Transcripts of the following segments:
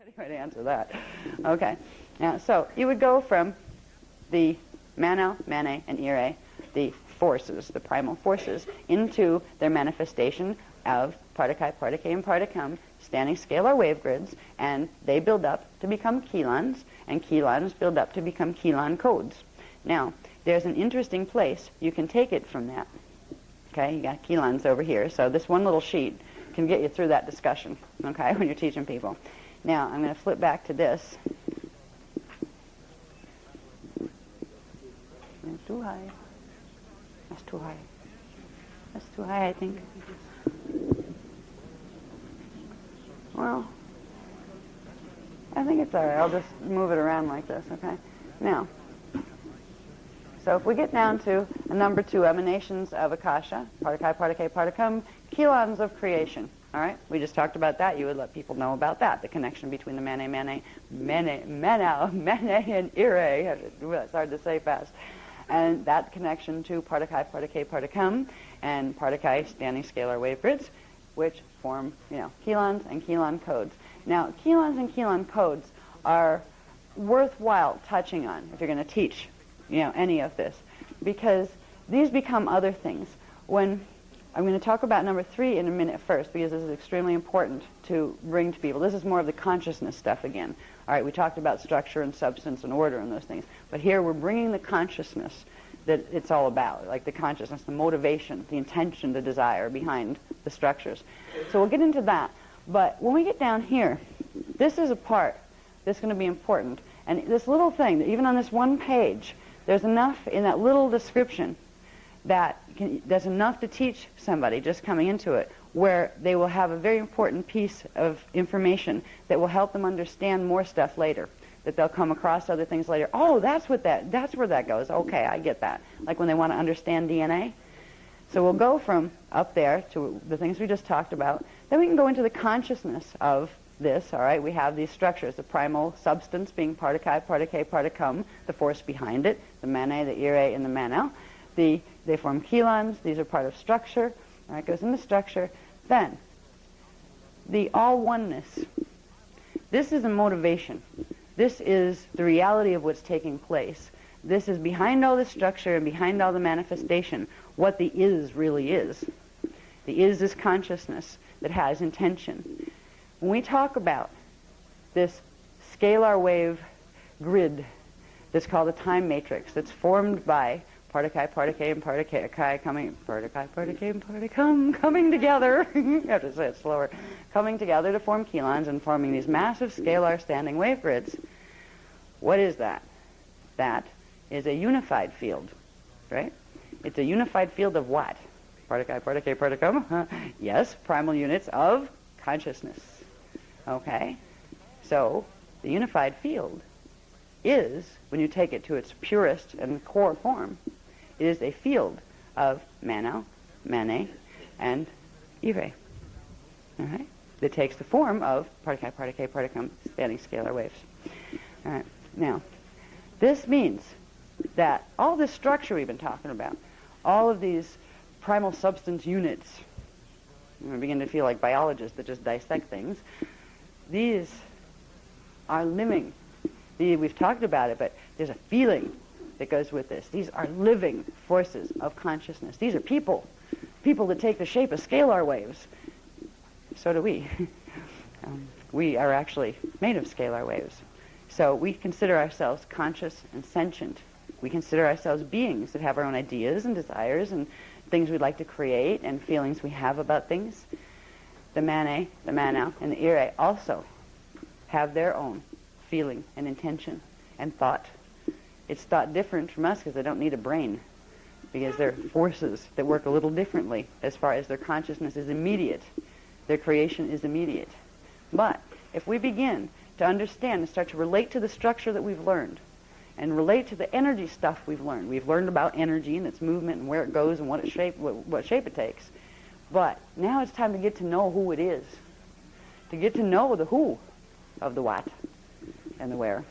Anybody answer that? Okay. Now, so you would go from the Mano, Mane, and Ire, the forces, the primal forces, into their manifestation of Partikai, Partike, and Particum, standing scalar wave grids, and they build up to become chelons, and chelons build up to become chelon codes. Now, there's an interesting place you can take it from that. Okay, you got chelons over here, so this one little sheet can get you through that discussion, okay, when you're teaching people. Now, I'm going to flip back to this. That's too high. That's too high. That's too high, I think. Well, I think it's all right. I'll just move it around like this, okay? Now, so if we get down to a number 2, emanations of Akasha, Partikai, Partike, Particum, chelons of creation. All right? We just talked about that. You would let people know about that, the connection between the Mane, and Ire. It's hard to say fast. And that connection to Partikai, Partike, Particum, and Partikai standing scalar wave grids, which form, chelons and chelon codes. Now, chelons and chelon codes are worthwhile touching on if you're going to teach, any of this, because these become other things. When I'm going to talk about number 3 in a minute first, because this is extremely important to bring to people. This is more of the consciousness stuff again. All right, we talked about structure and substance and order and those things, but here we're bringing the consciousness that it's all about, like the consciousness, the motivation, the intention, the desire behind the structures. So we'll get into that. But when we get down here, this is a part that's going to be important. And this little thing, even on this one page, there's enough in that little description there's enough to teach somebody just coming into it, where they will have a very important piece of information that will help them understand more stuff later, that they'll come across other things later. Oh, that's where that goes. Okay, I get that. Like when they want to understand DNA. So we'll go from up there to the things we just talked about. Then we can go into the consciousness of this, all right? We have these structures, the primal substance being Partikai, Partike, Particum, the force behind it, the Mane, the Ire, and the Mano. They form chelons. These are part of structure. All right, goes into structure. Then, the all-oneness. This is a motivation. This is the reality of what's taking place. This is behind all the structure and behind all the manifestation, what the is really is. The is consciousness that has intention. When we talk about this scalar wave grid that's called a time matrix, that's formed by Partikai, Partike, and Partikai coming together. You have to say it slower. Coming together to form chelons and forming these massive scalar standing wave grids. What is that? That is a unified field, right? It's a unified field of what? Partikai, Partike, Particum? Yes, primal units of consciousness. Okay? So, the unified field is, when you take it to its purest and core form, it is a field of Mano, Mane, and Ire. All right? That takes the form of Partikai, Partike, Particum, spanning scalar waves. All right. Now, this means that all this structure we've been talking about, all of these primal substance units, we begin to feel like biologists that just dissect things, these are living. We've talked about it, but there's a feeling that goes with this. These are living forces of consciousness. These are people that take the shape of scalar waves. So do we. We are actually made of scalar waves. So we consider ourselves conscious and sentient. We consider ourselves beings that have our own ideas and desires and things we'd like to create and feelings we have about things. The Mane, the Mano, and the Ire also have their own feeling and intention and thought. It's thought different from us because they don't need a brain, because they're forces that work a little differently as far as their consciousness is immediate. Their creation is immediate. But if we begin to understand and start to relate to the structure that we've learned and relate to the energy stuff we've learned about energy and its movement and where it goes and what shape it takes. But now it's time to get to know who it is, to get to know the who of the what and the where.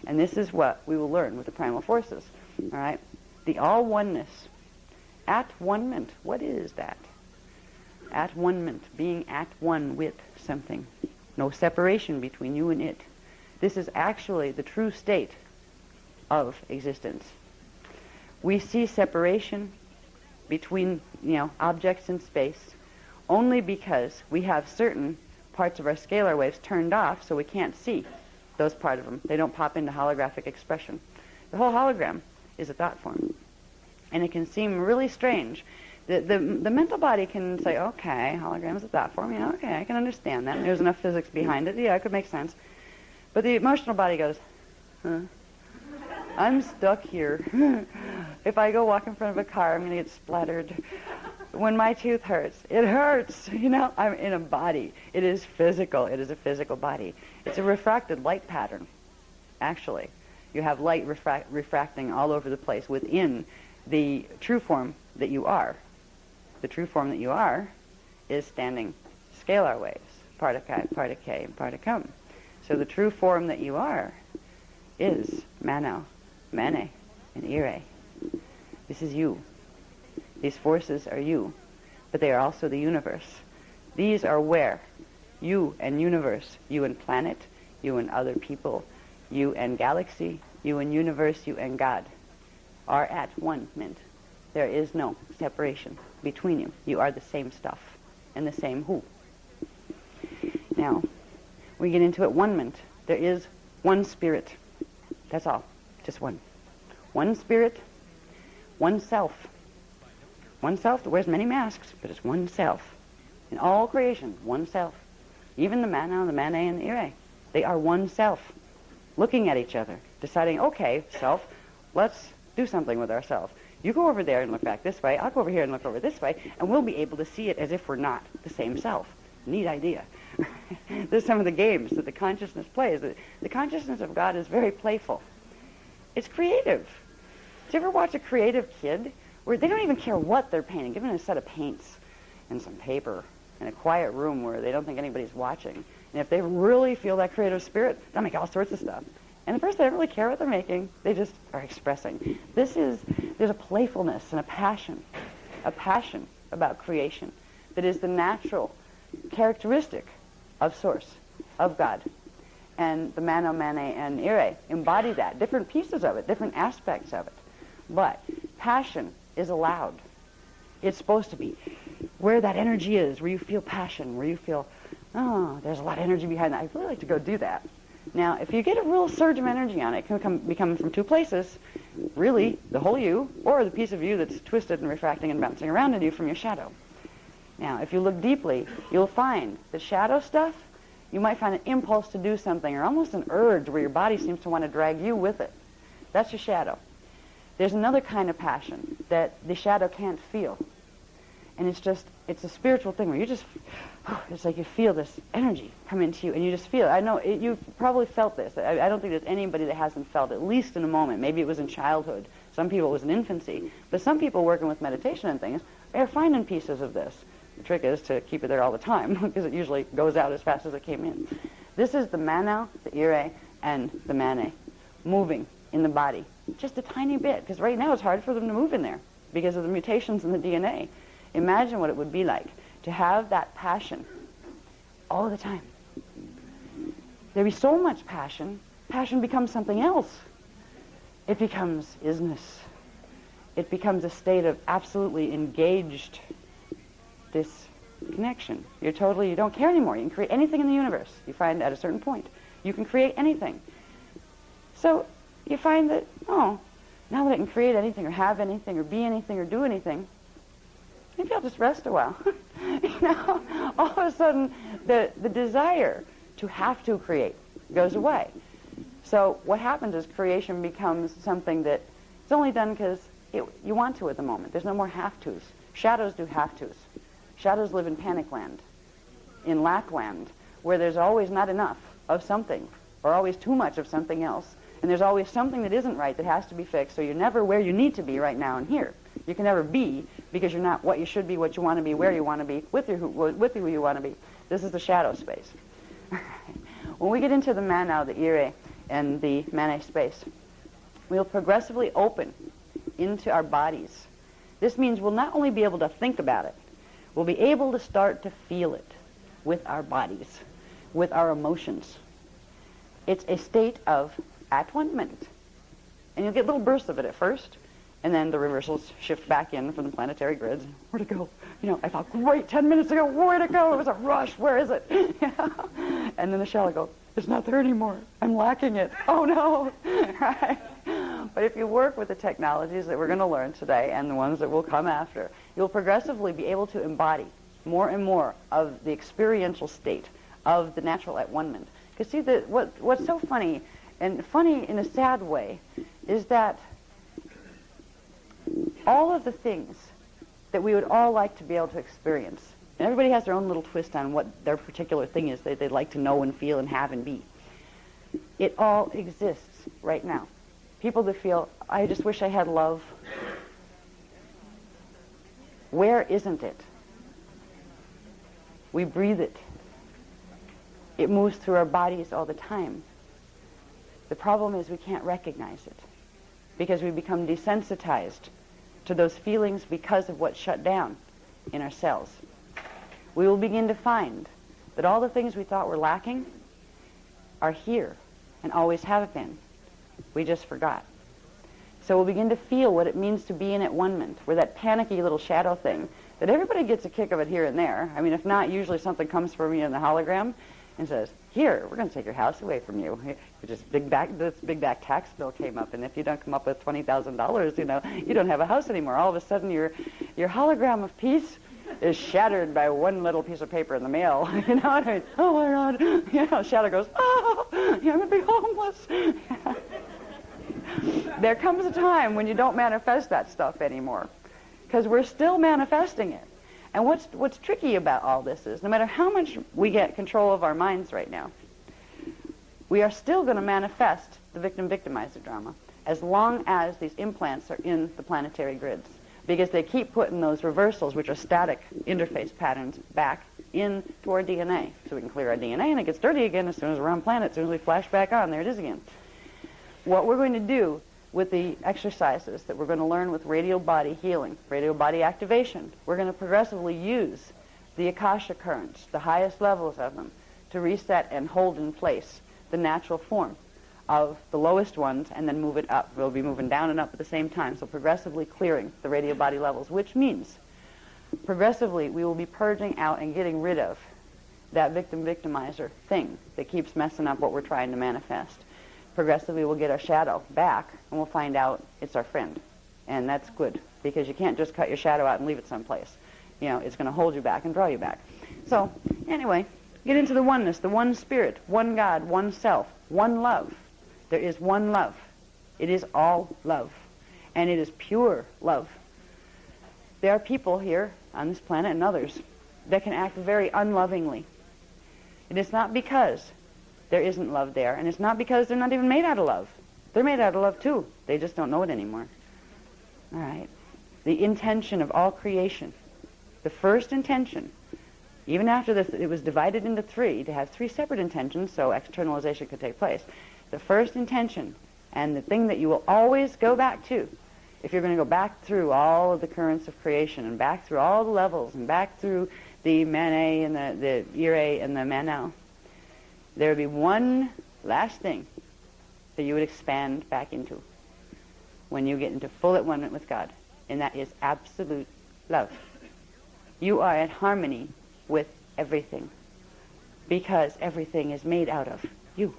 And this is what we will learn with the primal forces. All right? The all-oneness. At-one-ment. What is that? At-one-ment. Being at one with something. no separation between you and it. This is actually the true state of existence. We see separation between, objects in space only because we have certain parts of our scalar waves turned off, so we can't see those parts of them. They don't pop into holographic expression. The whole hologram is a thought form. And it can seem really strange. The mental body can say, okay, hologram is a thought form, okay, I can understand that. There's enough physics behind it, yeah, it could make sense. But the emotional body goes, huh? I'm stuck here. If I go walk in front of a car, I'm going to get splattered. When my tooth hurts, it hurts. I'm in a body. It is physical. It is a physical body. It's a refracted light pattern, actually. You have light refracting all over the place within the true form that you are. The true form that you are is standing scalar waves, part of K, and part of cum. So the true form that you are is Mano, Mane, and Ire. This is you. These forces are you, but they are also the universe. These are where you and universe, you and planet, you and other people, you and galaxy, you and universe, you and God are at one mint. There is no separation between you. You are the same stuff and the same who. Now, we get into it one mint. There is one spirit. That's all. Just one. One spirit, one self. One self that wears many masks, but it's one self. In all creation, one self. Even the Mano, the Mane, and the Ire. They are one self, looking at each other, deciding, okay, self, let's do something with ourselves. You go over there and look back this way, I'll go over here and look over this way, and we'll be able to see it as if we're not the same self. Neat idea. There's some of the games that the consciousness plays. The consciousness of God is very playful. It's creative. Did you ever watch a creative kid where they don't even care what they're painting? Give them a set of paints and some paper in a quiet room where they don't think anybody's watching. And if they really feel that creative spirit, they'll make all sorts of stuff. And at first they don't really care what they're making. They just are expressing. There's a playfulness and a passion about creation that is the natural characteristic of Source, of God. And the Mano, Mane, and Ire embody that, different pieces of it, different aspects of it. But passion is allowed. It's supposed to be where that energy is, where you feel passion, where you feel, oh, there's a lot of energy behind that. I'd really like to go do that. Now, if you get a real surge of energy on it, it can be coming from two places, really, the whole you, or the piece of you that's twisted and refracting and bouncing around in you from your shadow. Now, if you look deeply, you'll find the shadow stuff, you might find an impulse to do something, or almost an urge where your body seems to want to drag you with it. That's your shadow. There's another kind of passion that the shadow can't feel. And it's a spiritual thing where you just, it's like you feel this energy come into you, and you just feel it. I know, you've probably felt this. I don't think there's anybody that hasn't felt it, at least in a moment. Maybe it was in childhood. Some people it was in infancy. But some people working with meditation and things are finding pieces of this. The trick is to keep it there all the time, because it usually goes out as fast as it came in. This is the Mano, the Ire, and the Mane moving in the body. Just a tiny bit, because right now it's hard for them to move in there because of the mutations in the DNA. Imagine what it would be like to have that passion all the time. There'd be so much passion, passion becomes something else. It becomes isness. It becomes a state of absolutely engaged disconnection. You don't care anymore. You can create anything in the universe. You find at a certain point, you can create anything. So you find that, now that I can create anything or have anything or be anything or do anything, maybe I'll just rest a while. All of a sudden, the desire to have to create goes away. So what happens is creation becomes something that it's only done because you want to at the moment. There's no more have-tos. Shadows do have-tos. Shadows live in panic land, in lack land, where there's always not enough of something, or always too much of something else. And there's always something that isn't right that has to be fixed, so you're never where you need to be right now and here. You can never be because you're not what you should be, what you want to be, where you want to be, with who you want to be. This is the shadow space. When we get into the Mano, the Ire, and the Mane space, we'll progressively open into our bodies. This means we'll not only be able to think about it, we'll be able to start to feel it with our bodies. with our emotions. It's a state of at-one-ment. And you'll get little bursts of it at first, and then the reversals shift back in from the planetary grids. Where'd it go? I felt great 10 minutes ago. Where'd it go? It was a rush. Where is it? And then the shell will go, it's not there anymore. I'm lacking it. Oh, no. Right? But if you work with the technologies that we're going to learn today and the ones that will come after, you'll progressively be able to embody more and more of the experiential state of the natural at-one-ment. Because see, what's so funny, and funny in a sad way, is that all of the things that we would all like to be able to experience, and everybody has their own little twist on what their particular thing is that they'd like to know and feel and have and be. It all exists right now. People that feel, I just wish I had love. Where isn't it? We breathe it. It moves through our bodies all the time. The problem is we can't recognize it because we become desensitized to those feelings because of what's shut down in our cells. We will begin to find that all the things we thought were lacking are here and always have been. We just forgot. So we'll begin to feel what it means to be in at-one-ment. We're that panicky little shadow thing that everybody gets a kick of it here and there. I mean, if not, usually something comes from me in the hologram and says, here, we're going to take your house away from you. This big back tax bill came up, and if you don't come up with $20,000, you don't have a house anymore. All of a sudden, your hologram of peace is shattered by one little piece of paper in the mail. And I mean, oh my God, shadow goes, oh, I'm going to be homeless. There comes a time when you don't manifest that stuff anymore, because we're still manifesting it. And what's tricky about all this is, no matter how much we get control of our minds right now, we are still going to manifest the victim-victimizer drama as long as these implants are in the planetary grids, because they keep putting those reversals, which are static interface patterns, back into our DNA. So we can clear our DNA, and it gets dirty again as soon as we're on planet. As soon as we flash back on, there it is again. What we're going to do with the exercises that we're going to learn with radial body healing, radial body activation, we're going to progressively use the Akasha currents, the highest levels of them, to reset and hold in place the natural form of the lowest ones and then move it up. We'll be moving down and up at the same time, so progressively clearing the radial body levels, which means progressively we will be purging out and getting rid of that victim-victimizer thing that keeps messing up what we're trying to manifest. Progressively we'll get our shadow back, and we'll find out it's our friend. And that's good, because you can't just cut your shadow out and leave it someplace. It's going to hold you back and draw you back. So, anyway, get into the oneness, the one spirit, one God, one self, one love. There is one love. It is all love. And it is pure love. There are people here on this planet and others that can act very unlovingly. It is not because there isn't love there, and it's not because they're not even made out of love. They're made out of love too. They just don't know it anymore. All right. The intention of all creation, the first intention, even after this, it was divided into three to have three separate intentions so externalization could take place. The first intention, and the thing that you will always go back to, if you're going to go back through all of the currents of creation and back through all the levels and back through the Manet and the Ire and the Manel, there would be one last thing that you would expand back into when you get into full at-one-ment with God, and that is absolute love. You are in harmony with everything because everything is made out of you.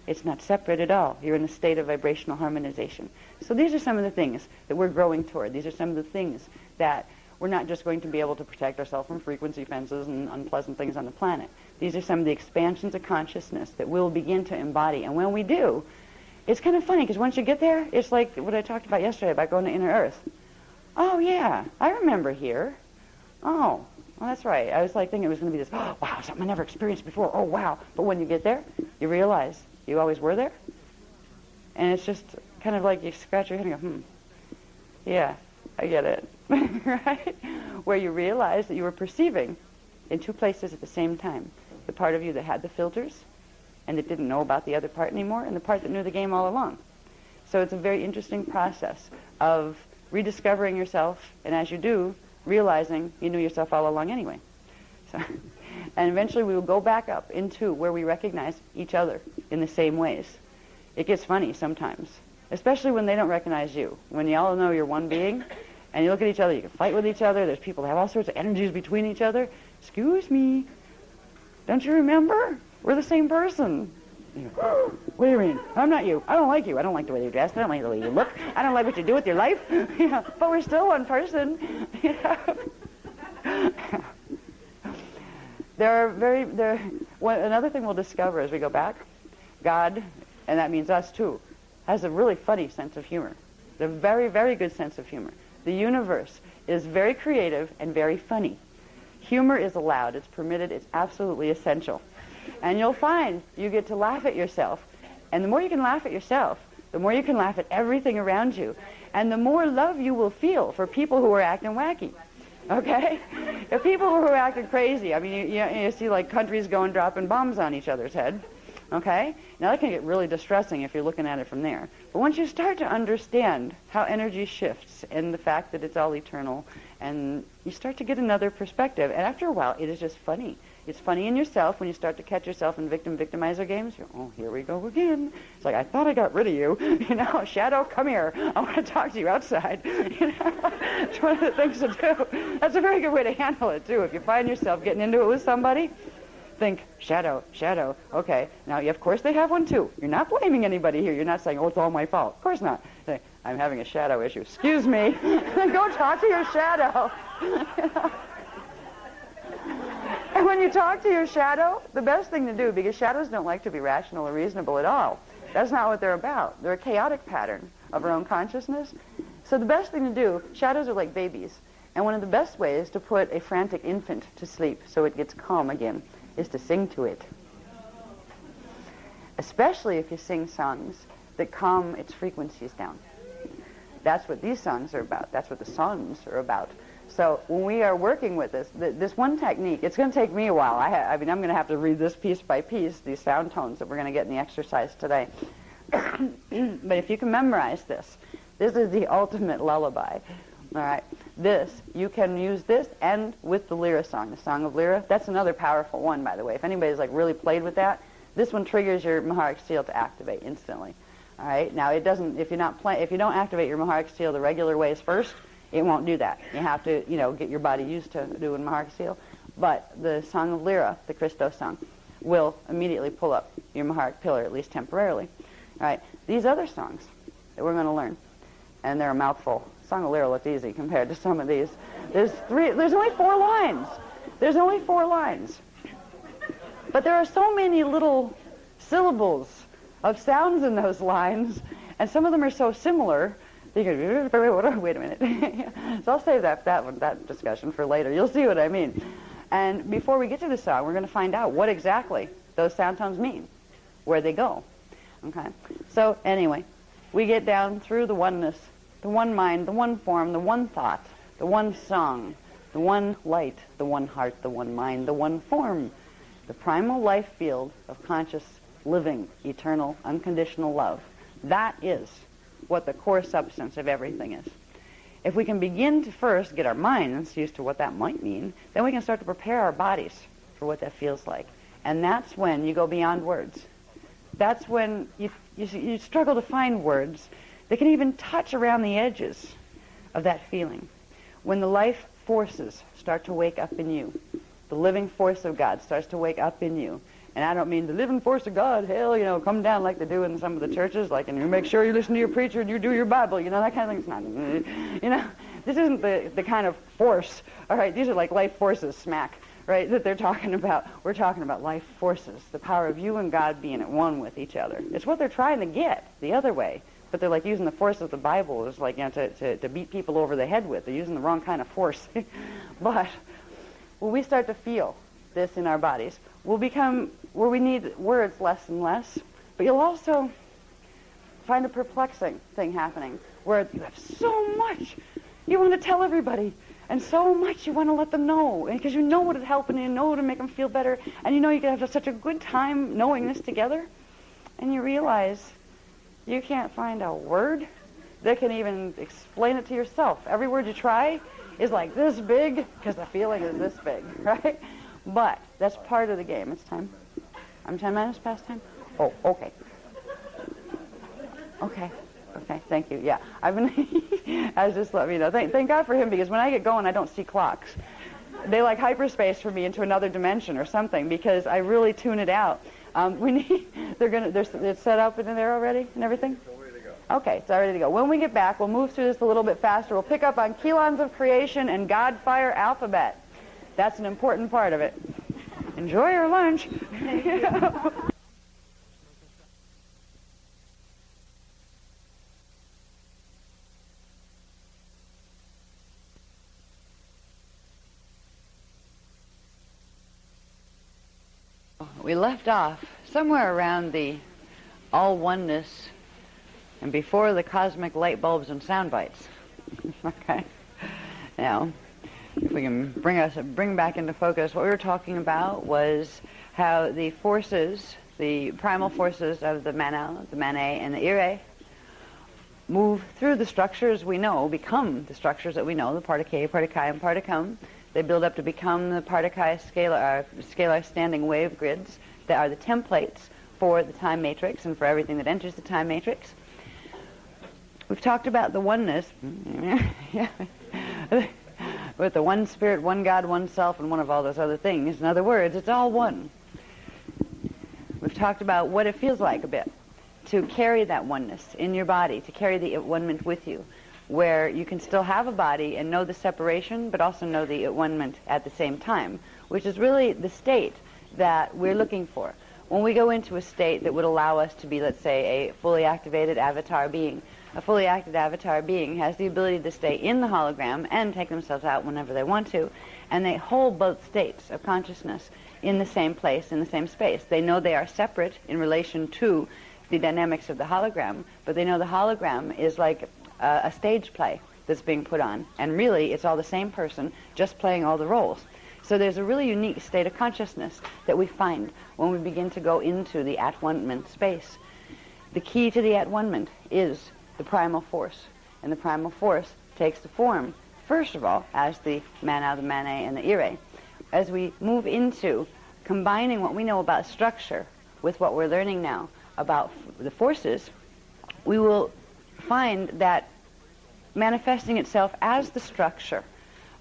It's not separate at all. You're in a state of vibrational harmonization. So these are some of the things that we're growing toward. These are some of the things that we're not just going to be able to protect ourselves from frequency fences and unpleasant things on the planet. These are some of the expansions of consciousness that we'll begin to embody. And when we do, it's kind of funny, because once you get there, it's like what I talked about yesterday about going to inner earth. Oh, yeah, I remember here. Oh, well, that's right. I was like thinking it was going to be this, oh, wow, something I never experienced before. Oh, wow. But when you get there, you realize you always were there. And it's just kind of like you scratch your head and go, yeah, I get it. Right? Where you realize that you were perceiving in two places at the same time. The part of you that had the filters and that didn't know about the other part anymore, and the part that knew the game all along. So it's a very interesting process of rediscovering yourself, and as you do, realizing you knew yourself all along anyway. So And eventually we will go back up into where we recognize each other in the same ways. It gets funny sometimes, especially when they don't recognize you. When you all know you're one being, and you look at each other, you can fight with each other. There's people that have all sorts of energies between each other. Excuse me, don't you remember? We're the same person. You know, what do you mean? I'm not you. I don't like you. I don't like the way you dress. I don't like the way you look. I don't like what you do with your life. You know, but we're still one person. You know? Another thing we'll discover as we go back, God, and that means us too, has a really funny sense of humor. A very, very good sense of humor. The universe is very creative and very funny. Humor is allowed. It's permitted. It's absolutely essential. And you'll find you get to laugh at yourself. And the more you can laugh at yourself, the more you can laugh at everything around you. And the more love you will feel for people who are acting wacky. Okay? If people who are acting crazy, I mean, you see like countries going dropping bombs on each other's head. Okay? Now that can get really distressing if you're looking at it from there. But once you start to understand how energy shifts and the fact that it's all eternal, and you start to get another perspective, and after a while it is just funny. It's funny in yourself when you start to catch yourself in victimizer games. You're, oh, here we go again. It's like, I thought I got rid of you. You know, Shadow, come here. I want to talk to you outside. You know, it's one of the things to do. That's a very good way to handle it, too. If you find yourself getting into it with somebody, think, Shadow, Shadow. Okay, now, of course they have one, too. You're not blaming anybody here. You're not saying, oh, it's all my fault. Of course not. Say, I'm having a shadow issue. Excuse me. Then go talk to your shadow. You know? And when you talk to your shadow, the best thing to do, because shadows don't like to be rational or reasonable at all. That's not what they're about. They're a chaotic pattern of our own consciousness. So the best thing to do, shadows are like babies. And one of the best ways to put a frantic infant to sleep so it gets calm again is to sing to it. Especially if you sing songs that calm its frequencies down. That's what these songs are about. That's what the songs are about. So when we are working with this one technique, it's going to take me a while. I mean, I'm going to have to read this piece by piece, these sound tones that we're going to get in the exercise today. But if you can memorize this, this is the ultimate lullaby. All right, you can use this and with the Lyra song, the Song of Lyra. That's another powerful one, by the way. If anybody's like really played with that, this one triggers your Maharic seal to activate instantly. All right, now it doesn't. If you don't activate your Maharic seal the regular ways first, it won't do that. You have to, get your body used to doing Maharic seal. But the Song of Lyra, the Christos song, will immediately pull up your Maharic pillar, at least temporarily. All right, these other songs that we're going to learn, and they're a mouthful. Song of Lyra looked easy compared to some of these. There's only 4 lines. There's only 4 lines. But there are so many little syllables of sounds in those lines, and some of them are so similar. You can, wait a minute. So I'll save that discussion for later. You'll see what I mean. And before we get to the song, we're going to find out what exactly those sound tones mean, where they go. Okay. So anyway, we get down through the oneness, the one mind, the one form, the one thought, the one song, the one light, the one heart, the one mind, the one form, the primal life field of conscious, living, eternal, unconditional love. That is what the core substance of everything is. If we can begin to first get our minds used to what that might mean, then we can start to prepare our bodies for what that feels like. And that's when you go beyond words. That's when you struggle to find words that can even touch around the edges of that feeling. When the life forces start to wake up in you, the living force of God starts to wake up in you. And I don't mean the living force of God, hell, come down like they do in some of the churches, like, and you make sure you listen to your preacher and you do your Bible, that kind of thing. It's not, this isn't the kind of force, all right? These are like life forces, smack, right, that they're talking about. We're talking about life forces, the power of you and God being at one with each other. It's what they're trying to get the other way, but they're like using the force of the Bible as like, to beat people over the head with. They're using the wrong kind of force. But when we start to feel this in our bodies, we'll become where we need words less and less, but you'll also find a perplexing thing happening where you have so much you want to tell everybody and so much you want to let them know, because you know what would help and you know what would make them feel better, and you know you can have such a good time knowing this together, and you realize you can't find a word that can even explain it to yourself. Every word you try is like this big because the feeling is this big, right? But that's part of the game. It's time. I'm 10 minutes past time? Oh, okay. Okay. Okay, thank you. Yeah, I've been, as just let me know. Thank God for him, because when I get going, I don't see clocks. They like hyperspace for me into another dimension or something, because I really tune it out. They're set up in there already and everything? It's all ready to go. Okay, it's all ready to go. When we get back, we'll move through this a little bit faster. We'll pick up on chelons of creation and God-Fire alphabet. That's an important part of it. Enjoy your lunch. We left off somewhere around the all-oneness and before the cosmic light bulbs and sound bites. Okay. Now, if we can bring back into focus, what we were talking about was how the forces, the primal forces of the mana, the mane, and the ire move through the structures we know, become the structures that we know, the particae, particae, and particum. They build up to become the particae scalar standing wave grids that are the templates for the time matrix and for everything that enters the time matrix. We've talked about the oneness with the one spirit, one God, one self, and one of all those other things. In other words, it's all one. We've talked about what it feels like a bit to carry that oneness in your body, to carry the one-ment with you, where you can still have a body and know the separation, but also know the one-ment at the same time, which is really the state that we're looking for. When we go into a state that would allow us to be, let's say, a fully activated avatar being, a fully active avatar being has the ability to stay in the hologram and take themselves out whenever they want to, and they hold both states of consciousness in the same place, in the same space. They know they are separate in relation to the dynamics of the hologram, but they know the hologram is like a stage play that's being put on, and really it's all the same person just playing all the roles. So there's a really unique state of consciousness that we find when we begin to go into the at-one-ment space. The key to the at-one-ment is the primal force, and the primal force takes the form, first of all, as the mana, the mane, and the ire. As we move into combining what we know about structure with what we're learning now about the forces, we will find that manifesting itself as the structure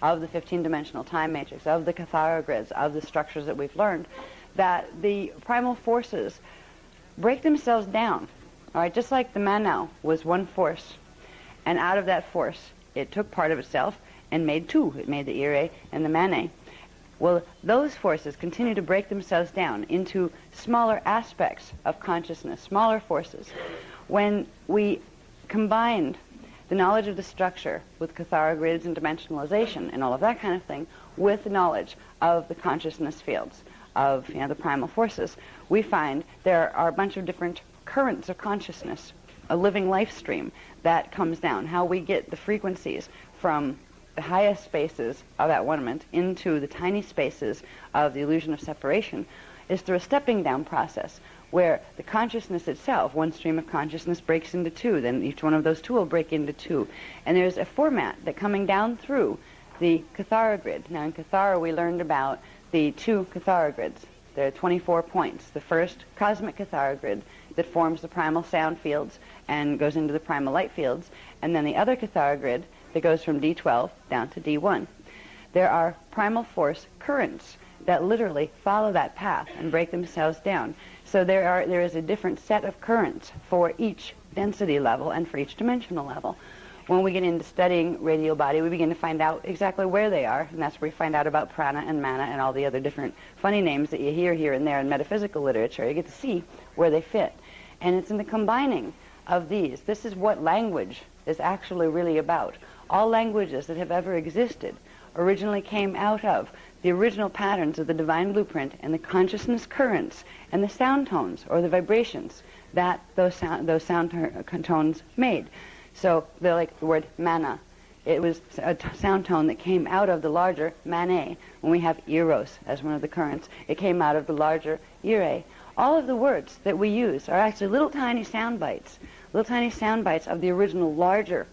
of the 15-dimensional time matrix, of the Cathara grids, of the structures that we've learned, that the primal forces break themselves down. All right, just like the Manau was one force, and out of that force, it took part of itself and made two. It made the ire and the mane. Well, those forces continue to break themselves down into smaller aspects of consciousness, smaller forces. When we combined the knowledge of the structure with Cathara grids and dimensionalization and all of that kind of thing with the knowledge of the consciousness fields of the primal forces, we find there are a bunch of different currents of consciousness, a living life stream that comes down, how we get the frequencies from the highest spaces of that one-ment into the tiny spaces of the illusion of separation is through a stepping down process where the consciousness itself, one stream of consciousness breaks into two, then each one of those two will break into two. And there's a format that coming down through the Cathara grid. Now in Cathara we learned about the two Cathara grids. There are 24 points. The first cosmic Cathara grid that forms the primal sound fields and goes into the primal light fields, and then the other Cathara grid that goes from D12 down to D1. There are primal force currents that literally follow that path and break themselves down. So there is a different set of currents for each density level and for each dimensional level. When we get into studying radial body, we begin to find out exactly where they are, and that's where we find out about prana and mana and all the other different funny names that you hear here and there in metaphysical literature. You get to see where they fit. And it's in the combining of these. This is what language is actually really about. All languages that have ever existed originally came out of the original patterns of the divine blueprint and the consciousness currents and the sound tones or the vibrations that those sound tones made. So they're like the word mana. It was a sound tone that came out of the larger mane. When we have eros as one of the currents, it came out of the larger ire. All of the words that we use are actually little tiny sound bites of the original larger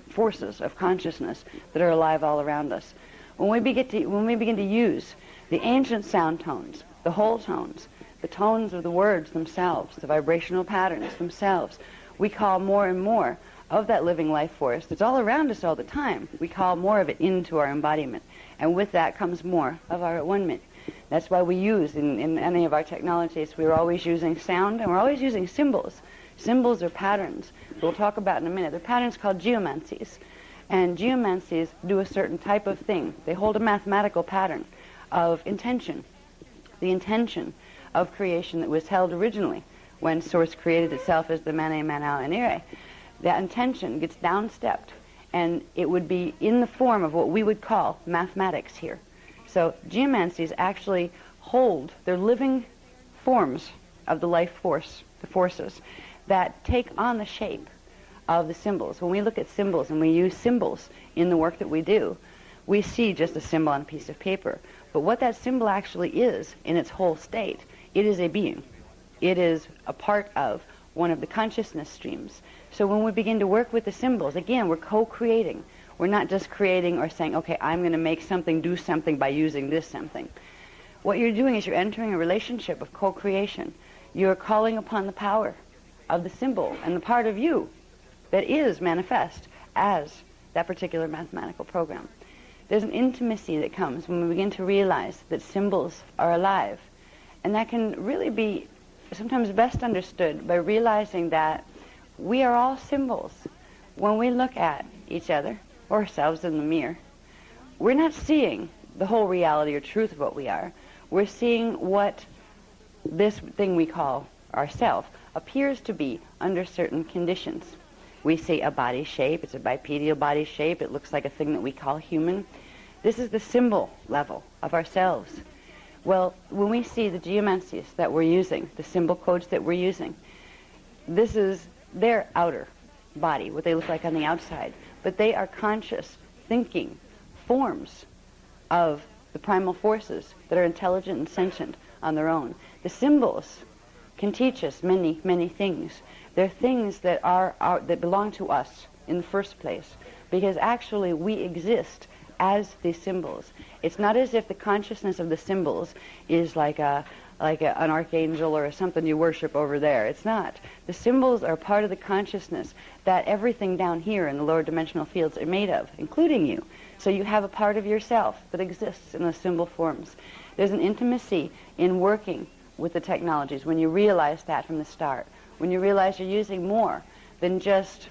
forces of consciousness that are alive all around us. When we begin to use The ancient sound tones, the whole tones, the tones of the words themselves, the vibrational patterns themselves, we call more and more of that living life force that's all around us all the time. We call more of it into our embodiment. And with that comes more of our at-one-ment. That's why we use, in any of our technologies, we're always using sound, and we're always using symbols. Symbols are patterns. We'll talk about in a minute. They're patterns called geomancies. And geomancies do a certain type of thing. They hold a mathematical pattern of intention. The intention of creation that was held originally when Source created itself as the Mane, Manau, and Ire. That intention gets downstepped, and it would be in the form of what we would call mathematics here. So geomancies actually hold, they're living forms of the life force, the forces, that take on the shape of the symbols. When we look at symbols and we use symbols in the work that we do, we see just a symbol on a piece of paper. But what that symbol actually is in its whole state, it is a being. It is a part of one of the consciousness streams. So when we begin to work with the symbols, again, we're co-creating. We're not just creating or saying, okay, I'm going to make something do something by using this something. What you're doing is you're entering a relationship of co-creation. You're calling upon the power of the symbol and the part of you that is manifest as that particular mathematical program. There's an intimacy that comes when we begin to realize that symbols are alive. And that can really be sometimes best understood by realizing that we are all symbols. When we look at each other or ourselves in the mirror, we're not seeing the whole reality or truth of what we are. We're seeing what this thing we call ourself appears to be under certain conditions. We see a body shape. It's a bipedal body shape. It looks like a thing that we call human. This is the symbol level of ourselves. Well, when we see the geomancies that we're using, the symbol codes that we're using, this is their outer body, what they look like on the outside. But they are conscious, thinking forms of the primal forces that are intelligent and sentient on their own. The symbols can teach us many, many things. They're things that that belong to us in the first place, because actually we exist as these symbols. It's not as if the consciousness of the symbols is like an archangel or something you worship over there. It's not. The symbols are part of the consciousness that everything down here in the lower dimensional fields are made of, including you. So you have a part of yourself that exists in those symbol forms. There's an intimacy in working with the technologies when you realize that from the start. When you realize you're using more than just,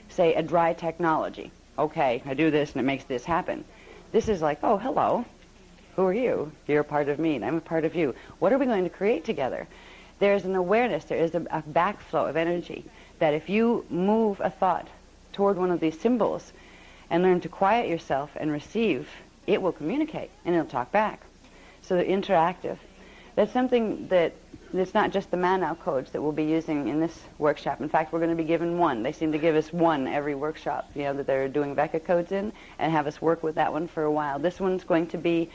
say, a dry technology. Okay, I do this and it makes this happen. This is like, oh, hello. Who are you? You're a part of me and I'm a part of you. What are we going to create together? There's an awareness, there is a backflow of energy that if you move a thought toward one of these symbols and learn to quiet yourself and receive, it will communicate and it'll talk back. So they're interactive. That's something that it's not just the Manau codes that we'll be using in this workshop. In fact, we're going to be given one. They seem to give us one every workshop, that they're doing Vecca codes in, and have us work with that one for a while. This one's going to be,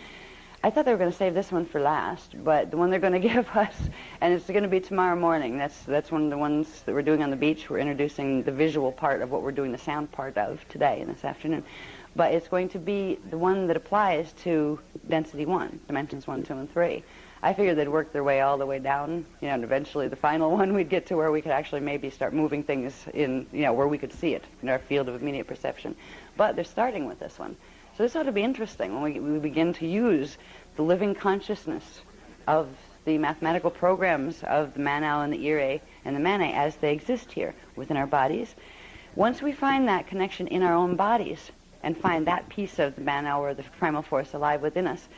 I thought they were going to save this one for last, but the one they're going to give us, and it's going to be tomorrow morning. That's one of the ones that we're doing on the beach. We're introducing the visual part of what we're doing the sound part of today and this afternoon. But it's going to be the one that applies to density 1, dimensions 1, 2, and 3. I figured they'd work their way all the way down, and eventually the final one we'd get to where we could actually maybe start moving things in, where we could see it in our field of immediate perception. But they're starting with this one. So this ought to be interesting when we begin to use the living consciousness of the mathematical programs of the Manau and the Ire and the Mane as they exist here within our bodies. Once we find that connection in our own bodies and find that piece of the Manau or the primal force alive within us,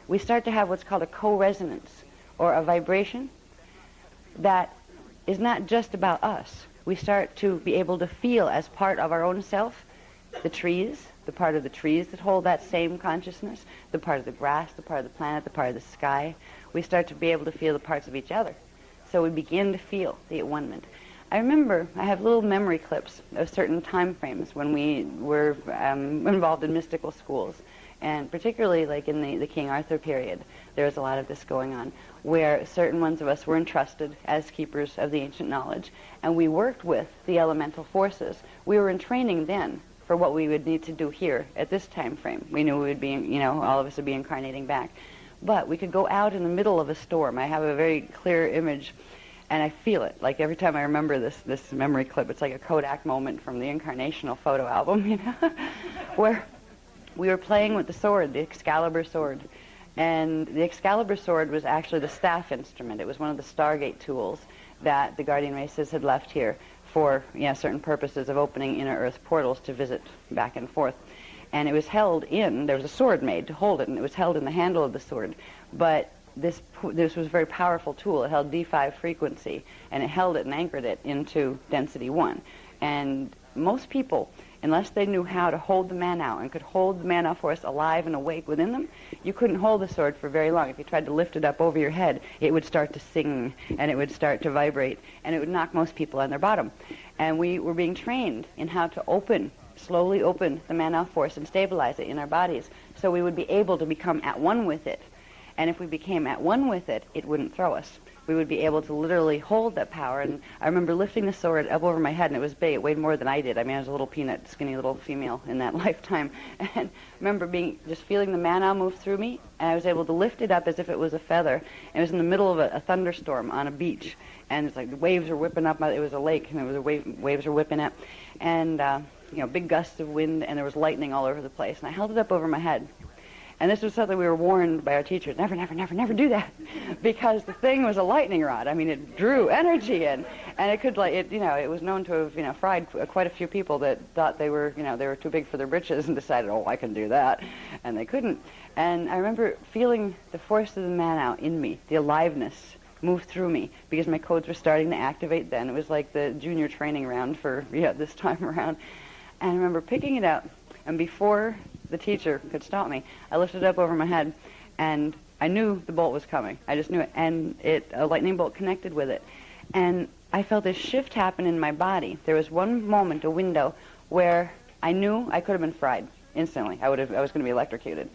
we start to have what's called a co-resonance, or a vibration that is not just about us. We start to be able to feel as part of our own self, the trees, the part of the trees that hold that same consciousness, the part of the grass, the part of the planet, the part of the sky. We start to be able to feel the parts of each other. So we begin to feel the at-one-ment. I remember, I have little memory clips of certain time frames when we were involved in mystical schools. And particularly like in the King Arthur period, there was a lot of this going on, where certain ones of us were entrusted as keepers of the ancient knowledge, and we worked with the elemental forces. We were in training then for what we would need to do here at this time frame. We knew we would be, all of us would be incarnating back. But we could go out in the middle of a storm. I have a very clear image, and I feel it. Like every time I remember this memory clip, it's like a Kodak moment from the incarnational photo album, where we were playing with the sword, the Excalibur sword. And the Excalibur sword was actually the staff instrument. It was one of the Stargate tools that the guardian races had left here for certain purposes of opening inner Earth portals to visit back and forth. And it was held there was a sword made to hold it, and it was held in the handle of the sword. But this was a very powerful tool. It held D5 frequency, and it held it and anchored it into density 1. And most people, unless they knew how to hold the man-out and could hold the man-out force alive and awake within them, you couldn't hold the sword for very long. If you tried to lift it up over your head, it would start to sing, and it would start to vibrate, and it would knock most people on their bottom. And we were being trained in how to slowly open the man-out force and stabilize it in our bodies, so we would be able to become at one with it. And if we became at one with it, it wouldn't throw us. We would be able to literally hold that power. And I remember lifting the sword up over my head, and it was big. It weighed more than I did. I mean, I was a little peanut, skinny little female in that lifetime. And I remember just feeling the mana move through me, and I was able to lift it up as if it was a feather. And it was in the middle of a thunderstorm on a beach, and it's like the waves were whipping up. It was a lake, and waves were whipping up, and big gusts of wind, and there was lightning all over the place. And I held it up over my head. And this was something we were warned by our teachers, never, never, never, never do that, because the thing was a lightning rod. I mean, it drew energy in, and it could, it was known to have, fried quite a few people that thought they were too big for their britches and decided, oh, I can do that, and they couldn't. And I remember feeling the force of the man-out in me, the aliveness move through me, because my codes were starting to activate then. It was like the junior training round for, this time around. And I remember picking it up, and before the teacher could stop me, I lifted it up over my head, and I knew the bolt was coming. I just knew it, and a lightning bolt connected with it. And I felt this shift happen in my body. There was one moment, a window, where I knew I could have been fried instantly. I was going to be electrocuted.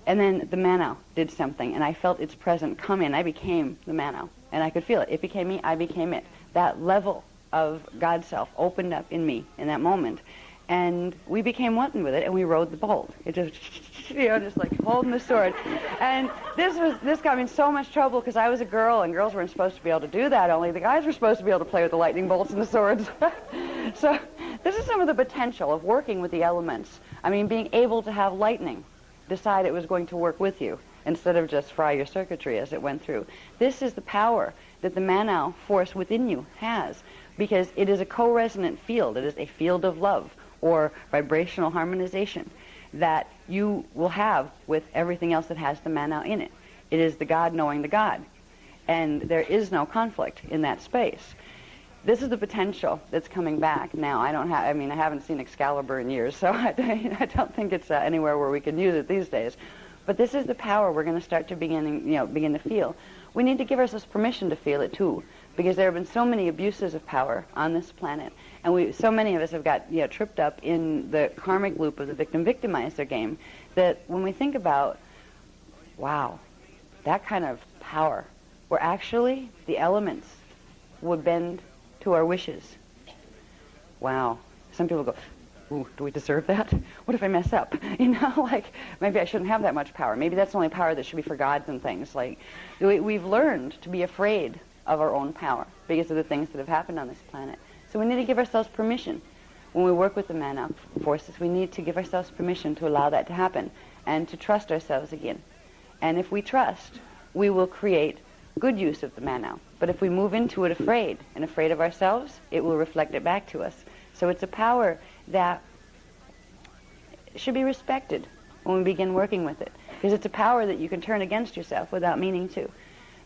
And then the Mano did something, and I felt its presence come in. I became the Mano, and I could feel it. It became me, I became it. That level of God's self opened up in me in that moment. And we became one with it, and we rode the bolt. It just, just like holding the sword. And this got me in so much trouble because I was a girl, and girls weren't supposed to be able to do that. Only the guys were supposed to be able to play with the lightning bolts and the swords. So this is some of the potential of working with the elements. I mean, being able to have lightning decide it was going to work with you instead of just fry your circuitry as it went through. This is the power that the Manau force within you has, because it is a co-resonant field. It is a field of love, or vibrational harmonization, that you will have with everything else that has the Manau in it. It is the God knowing the God, and there is no conflict in that space. This is the potential that's coming back now. I haven't seen Excalibur in years, so I don't think it's anywhere where we can use it these days. But this is the power we're going to start to begin to feel. We need to give ourselves permission to feel it too, because there have been so many abuses of power on this planet, and so many of us have got tripped up in the karmic loop of the victim-victimizer game, that when we think about, wow, that kind of power, where actually the elements would bend to our wishes. Wow. Some people go, ooh, do we deserve that? What if I mess up? Maybe I shouldn't have that much power. Maybe that's the only power that should be for gods and things. We've learned to be afraid of our own power because of the things that have happened on this planet. So we need to give ourselves permission. When we work with the Manau forces, we need to give ourselves permission to allow that to happen and to trust ourselves again. And if we trust, we will create good use of the Manau. But if we move into it afraid and afraid of ourselves, it will reflect it back to us. So it's a power that should be respected when we begin working with it, because it's a power that you can turn against yourself without meaning to.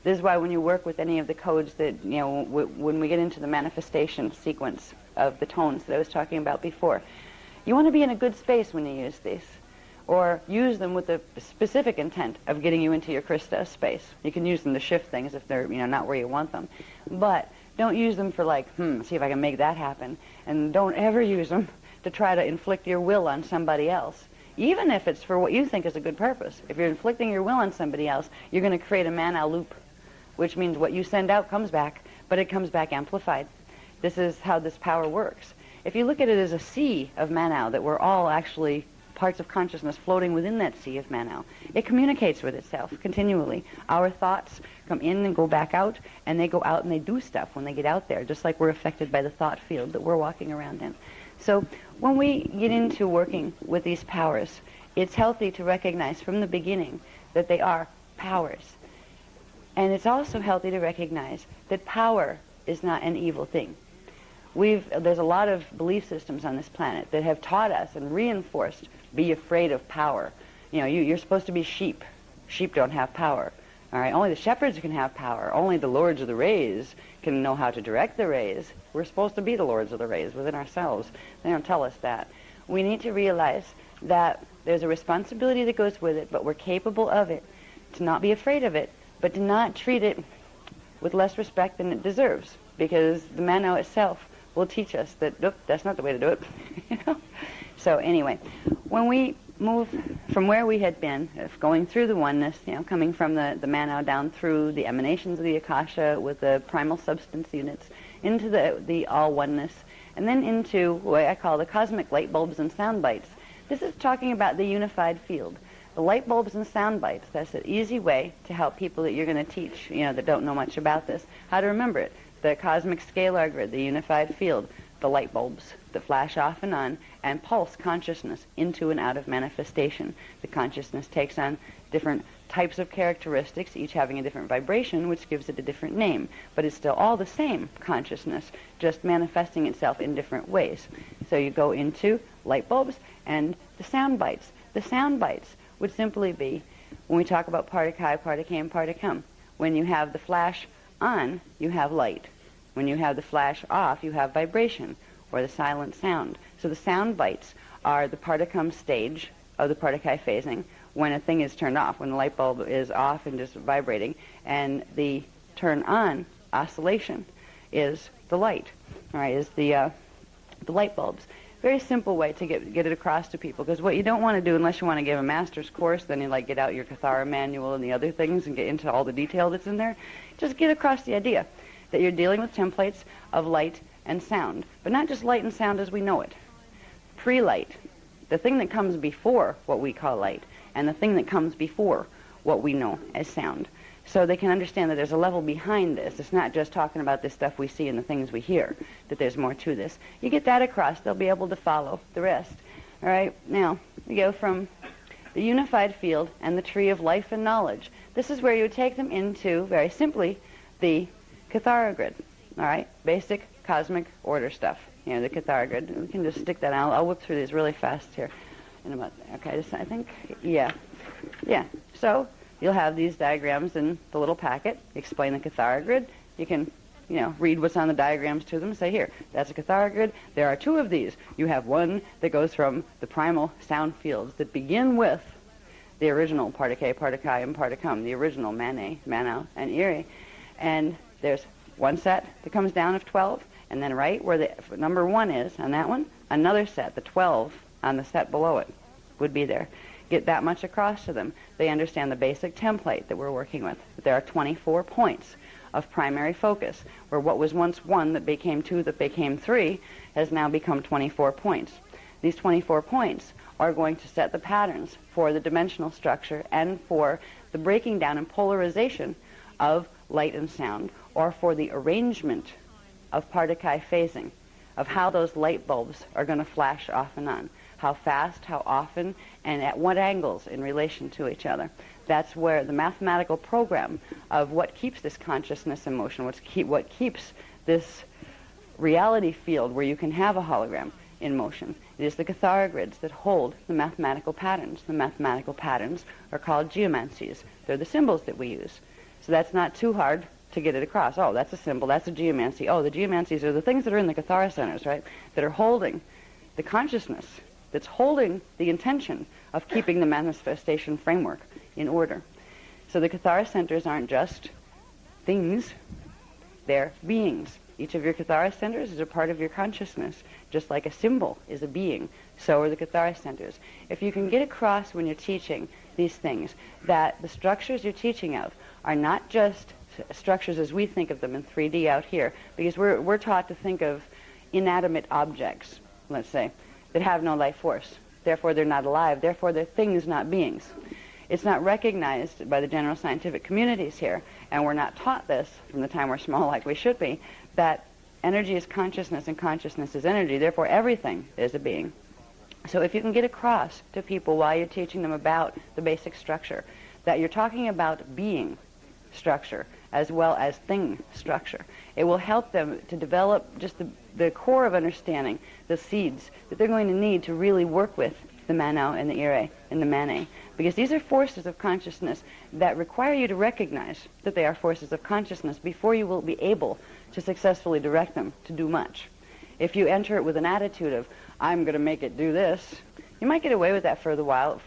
This is why when you work with any of the codes that, when we get into the manifestation sequence of the tones that I was talking about before, you want to be in a good space when you use these, or use them with the specific intent of getting you into your Krista space. You can use them to shift things if they're, not where you want them. But don't use them for see if I can make that happen. And don't ever use them to try to inflict your will on somebody else, even if it's for what you think is a good purpose. If you're inflicting your will on somebody else, you're going to create a Manau loop, which means what you send out comes back, but it comes back amplified. This is how this power works. If you look at it as a sea of Manau, that we're all actually parts of consciousness floating within that sea of Manau, it communicates with itself continually. Our thoughts come in and go back out, and they go out and they do stuff when they get out there, just like we're affected by the thought field that we're walking around in. So when we get into working with these powers, it's healthy to recognize from the beginning that they are powers. And it's also healthy to recognize that power is not an evil thing. There's a lot of belief systems on this planet that have taught us and reinforced, be afraid of power. You know, you're supposed to be sheep. Sheep don't have power. All right, only the shepherds can have power. Only the lords of the rays can know how to direct the rays. We're supposed to be the lords of the rays within ourselves. They don't tell us that. We need to realize that there's a responsibility that goes with it, but we're capable of it. To not be afraid of it, but to not treat it with less respect than it deserves, because the Manau itself will teach us that, nope, that's not the way to do it. You know? So anyway, when we move from where we had been, going through the oneness, you know, coming from the Manau down through the emanations of the Akasha with the primal substance units, into the all oneness, and then into what I call the cosmic light bulbs and sound bites. This is talking about the unified field. The light bulbs and sound bites, that's an easy way to help people that you're going to teach, you know, that don't know much about this, how to remember it. The cosmic scalar grid, the unified field, the light bulbs that flash off and on and pulse consciousness into and out of manifestation. The consciousness takes on different types of characteristics, each having a different vibration, which gives it a different name. But it's still all the same consciousness, just manifesting itself in different ways. So you go into light bulbs and the sound bites. The sound bites would simply be, when we talk about part-Kai, part-Kam, part-Cum, when you have the flash on, you have light. When you have the flash off, you have vibration, or the silent sound. So the sound bites are the part-Cum stage of the part-Kai phasing, when a thing is turned off, when the light bulb is off and just vibrating, and the turn on oscillation is the light, all right, is the light bulbs. Very simple way to get it across to people, because what you don't want to do, unless you want to give a master's course, then you like get out your Kathara manual and the other things and get into all the detail that's in there. Just get across the idea that you're dealing with templates of light and sound, but not just light and sound as we know it. Pre-light, the thing that comes before what we call light, and the thing that comes before what we know as sound. So they can understand that there's a level behind this. It's not just talking about this stuff we see and the things we hear, that there's more to this. You get that across, they'll be able to follow the rest. All right, now we go from the unified field and the tree of life and knowledge. This is where you would take them into, very simply, the Kathara grid. All right, basic cosmic order stuff. You know, the Kathara grid. We can just stick that out. I'll whip through these really fast here. In about, okay, I think, yeah. So you'll have these diagrams in the little packet. Explain the Kathara grid. You can, you know, read what's on the diagrams to them. Say, here, that's a Kathara grid. There are two of these. You have one that goes from the primal sound fields that begin with the original part-K, part-Kai, and part-Cum, the original Mane, Manau, and Iri. And there's one set that comes down of 12, and then right where the number 1 is on that one, another set, the 12, on the set below it would be there. Get that much across to them. They understand the basic template that we're working with. There are 24 points of primary focus, where what was once 1 that became 2 that became 3 has now become 24 points. These 24 points are going to set the patterns for the dimensional structure and for the breaking down and polarization of light and sound, or for the arrangement of part-Kai phasing, of how those light bulbs are going to flash off and on. How fast, how often, and at what angles in relation to each other. That's where the mathematical program of what keeps this consciousness in motion, what keeps this reality field where you can have a hologram in motion. It is the Kathara grids that hold the mathematical patterns. The mathematical patterns are called geomancies. They're the symbols that we use. So that's not too hard to get it across. Oh, that's a symbol, that's a geomancy. Oh, the geomancies are the things that are in the Kathara centers, right, that are holding the consciousness, that's holding the intention of keeping the manifestation framework in order. So the Kathara centers aren't just things, they're beings. Each of your Kathara centers is a part of your consciousness. Just like a symbol is a being, so are the Kathara centers. If you can get across when you're teaching these things that the structures you're teaching of are not just structures as we think of them in 3D out here, because we're taught to think of inanimate objects, let's say, that have no life force. Therefore, they're not alive. Therefore, they're things, not beings. It's not recognized by the general scientific communities here, and we're not taught this from the time we're small like we should be, that energy is consciousness and consciousness is energy. Therefore, everything is a being. So if you can get across to people while you're teaching them about the basic structure, that you're talking about being structure as well as thing structure, it will help them to develop just the core of understanding, the seeds that they're going to need to really work with the Manau and the Ire and the Mane. Because these are forces of consciousness that require you to recognize that they are forces of consciousness before you will be able to successfully direct them to do much. If you enter it with an attitude of, I'm going to make it do this, you might get away with that for a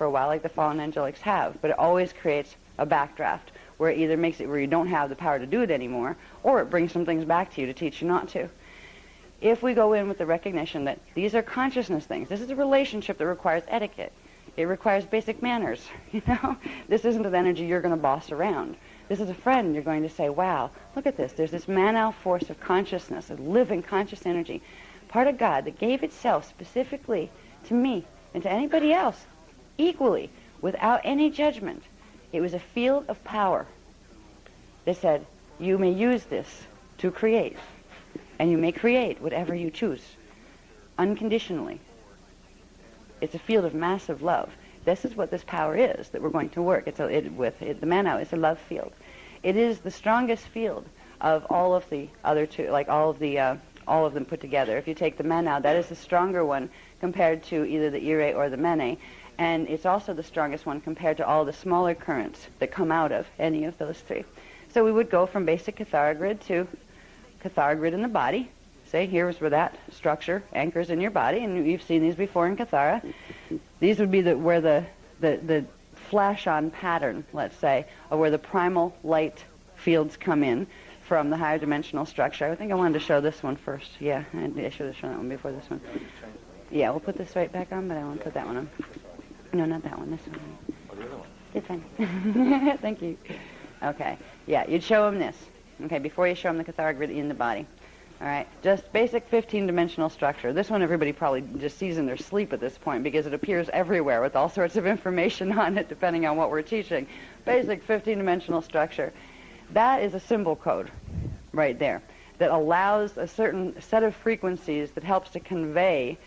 while like the fallen angelics have, but it always creates a backdraft where it either makes it where you don't have the power to do it anymore, or it brings some things back to you to teach you not to. If we go in with the recognition that these are consciousness things, this is a relationship that requires etiquette. It requires basic manners, you know? This isn't an energy you're going to boss around. This is a friend you're going to say, wow, look at this. There's this Manau force of consciousness, a living conscious energy, part of God that gave itself specifically to me and to anybody else equally without any judgment. It was a field of power that said, you may use this to create, and you may create whatever you choose, unconditionally. It's a field of massive love. This is what this power is that we're going to work. The Manau is a love field. It is the strongest field of all of the other two, like all of them put together. If you take the Manau, that is the stronger one compared to either the Ire or the Mene, and it's also the strongest one compared to all the smaller currents that come out of any of those three. So we would go from basic Cathara grid to Cathara grid in the body. Say, here's where that structure anchors in your body, and you've seen these before in Cathara. These would be where the flash-on pattern, let's say, of where the primal light fields come in from the higher dimensional structure. I think I wanted to show this one first. Yeah, I should have shown that one before this one. Yeah, we'll put this right back on, but I won't put that one on. No, not that one, this one. Oh, the other one. It's fine. Thank you. Okay, yeah, you'd show them this, okay, before you show them the Cathara grid in the body. All right, just basic 15-dimensional structure. This one everybody probably just sees in their sleep at this point because it appears everywhere with all sorts of information on it depending on what we're teaching. Basic 15-dimensional structure. That is a symbol code right there that allows a certain set of frequencies that helps to convey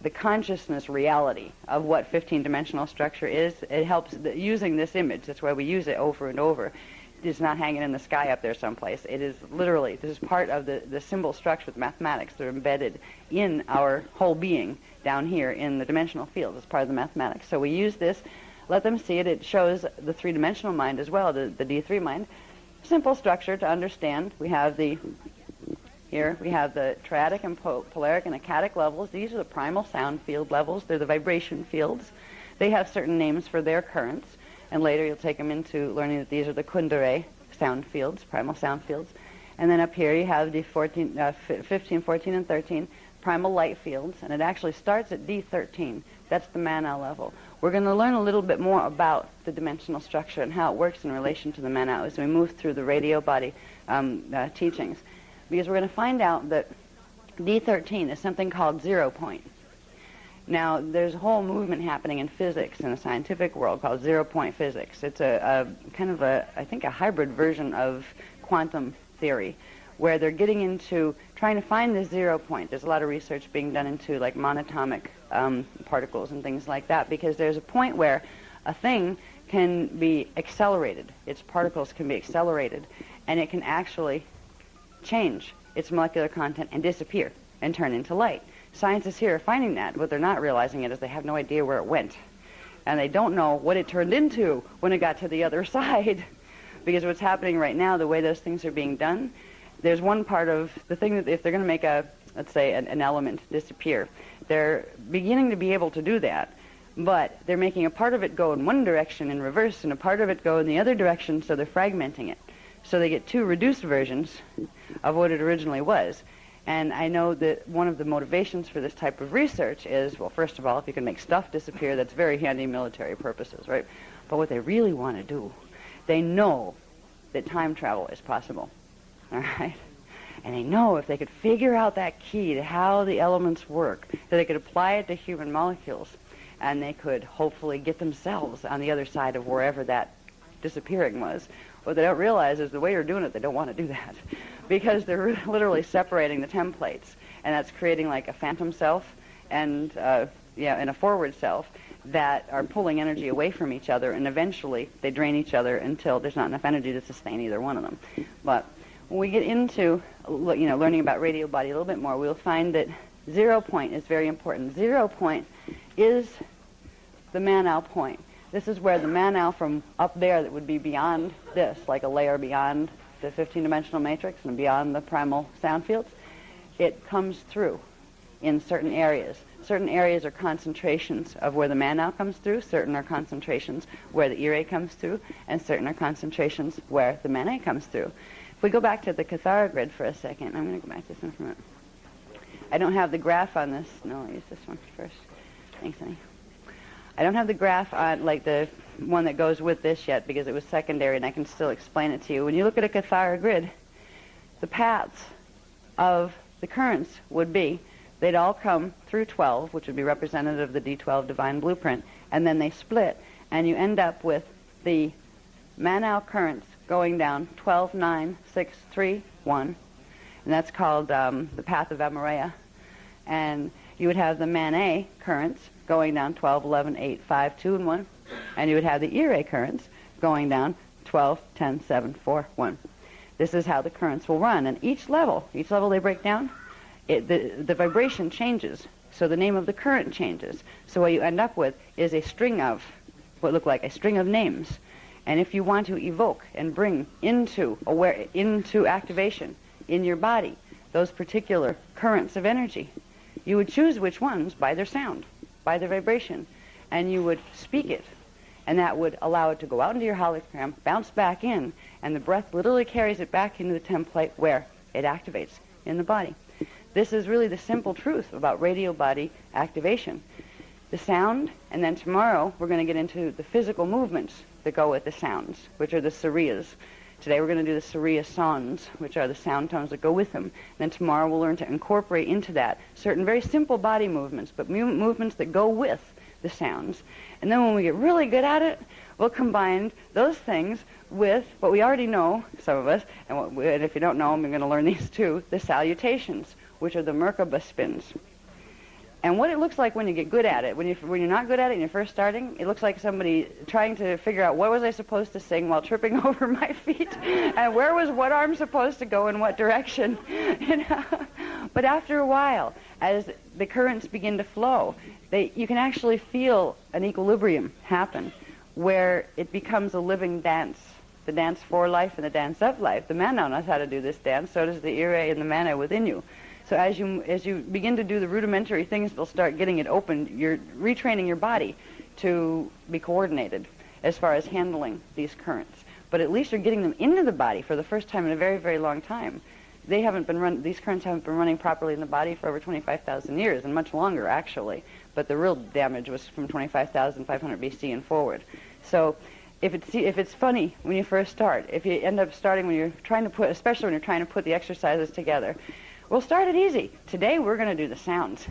the consciousness reality of what 15-dimensional structure is. It helps using this image. That's why we use it over and over. It's not hanging in the sky up there someplace. It is literally, this is part of the symbol structure with mathematics. They're embedded in our whole being down here in the dimensional field as part of the mathematics. So we use this, let them see it. It shows the three-dimensional mind as well, the D3 mind. Simple structure to understand. We have here we have the triadic and polaric and acadic levels. These are the primal sound field levels. They're the vibration fields. They have certain names for their currents. And later you'll take them into learning that these are the Kundare sound fields, primal sound fields. And then up here you have the 15, 14, and 13 primal light fields. And it actually starts at D13. That's the Manau level. We're going to learn a little bit more about the dimensional structure and how it works in relation to the Manau as we move through the radio body teachings. Because we're going to find out that D13 is something called 0 point. Now, there's a whole movement happening in physics in the scientific world called 0 point physics. It's a kind of I think a hybrid version of quantum theory, where they're getting into trying to find the 0 point. There's a lot of research being done into like monatomic particles and things like that, because there's a point where a thing can be accelerated. Its particles can be accelerated, and it can actually change its molecular content and disappear and turn into light. Scientists here are finding that. What they're not realizing is they have no idea where it went. And they don't know what it turned into when it got to the other side. Because what's happening right now, the way those things are being done, there's one part of the thing that if they're going to make let's say, an element disappear, they're beginning to be able to do that. But they're making a part of it go in one direction in reverse and a part of it go in the other direction, so they're fragmenting it. So they get two reduced versions of what it originally was. And I know that one of the motivations for this type of research is, well, first of all, if you can make stuff disappear, that's very handy military purposes, right? But what they really want to do, they know that time travel is possible, all right? And they know if they could figure out that key to how the elements work, that they could apply it to human molecules, and they could hopefully get themselves on the other side of wherever that disappearing was. What they don't realize is the way they're doing it, they don't want to do that, because they're literally separating the templates, and that's creating like a phantom self and and a forward self that are pulling energy away from each other, and eventually they drain each other until there's not enough energy to sustain either one of them. But when we get into learning about radio body a little bit more, we'll find that 0 point is very important. 0 point is the Manal point. This is where the Manal from up there that would be beyond this, like a layer beyond the 15-dimensional matrix and beyond the primal sound fields, it comes through in certain areas. Certain areas are concentrations of where the Manal comes through, certain are concentrations where the Ire comes through, and certain are concentrations where the Mane comes through. If we go back to the Cathara grid for a second, I'm going to go back to this one for a minute. I don't have the graph on this. No, I'll use this one first. Thanks, honey. I don't have the graph on, like the one that goes with this yet, because it was secondary, and I can still explain it to you. When you look at a Cathara grid, the paths of the currents would be, they'd all come through 12, which would be representative of the D12 divine blueprint, and then they split, and you end up with the Manal currents going down 12, 9, 6, 3, 1, and that's called the path of Amaraya. And you would have the Mane currents going down 12, 11, 8, 5, 2, and 1, and you would have the Ire currents going down 12, 10, 7, 4, 1. This is how the currents will run, and each level they break down, the vibration changes, so the name of the current changes. So what you end up with is a string of, what look like a string of names. And if you want to evoke and bring into activation in your body those particular currents of energy, you would choose which ones by their sound, by their vibration, and you would speak it. And that would allow it to go out into your hologram, bounce back in, and the breath literally carries it back into the template where it activates in the body. This is really the simple truth about radio body activation. The sound, and then tomorrow we're going to get into the physical movements that go with the sounds, which are the sariyas. Today we're going to do the sariya songs, which are the sound tones that go with them. Then tomorrow we'll learn to incorporate into that certain very simple body movements, but movements that go with the sounds. And then when we get really good at it, we'll combine those things with what we already know, some of us, and if you don't know them, you're going to learn these too, the salutations, which are the Merkaba spins. And what it looks like when you get good at it, when you're not good at it and you're first starting, it looks like somebody trying to figure out what was I supposed to sing while tripping over my feet, and where was what arm supposed to go in what direction. But after a while, as the currents begin to flow, you can actually feel an equilibrium happen, where it becomes a living dance, the dance for life and the dance of life. The Mana knows how to do this dance, so does the Ire and the Mana within you. So as you begin to do the rudimentary things, they'll start getting it open. You're retraining your body to be coordinated as far as handling these currents. But at least you're getting them into the body for the first time in a very, very long time. These currents haven't been running properly in the body for over 25,000 years, and much longer, actually. But the real damage was from 25,500 BC and forward. So if it's funny when you first start, if you end up starting when you're trying to put, especially when you're trying to put the exercises together, we'll start it easy. Today we're going to do the sounds,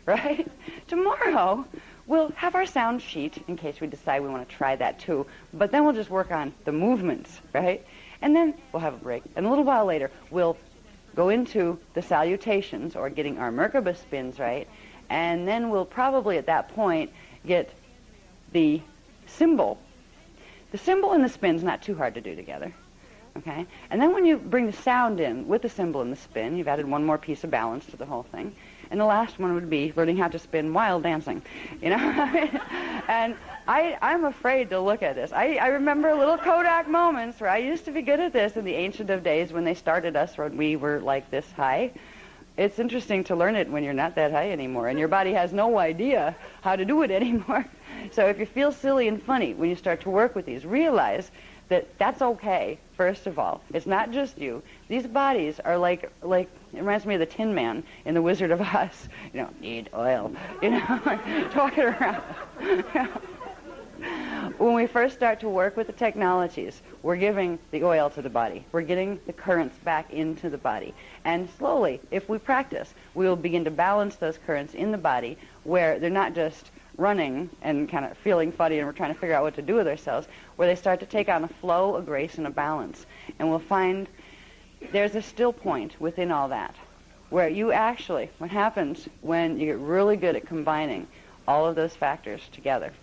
right? Tomorrow we'll have our sound sheet in case we decide we want to try that too. But then we'll just work on the movements, right? And then we'll have a break. And a little while later we'll go into the salutations, or getting our Merkaba spins right. And then we'll probably at that point get the symbol. The symbol and the spin's not too hard to do together. Okay? And then when you bring the sound in with the symbol and the spin, you've added one more piece of balance to the whole thing. And the last one would be learning how to spin while dancing. You know? And I'm afraid to look at this. I remember little Kodak moments where I used to be good at this in the ancient of days when they started us when we were like this high. It's interesting to learn it when you're not that high anymore, and your body has no idea how to do it anymore. So if you feel silly and funny when you start to work with these, realize that that's okay, first of all. It's not just you. These bodies are like it reminds me of the Tin Man in The Wizard of Oz. Need oil, talking around. when we first start to work with the technologies, we're giving the oil to the body. We're getting the currents back into the body. And slowly, if we practice, we will begin to balance those currents in the body where they're not just running and kind of feeling funny and we're trying to figure out what to do with ourselves, where they start to take on a flow, a grace, and a balance. And we'll find there's a still point within all that, where you actually, what happens when you get really good at combining all of those factors together.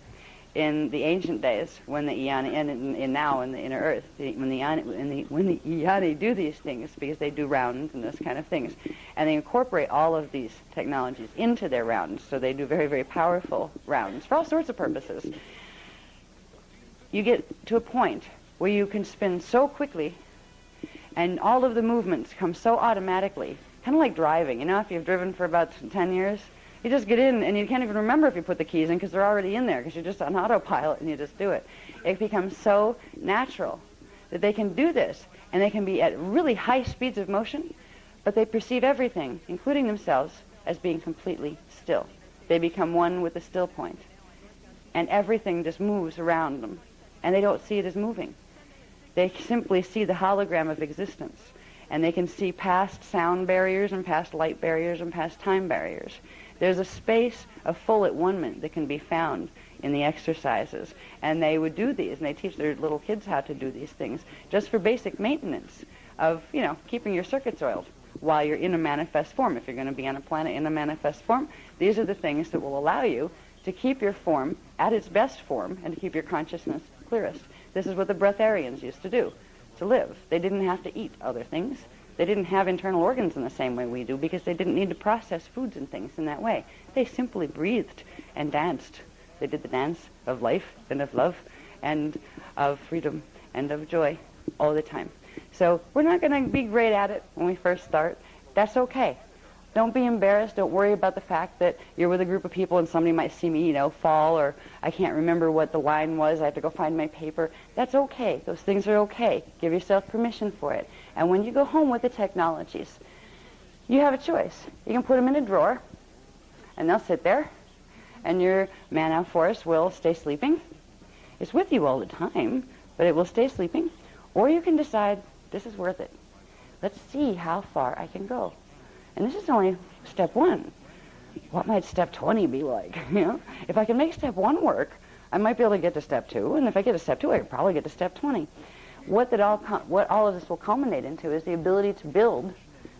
In the ancient days, when the Iani, and now in the inner earth, when the Iani do these things, because they do rounds and those kind of things, and they incorporate all of these technologies into their rounds, so they do very, very powerful rounds for all sorts of purposes. You get to a point where you can spin so quickly, and all of the movements come so automatically, kind of like driving. You know, if you've driven for about 10 years, you just get in, and you can't even remember if you put the keys in because they're already in there because you're just on autopilot and you just do it. It becomes so natural that they can do this, and they can be at really high speeds of motion, but they perceive everything, including themselves, as being completely still. They become one with the still point, and everything just moves around them, and they don't see it as moving. They simply see the hologram of existence, and they can see past sound barriers and past light barriers and past time barriers. There's a space of full at-one-ment that can be found in the exercises. And they would do these, and they teach their little kids how to do these things just for basic maintenance of, you know, keeping your circuits oiled while you're in a manifest form. If you're going to be on a planet in a manifest form, these are the things that will allow you to keep your form at its best form and to keep your consciousness clearest. This is what the breatharians used to do to live. They didn't have to eat other things. They didn't have internal organs in the same way we do because they didn't need to process foods and things in that way. They simply breathed and danced. They did the dance of life and of love and of freedom and of joy all the time. So we're not going to be great at it when we first start. That's okay. Don't be embarrassed. Don't worry about the fact that you're with a group of people and somebody might see me, you know, fall, or I can't remember what the line was. I have to go find my paper. That's okay. Those things are okay. Give yourself permission for it. And when you go home with the technologies, you have a choice. You can put them in a drawer, and they'll sit there, and your mana force will stay sleeping. It's with you all the time, but it will stay sleeping. Or you can decide, this is worth it. Let's see how far I can go. And this is only step 1. What might step 20 be like? You know, if I can make step 1 work, I might be able to get to step 2. And if I get to step 2, I can probably get to step 20. What all of this will culminate into is the ability to build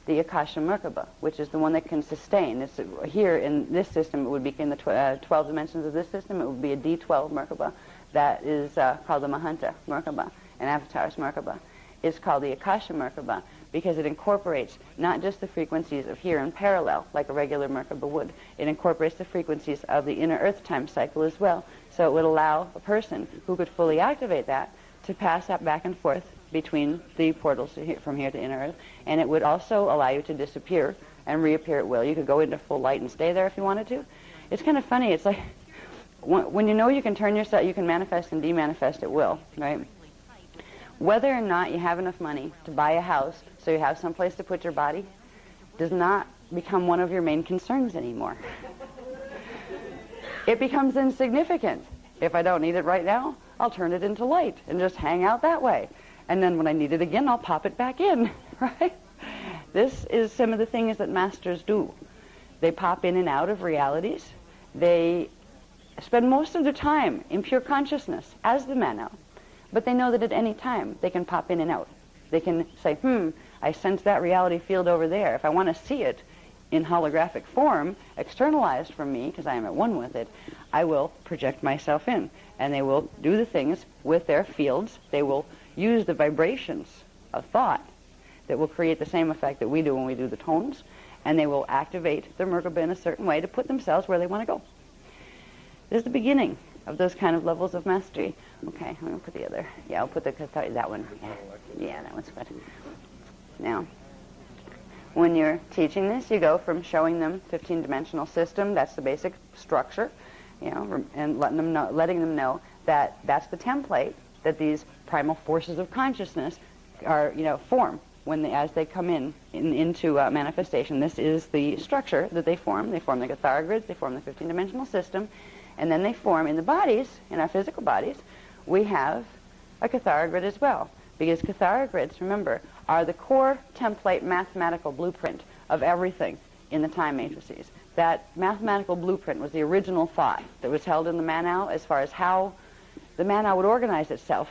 the Akasha Merkaba, which is the one that can sustain. It's here in this system, it would be in the 12 dimensions of this system. It would be a D12 Merkaba that is called the Mahanta Merkaba, an Avatar's Merkaba. It's called the Akasha Merkaba because it incorporates not just the frequencies of here in parallel, like a regular Merkaba would. It incorporates the frequencies of the inner Earth time cycle as well. So it would allow a person who could fully activate that to pass that back and forth between the portals from here to inner Earth. And it would also allow you to disappear and reappear at will. You could go into full light and stay there if you wanted to. It's kind of funny. It's like when you know you can turn yourself, you can manifest and demanifest at will, right? Whether or not you have enough money to buy a house so you have some place to put your body does not become one of your main concerns anymore. It becomes insignificant. If I don't need it right now, I'll turn it into light and just hang out that way. And then when I need it again, I'll pop it back in, right? This is some of the things that masters do. They pop in and out of realities. They spend most of their time in pure consciousness as the man now. But they know that at any time they can pop in and out. They can say, I sense that reality field over there. If I want to see it in holographic form, externalized from me, because I am at one with it, I will project myself in. And they will do the things with their fields. They will use the vibrations of thought that will create the same effect that we do when we do the tones. And they will activate their Merkaba in a certain way to put themselves where they want to go. This is the beginning of those kind of levels of mastery. Okay, I'm going to put the other. Yeah, I'll put that one. Yeah, that one's good. Now, when you're teaching this, you go from showing them 15-dimensional system, that's the basic structure, you know, and letting them know that that's the template that these primal forces of consciousness are, you know, form as they come into manifestation. This is the structure that they form. They form the Gathara grids, they form the 15-dimensional system, and then they form in the bodies, in our physical bodies, we have a Cathara grid as well. Because Cathara grids, remember, are the core template mathematical blueprint of everything in the time matrices. That mathematical blueprint was the original thought that was held in the Manau as far as how the Manau would organize itself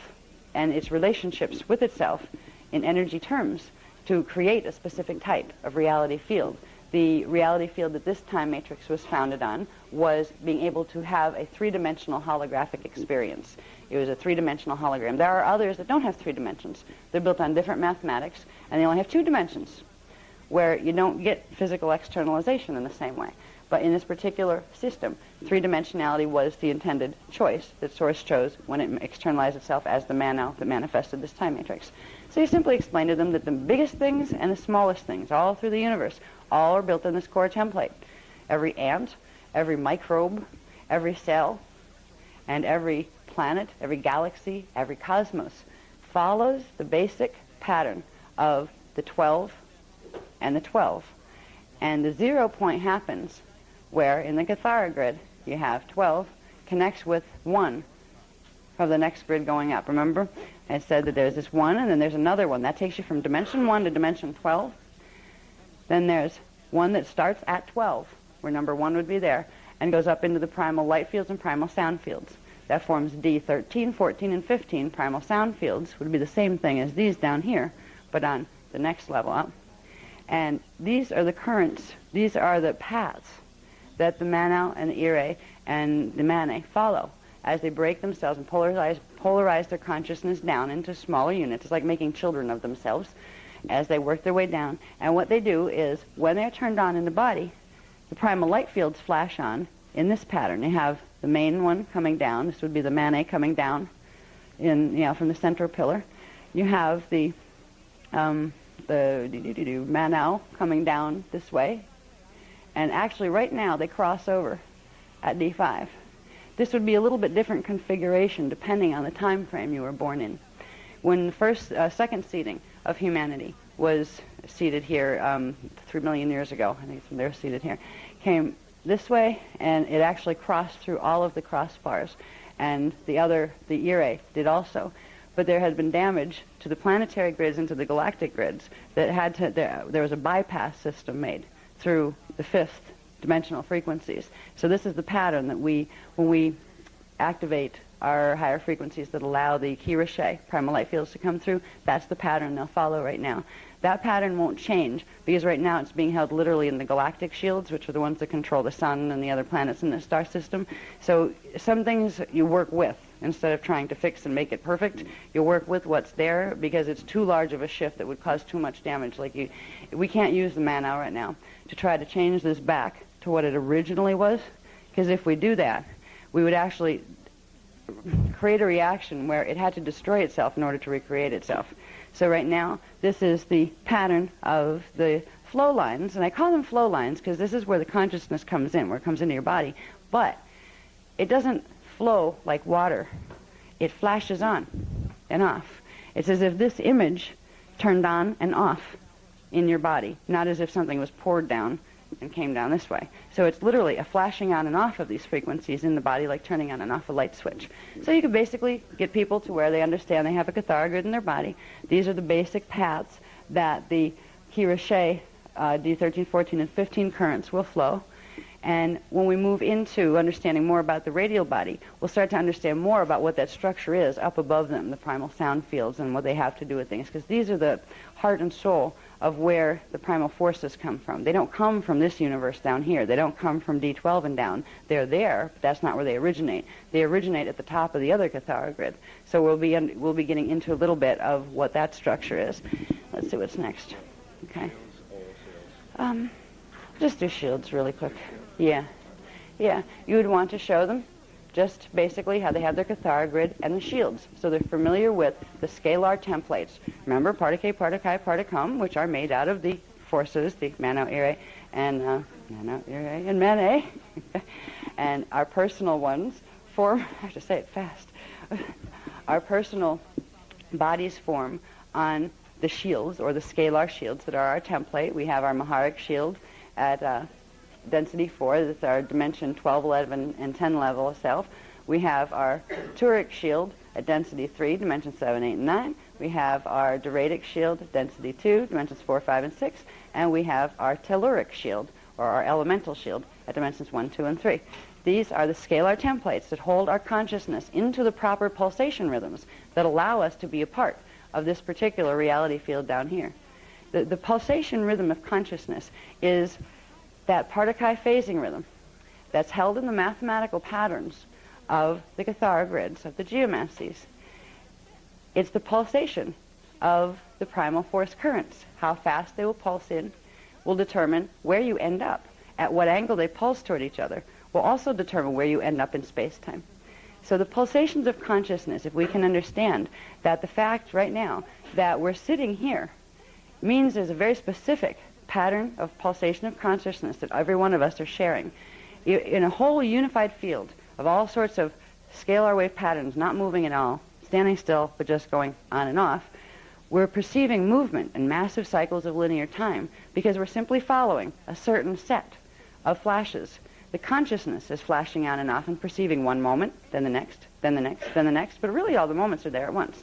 and its relationships with itself in energy terms to create a specific type of reality field. The reality field that this time matrix was founded on was being able to have a three-dimensional holographic experience. It was a three-dimensional hologram. There are others that don't have three dimensions. They're built on different mathematics, and they only have two dimensions, where you don't get physical externalization in the same way. But in this particular system, three-dimensionality was the intended choice that Source chose when it externalized itself as the Manau that manifested this time matrix. So you simply explain to them that the biggest things and the smallest things all through the universe all are built in this core template. Every ant, every microbe, every cell, and every planet, every galaxy, every cosmos follows the basic pattern of the 12 and the 12. And the 0 point happens where in the Cathara grid you have 12 connects with 1 of the next grid going up. Remember, I said that there's this 1 and then there's another one. That takes you from dimension 1 to dimension 12. Then there's one that starts at 12, where number 1 would be there, and goes up into the primal light fields and primal sound fields. That forms D13, 14, and 15 primal sound fields. Would be the same thing as these down here, but on the next level up. And these are the currents, these are the paths that the Manau and the Ire and the Mane follow as they break themselves and polarize their consciousness down into smaller units. It's like making children of themselves as they work their way down. And what they do is, when they're turned on in the body, the primal light fields flash on in this pattern. You have the main one coming down. This would be the Mane coming down in, from the central pillar. You have the Manau coming down this way. And actually right now they cross over at D5. This would be a little bit different configuration depending on the time frame you were born in. When the second seeding of humanity was seeded here 3 million years ago, I think it's when they were seeded here, came this way, and it actually crossed through all of the crossbars, and the Ire did also. But there had been damage to the planetary grids and to the galactic grids that had to, there was a bypass system made through the fifth dimensional frequencies. So this is the pattern that when we activate our higher frequencies that allow the Kirishe, primal light fields, to come through, that's the pattern they'll follow right now. That pattern won't change because right now it's being held literally in the galactic shields, which are the ones that control the sun and the other planets in the star system. So some things you work with instead of trying to fix and make it perfect. You work with what's there because it's too large of a shift that would cause too much damage. We can't use the Manau right now to try to change this back to what it originally was, because if we do that, we would actually create a reaction where it had to destroy itself in order to recreate itself. So right now, this is the pattern of the flow lines, and I call them flow lines because this is where the consciousness comes in, where it comes into your body. But it doesn't flow like water. It flashes on and off. It's as if this image turned on and off in your body, not as if something was poured down and came down this way. So it's literally a flashing on and off of these frequencies in the body, like turning on and off a light switch. So you can basically get people to where they understand they have a Cathara grid in their body. These are the basic paths that the Kirishe D13, 14, and 15 currents will flow. And when we move into understanding more about the radial body, we'll start to understand more about what that structure is up above them, the primal sound fields, and what they have to do with things. Because these are the heart and soul of where the primal forces come from. They don't come from this universe down here. They don't come from D12 and down. They're there, but that's not where they originate. They originate at the top of the other Cathara grid. So we'll be getting into a little bit of what that structure is. Let's see what's next. Okay. Just do shields really quick. Yeah. You would want to show them just basically how they have their Cathara grid and the shields. So they're familiar with the scalar templates. Remember, part of K, part of Chi, part of Cum, which are made out of the forces, the Manau, Ire, and Mane. And our personal ones form, I have to say it fast, our personal bodies form on the shields, or the scalar shields that are our template. We have our Maharic shield at density 4, that's our dimension 12, 11, and 10 level of self. We have our toric shield at density 3, dimensions 7, 8, and 9. We have our diuretic shield at density 2, dimensions 4, 5, and 6. And we have our telluric shield, or our elemental shield, at dimensions 1, 2, and 3. These are the scalar templates that hold our consciousness into the proper pulsation rhythms that allow us to be a part of this particular reality field down here. The pulsation rhythm of consciousness is that part-3 phasing rhythm that's held in the mathematical patterns of the Cathara grids, of the geomasses. It's the pulsation of the primal force currents. How fast they will pulse in will determine where you end up. At what angle they pulse toward each other will also determine where you end up in space-time. So the pulsations of consciousness, if we can understand that the fact right now that we're sitting here means there's a very specific pattern of pulsation of consciousness that every one of us are sharing in a whole unified field of all sorts of scalar wave patterns, not moving at all, standing still, but just going on and off. We're perceiving movement in massive cycles of linear time because we're simply following a certain set of flashes. The consciousness is flashing on and off and perceiving one moment, then the next, then the next, then the next, but really all the moments are there at once.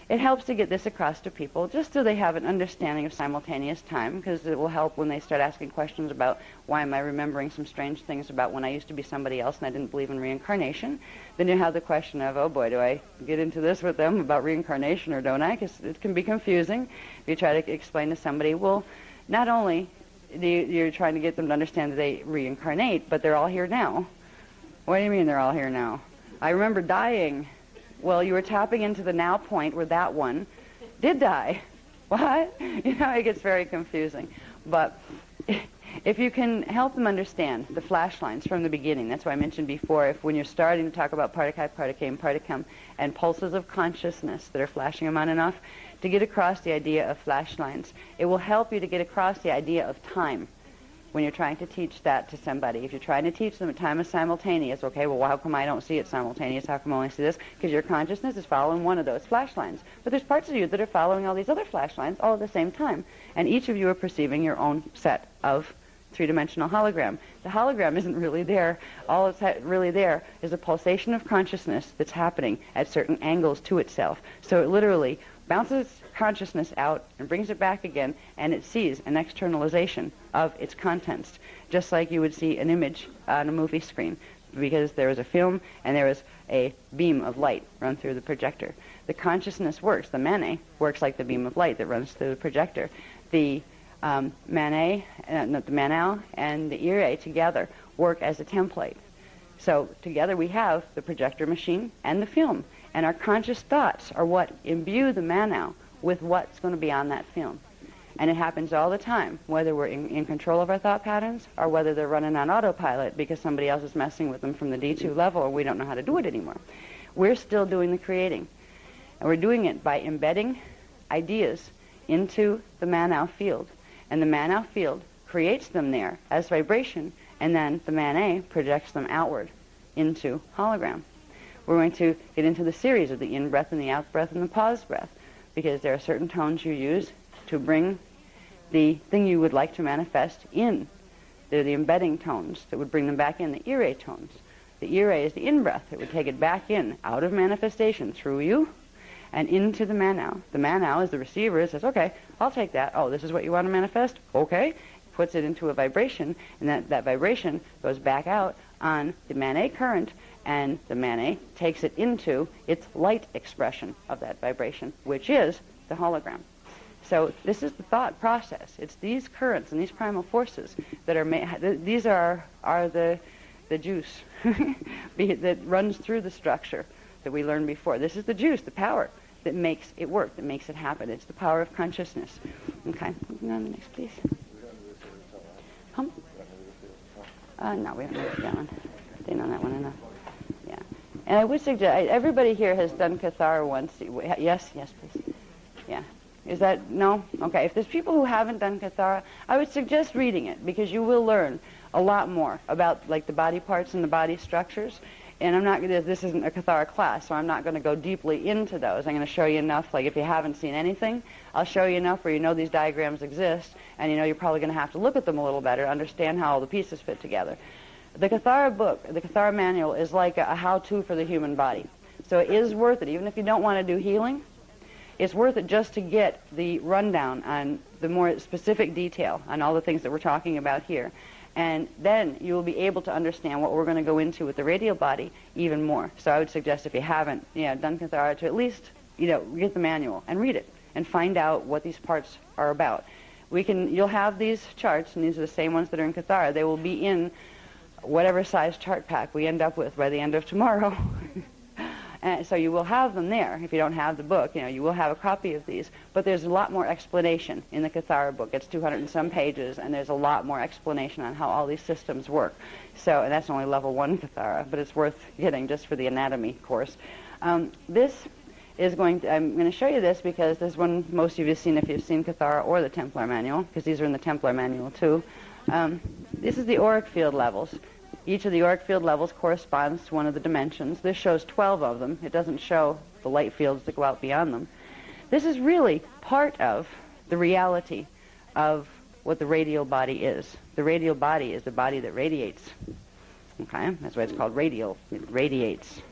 It helps to get this across to people just so they have an understanding of simultaneous time, because it will help when they start asking questions about why am I remembering some strange things about when I used to be somebody else and I didn't believe in reincarnation. Then you have the question of, oh boy, do I get into this with them about reincarnation or don't I? Because it can be confusing if you try to explain to somebody, well, not only you're trying to get them to understand that they reincarnate, but they're all here now. What do you mean they're all here now? I remember dying. Well, you were tapping into the now point where that one did die. What? You know, it gets very confusing. But if you can help them understand the flash lines from the beginning, that's why I mentioned before, if when you're starting to talk about part-3, part-k, and part-chem, and pulses of consciousness that are flashing them on and off, to get across the idea of flash lines, it will help you to get across the idea of time when you're trying to teach that to somebody. If you're trying to teach them a time is simultaneous, okay, well, how come I don't see it simultaneous? How come I only see this? Because your consciousness is following one of those flash lines. But there's parts of you that are following all these other flash lines all at the same time. And each of you are perceiving your own set of three-dimensional hologram. The hologram isn't really there. All that's really there is a pulsation of consciousness that's happening at certain angles to itself. So it literally bounces consciousness out and brings it back again, and it sees an externalization of its contents, just like you would see an image on a movie screen, because there is a film and there is a beam of light run through the projector. The consciousness works. The Manet works like the beam of light that runs through the projector. The the Manal and the Ire together work as a template. So together we have the projector machine and the film, and our conscious thoughts are what imbue the Manal with what's going to be on that film. And it happens all the time, whether we're in control of our thought patterns or whether they're running on autopilot because somebody else is messing with them from the D2 level and we don't know how to do it anymore. We're still doing the creating. And we're doing it by embedding ideas into the Manal field. And the Manal field creates them there as vibration, and then the Manet projects them outward into hologram. We're going to get into the series of the in-breath and the out-breath and the pause breath, because there are certain tones you use to bring the thing you would like to manifest in. They're the embedding tones that would bring them back in, the Ire tones. The Ire is the in-breath. It would take it back in, out of manifestation, through you, and into the Manal. The Manal is the receiver. It says, okay, I'll take that. Oh, this is what you want to manifest? Okay. Puts it into a vibration, and that vibration goes back out on the Manet current, and the Manet takes it into its light expression of that vibration, which is the hologram. So this is the thought process. It's these currents and these primal forces that are these are the juice that runs through the structure that we learned before. This is the juice, the power that makes it work, that makes it happen. It's the power of consciousness. Okay, moving on to the next, please. No, we haven't moved that one. Staying on that one enough. Yeah. And I would suggest, everybody here has done Cathara once. Yes, please. Yeah. Is that, no? Okay. If there's people who haven't done Cathara, I would suggest reading it, because you will learn a lot more about, like, the body parts and the body structures. And I'm not going to, this isn't a Cathara class, so I'm not going to go deeply into those. I'm going to show you enough, like if you haven't seen anything, I'll show you enough where you know these diagrams exist, and you know you're probably going to have to look at them a little better, understand how all the pieces fit together. The Cathara book, the Cathara manual, is like a how-to for the human body. So it is worth it, even if you don't want to do healing. It's worth it just to get the rundown on the more specific detail on all the things that we're talking about here. And then you will be able to understand what we're going to go into with the radial body even more. So I would suggest, if you haven't done Cathara, to at least get the manual and read it and find out what these parts are about. You'll have these charts, and these are the same ones that are in Cathara. They will be in whatever size chart pack we end up with by the end of tomorrow. And so you will have them there. If you don't have the book, you will have a copy of these. But there's a lot more explanation in the Cathara book. It's 200 and some pages, and there's a lot more explanation on how all these systems work. So, and that's only level 1 Cathara, but it's worth getting just for the anatomy course. This is I'm going to show you this because this one most of you have seen if you've seen Cathara or the Templar manual, because these are in the Templar manual too. This is the auric field levels. Each of the auric field levels corresponds to one of the dimensions. This shows 12 of them. It doesn't show the light fields that go out beyond them. This is really part of the reality of what the radial body is. The radial body is the body that radiates. Okay? That's why it's called radial. It radiates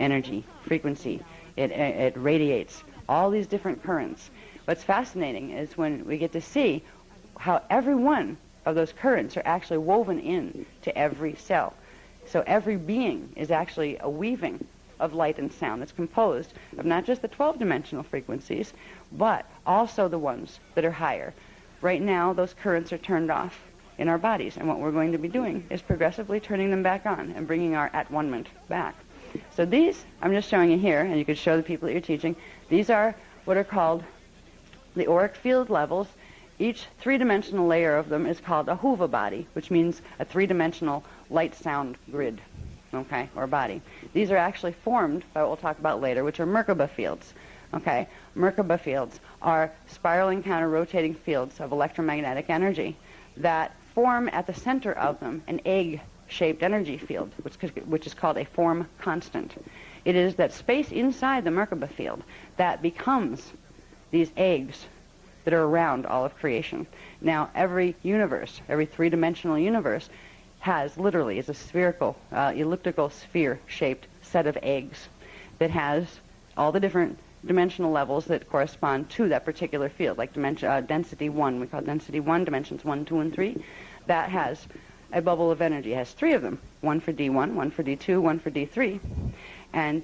energy, frequency. It radiates all these different currents. What's fascinating is when we get to see how every one of those currents are actually woven in to every cell. So every being is actually a weaving of light and sound that's composed of not just the 12-dimensional frequencies, but also the ones that are higher. Right now, those currents are turned off in our bodies, and what we're going to be doing is progressively turning them back on and bringing our at-one-ment back. So these, I'm just showing you here, and you could show the people that you're teaching, these are what are called the auric field levels. Each three-dimensional layer of them is called a huva body, which means a three-dimensional light-sound grid, okay, or body. These are actually formed by what we'll talk about later, which are Merkaba fields. Okay, Merkaba fields are spiraling counter-rotating fields of electromagnetic energy that form at the center of them an egg-shaped energy field, which is called a form constant. It is that space inside the Merkaba field that becomes these eggs that are around all of creation. Now, every universe, every three-dimensional universe, is a spherical, elliptical sphere-shaped set of eggs that has all the different dimensional levels that correspond to that particular field, like density 1. We call density 1, dimensions 1, 2, and 3. That has a bubble of energy. It has 3 of them, one for D1, one for D2, one for D3. And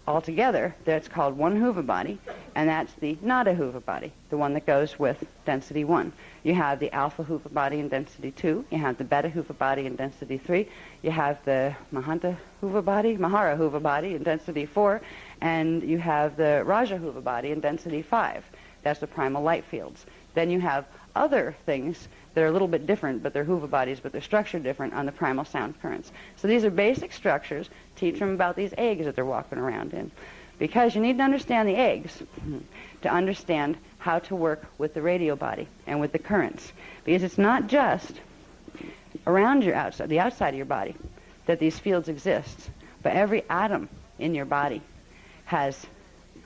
altogether, that's called one huva body, and that's the nada huva body, the one that goes with density 1. You have the alpha huva body in density 2. You have the beta huva body in density 3. You have the mahara huva body in density 4. And you have the raja huva body in density 5. That's the primal light fields. Then you have other things that are a little bit different, but they're huva bodies, but they're structured different on the primal sound currents. So these are basic structures. Teach them about these eggs that they're walking around in. Because you need to understand the eggs to understand how to work with the radio body and with the currents. Because it's not just around the outside of your body that these fields exist, but every atom in your body has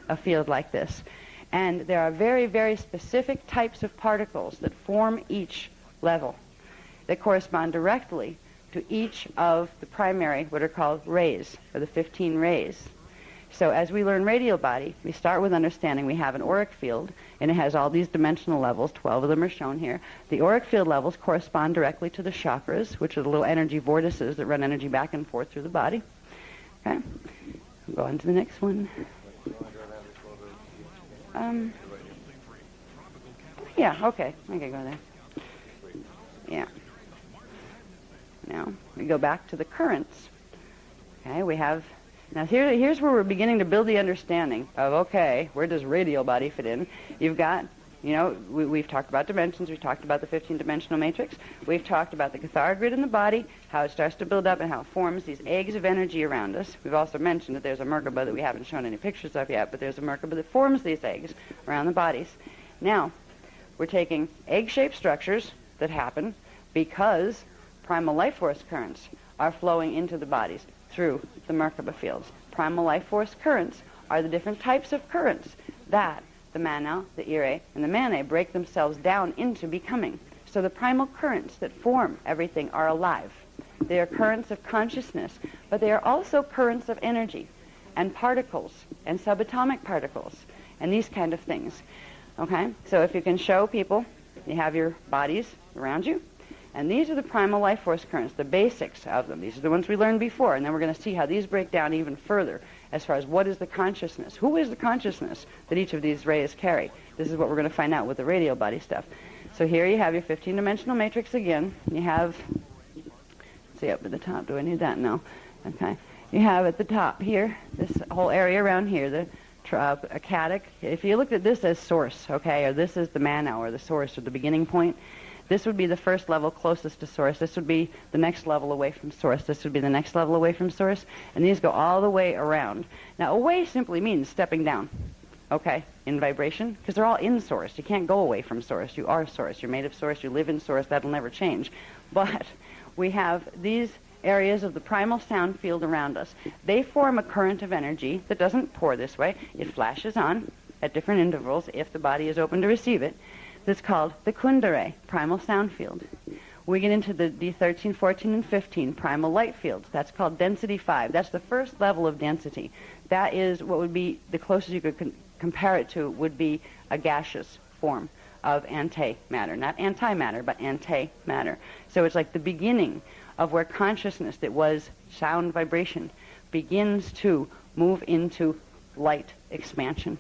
a field like this. And there are very, very specific types of particles that form each level that correspond directly to each of the primary, what are called rays, or the 15 rays. So as we learn radial body, we start with understanding we have an auric field, and it has all these dimensional levels. 12 of them are shown here. The auric field levels correspond directly to the chakras, which are the little energy vortices that run energy back and forth through the body. Okay, we'll go on to the next one. Yeah, okay, I can go there. Yeah. Now, we go back to the currents. Okay, we have, now here's where we're beginning to build the understanding of, okay, where does radial body fit in? You've got, we've talked about dimensions, we've talked about the 15-dimensional matrix, we've talked about the Cathara grid in the body, how it starts to build up and how it forms these eggs of energy around us. We've also mentioned that there's a Merkaba that we haven't shown any pictures of yet, but there's a Merkaba that forms these eggs around the bodies. Now, we're taking egg-shaped structures that happen because primal life force currents are flowing into the bodies through the Merkaba fields. Primal life force currents are the different types of currents that the mana, the ire, and the mane break themselves down into becoming. So the primal currents that form everything are alive. They are currents of consciousness, but they are also currents of energy and particles and subatomic particles and these kind of things. Okay? So if you can show people, you have your bodies around you, and these are the primal life force currents, the basics of them. These are the ones we learned before, and then we're going to see how these break down even further as far as what is the consciousness. Who is the consciousness that each of these rays carry? This is what we're going to find out with the radio body stuff. So here you have your 15-dimensional matrix again. You have, see up at the top, do I need that? No. Okay. You have at the top here, this whole area around here, the akadic. If you looked at this as source, okay, or this is the mana or the source or the beginning point, this would be the first level closest to source. This would be the next level away from source. This would be the next level away from source. And these go all the way around. Now, away simply means stepping down, okay, in vibration, because they're all in source. You can't go away from source. You are source. You're made of source. You live in source. That'll never change. But we have these areas of the primal sound field around us. They form a current of energy that doesn't pour this way. It flashes on at different intervals if the body is open to receive it. That's called the Kundalini, primal sound field. We get into the D13, 14, and 15, primal light fields. That's called density 5. That's the first level of density. That is what would be the closest you could compare it to would be a gaseous form of antimatter. Not antimatter, but antimatter. So it's like the beginning of where consciousness that was sound vibration begins to move into light expansion.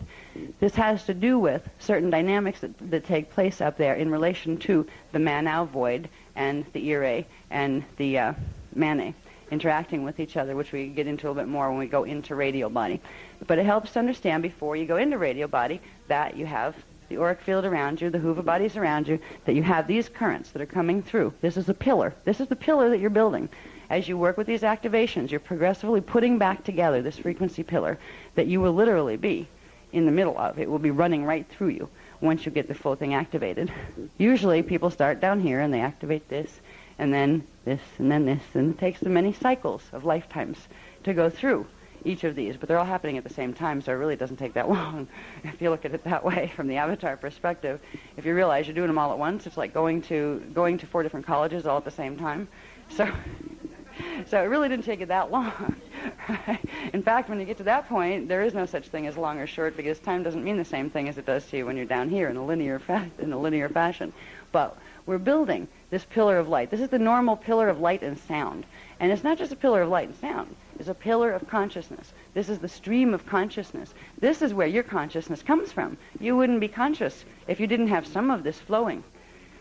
This has to do with certain dynamics that take place up there in relation to the Manau void and the Ire and the Mane interacting with each other, which we get into a little bit more when we go into radial body. But it helps to understand before you go into radial body that you have the auric field around you, the Huva bodies around you, that you have these currents that are coming through. This is a pillar. This is the pillar that you're building. As you work with these activations, you're progressively putting back together this frequency pillar that you will literally be in the middle of. It will be running right through you once you get the full thing activated. Usually people start down here and they activate this, and then this, and then this, and it takes them many cycles of lifetimes to go through each of these, but they're all happening at the same time, so it really doesn't take that long if you look at it that way from the avatar perspective. If you realize you're doing them all at once, it's like going to 4 different colleges all at the same time. So it really didn't take it that long. Right? In fact, when you get to that point, there is no such thing as long or short, because time doesn't mean the same thing as it does to you when you're down here in a linear fashion. But we're building this pillar of light. This is the normal pillar of light and sound. And it's not just a pillar of light and sound. It's a pillar of consciousness. This is the stream of consciousness. This is where your consciousness comes from. You wouldn't be conscious if you didn't have some of this flowing.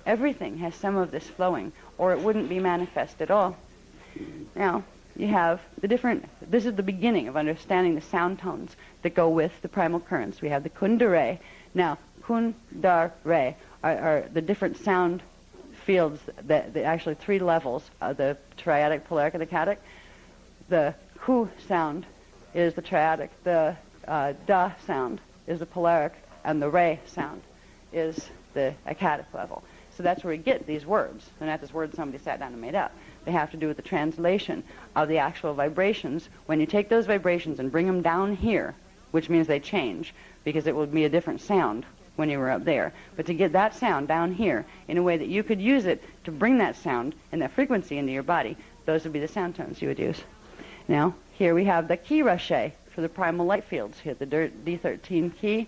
Everything has some of this flowing, or it wouldn't be manifest at all. Now, you have the different, this is the beginning of understanding the sound tones that go with the primal currents. We have the Kundalini. Now, Kundalini are the different sound fields, that actually 3 levels, the triadic, polaric, and akadic. The Ku sound is the triadic, the Da sound is the polaric, and the Re sound is the akadic level. So that's where we get these words. They're not just words somebody sat down and made up. They have to do with the translation of the actual vibrations. When you take those vibrations and bring them down here, which means they change, because it would be a different sound when you were up there. But to get that sound down here in a way that you could use it to bring that sound and that frequency into your body, those would be the sound tones you would use. Now, here we have the Ki Rashe for the primal light fields. Here, the D13 Ki,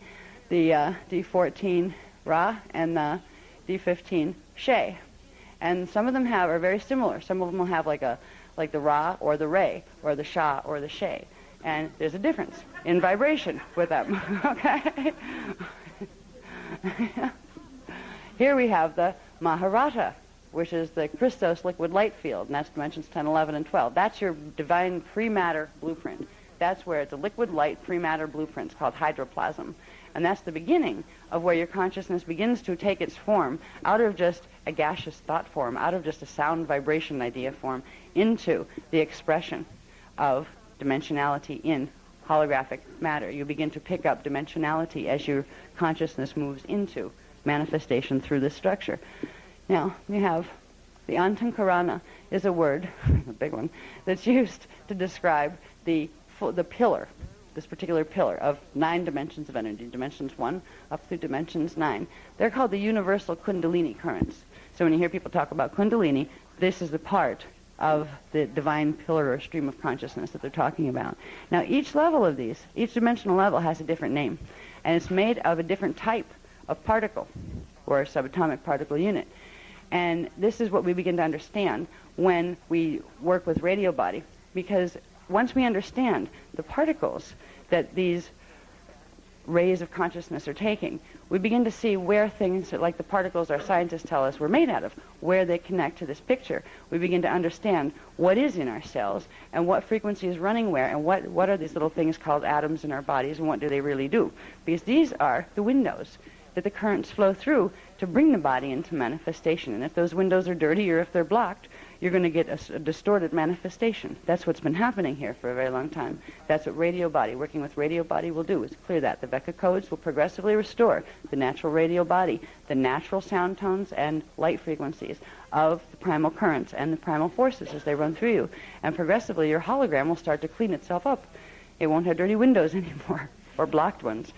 the D14 Ra, and the D15 She. And some of them are very similar. Some of them will have like the Ra or the Re or the Sha or the She. And there's a difference in vibration with them. Okay? Here we have the Maharata, which is the Christos liquid light field, and that's dimensions 10, 11, and 12. That's your divine pre-matter blueprint. That's where it's a liquid light pre-matter blueprint. It's called hydroplasm. And that's the beginning of where your consciousness begins to take its form out of just a gaseous thought form, out of just a sound vibration idea form, into the expression of dimensionality in holographic matter. You begin to pick up dimensionality as your consciousness moves into manifestation through this structure. Now, you have the Antankarana is a word, a big one, that's used to describe the pillar, this particular pillar of 9 dimensions of energy, dimensions 1 up through dimensions 9. They're called the universal Kundalini currents. So when you hear people talk about Kundalini, this is the part of the divine pillar or stream of consciousness that they're talking about. Now, each level of these, each dimensional level has a different name, and it's made of a different type of particle or a subatomic particle unit. And this is what we begin to understand when we work with radio body, because once we understand the particles that these rays of consciousness are taking, we begin to see where things like the particles our scientists tell us we're made out of, where they connect to this picture. We begin to understand what is in our cells and what frequency is running where, and what are these little things called atoms in our bodies, and what do they really do. Because these are the windows that the currents flow through to bring the body into manifestation. And if those windows are dirty or if they're blocked, you're going to get a distorted manifestation. That's what's been happening here for a very long time. That's what radio body, working with radio body, will do, is clear that. The Vecca codes will progressively restore the natural radio body, the natural sound tones and light frequencies of the primal currents and the primal forces as they run through you. And progressively your hologram will start to clean itself up. It won't have dirty windows anymore, or blocked ones.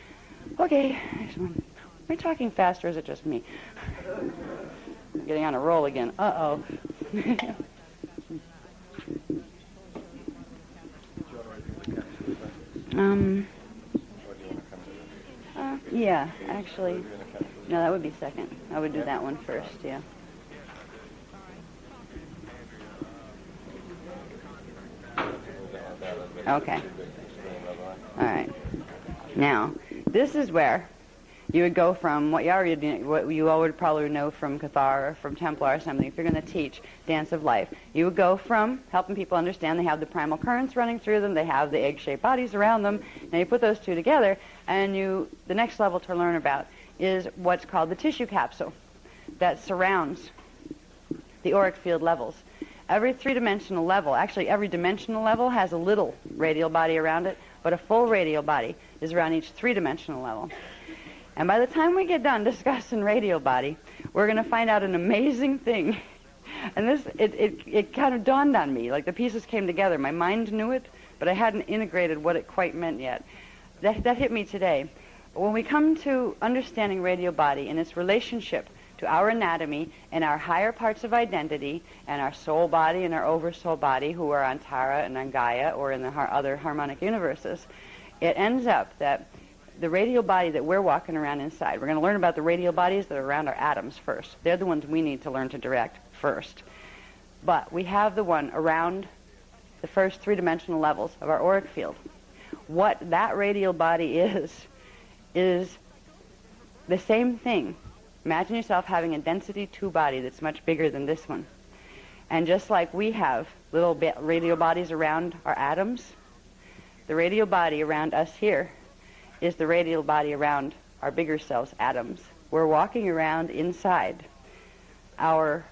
Okay, am I talking fast or is it just me? I'm getting on a roll again. Uh-oh. Yeah, actually, no, that would be second. I would do that one first, yeah. Okay. All right. Now, this is where you would go from what you all would probably know from Cathar or from Templar or something. If you're going to teach Dance of Life, you would go from helping people understand they have the primal currents running through them, they have the egg-shaped bodies around them, and you put those two together, and the next level to learn about is what's called the tissue capsule that surrounds the auric field levels. Every three-dimensional level, actually every dimensional level has a little radial body around it, but a full radial body is around each three-dimensional level. And by the time we get done discussing radio body, we're going to find out an amazing thing. And it kind of dawned on me, like the pieces came together. My mind knew it, but I hadn't integrated what it quite meant yet. That hit me today. When we come to understanding radio body and its relationship to our anatomy and our higher parts of identity and our soul body and our oversoul body, who are on Tara and on Gaia or in the other harmonic universes, it ends up that the radial body that we're walking around inside, we're going to learn about the radial bodies that are around our atoms first. They're the ones we need to learn to direct first. But we have the one around the first three-dimensional levels of our auric field. What that radial body is the same thing. Imagine yourself having a density 2 body that's much bigger than this one. And just like we have little radial bodies around our atoms, the radial body around us here is the radial body around our bigger cells, atoms. We're walking around inside our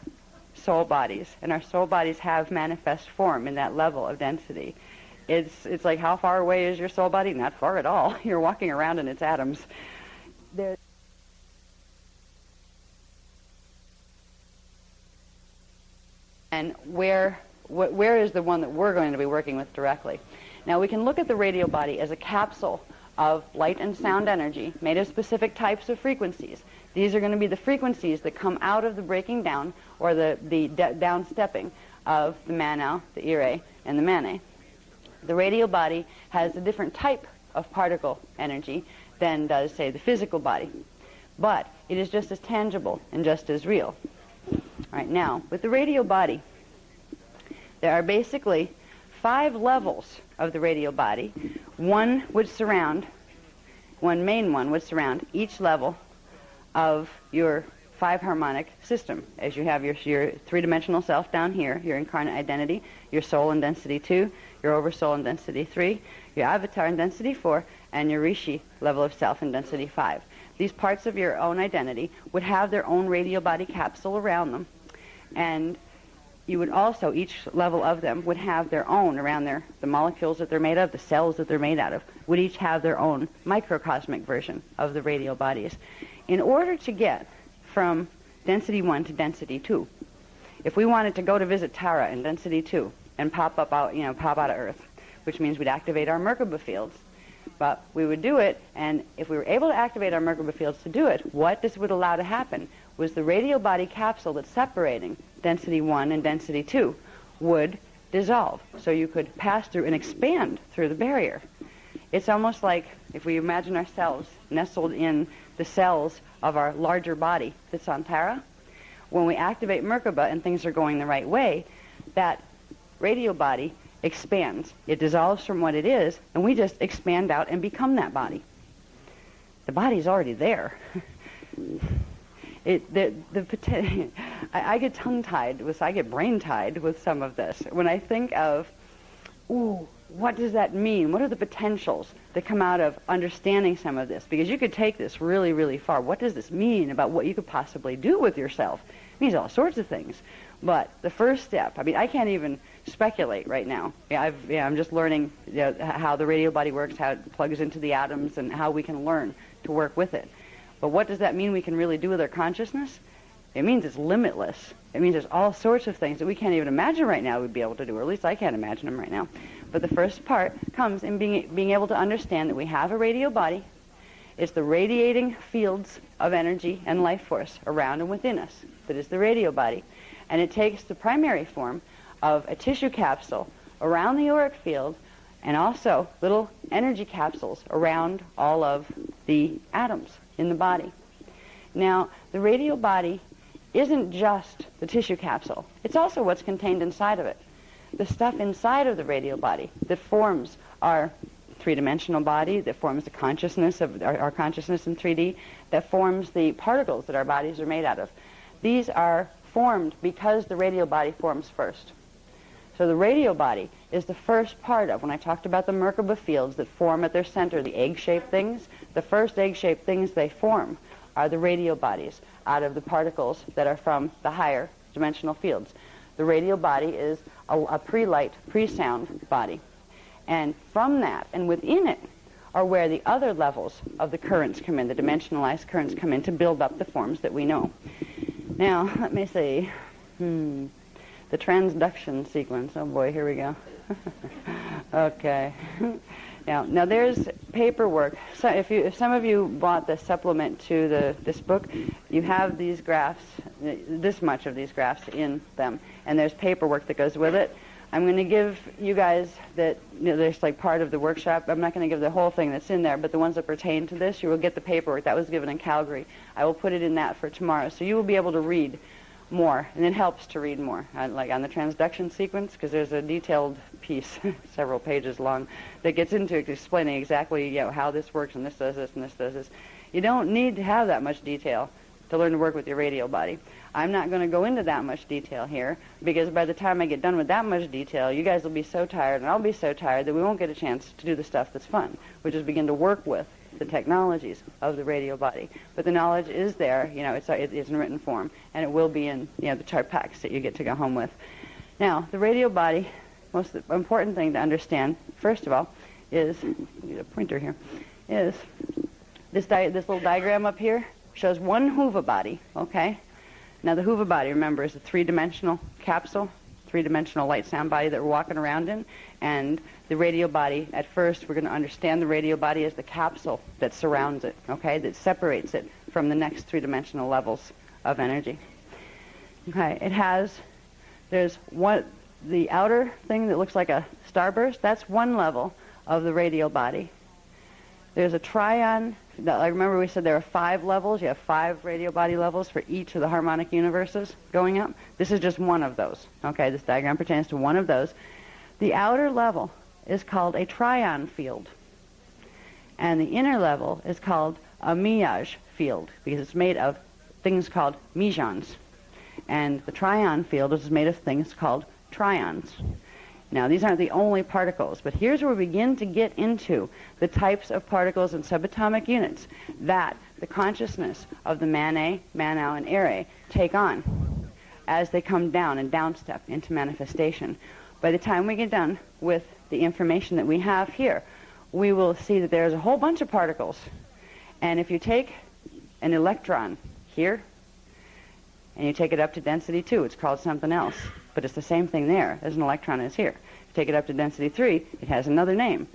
soul bodies, and our soul bodies have manifest form in that level of density. It's like, how far away is your soul body? Not far at all. You're walking around in its atoms. And where is the one that we're going to be working with directly? Now, we can look at the radial body as a capsule of light and sound energy made of specific types of frequencies. These are going to be the frequencies that come out of the breaking down or the downstepping of the Manau, the Ire, and the Mane. The radial body has a different type of particle energy than does, say, the physical body. But it is just as tangible and just as real. All right, now, with the radial body, there are basically 5 levels of the radial body. One main one would surround each level of your 5 harmonic system. As you have your three-dimensional self down here, your incarnate identity, your soul in density 2, your oversoul in density 3, your avatar in density 4, and your rishi level of self in density 5. These parts of your own identity would have their own radial body capsule around them, and you would also, each level of them would have their own around the molecules that they're made of, the cells that they're made out of, would each have their own microcosmic version of the radial bodies. In order to get from density 1 to density 2, if we wanted to go to visit Tara in density 2 and pop out of Earth, which means we'd activate our Merkaba fields, but we would do it, and if we were able to activate our Merkaba fields to do it, what this would allow to happen was the radial body capsule that's separating density 1 and density 2 would dissolve. So you could pass through and expand through the barrier. It's almost like if we imagine ourselves nestled in the cells of our larger body that's on Tara. When we activate Merkaba and things are going the right way, that radio body expands. It dissolves from what it is, and we just expand out and become that body. The body's already there. I get tongue-tied, I get brain-tied with some of this. When I think of, ooh, what does that mean? What are the potentials that come out of understanding some of this? Because you could take this really, really far. What does this mean about what you could possibly do with yourself? It means all sorts of things. But the first step, I mean, I can't even speculate right now. I'm just learning how the radio body works, how it plugs into the atoms, and how we can learn to work with it. But what does that mean we can really do with our consciousness? It means it's limitless. It means there's all sorts of things that we can't even imagine right now we'd be able to do, or at least I can't imagine them right now. But the first part comes in being able to understand that we have a radio body. It's the radiating fields of energy and life force around and within us that is the radio body. And it takes the primary form of a tissue capsule around the auric field and also little energy capsules around all of the atoms in the body. Now, the radio body isn't just the tissue capsule. It's also what's contained inside of it. The stuff inside of the radio body that forms our three-dimensional body, that forms the consciousness of our consciousness in 3D, that forms the particles that our bodies are made out of. These are formed because the radio body forms first. So the radio body is the first part of, when I talked about the Merkaba fields that form at their center, the egg-shaped things, the first egg-shaped things they form are the radio bodies out of the particles that are from the higher dimensional fields. The radio body is a pre-light, pre-sound body. And from that, and within it, are where the other levels of the currents come in, the dimensionalized currents come in to build up the forms that we know. Now, let me see. The transduction sequence. Oh boy, here we go. Okay. Now there's paperwork. So if some of you bought the supplement to this book, you have these graphs, this much of these graphs in them, and there's paperwork that goes with it. I'm going to give you guys that, there's like part of the workshop. I'm not going to give the whole thing that's in there, but the ones that pertain to this, you will get the paperwork. That was given in Calgary. I will put it in that for tomorrow. So you will be able to read more, and it helps to read more, like on the transduction sequence, because there's a detailed piece, several pages long, that gets into explaining exactly how this works, and this does this, and this does this. You don't need to have that much detail to learn to work with your radio body. I'm not going to go into that much detail here, because by the time I get done with that much detail, you guys will be so tired, and I'll be so tired, that we won't get a chance to do the stuff that's fun, which is begin to work with the technologies of the radio body. But the knowledge is there, it's in written form, and it will be in the chart packs that you get to go home with. Now, the radio body, most important thing to understand, first of all, is, need a pointer here, is this little diagram up here shows one Hoover body, okay? Now, the Hoover body, remember, is a three-dimensional capsule, three-dimensional light sound body that we're walking around in, and the radio body, at first, we're going to understand the radio body as the capsule that surrounds it, okay, that separates it from the next three-dimensional levels of energy. Okay, there's the outer thing that looks like a starburst, that's one level of the radio body. There's a trion. I remember we said there are 5 levels. You have 5 radio body levels for each of the harmonic universes going up. This is just one of those. Okay, this diagram pertains to one of those. The outer level is called a trion field. And the inner level is called a meage field, because it's made of things called mesons. And the trion field is made of things called trions. Now, these aren't the only particles, but here's where we begin to get into the types of particles and subatomic units that the consciousness of the Manet, Manau, and Ere take on as they come down and downstep into manifestation. By the time we get done with the information that we have here, we will see that there's a whole bunch of particles. And if you take an electron here, and you take it up to density 2, it's called something else. But it's the same thing there as an electron is here. If you take it up to density 3, it has another name.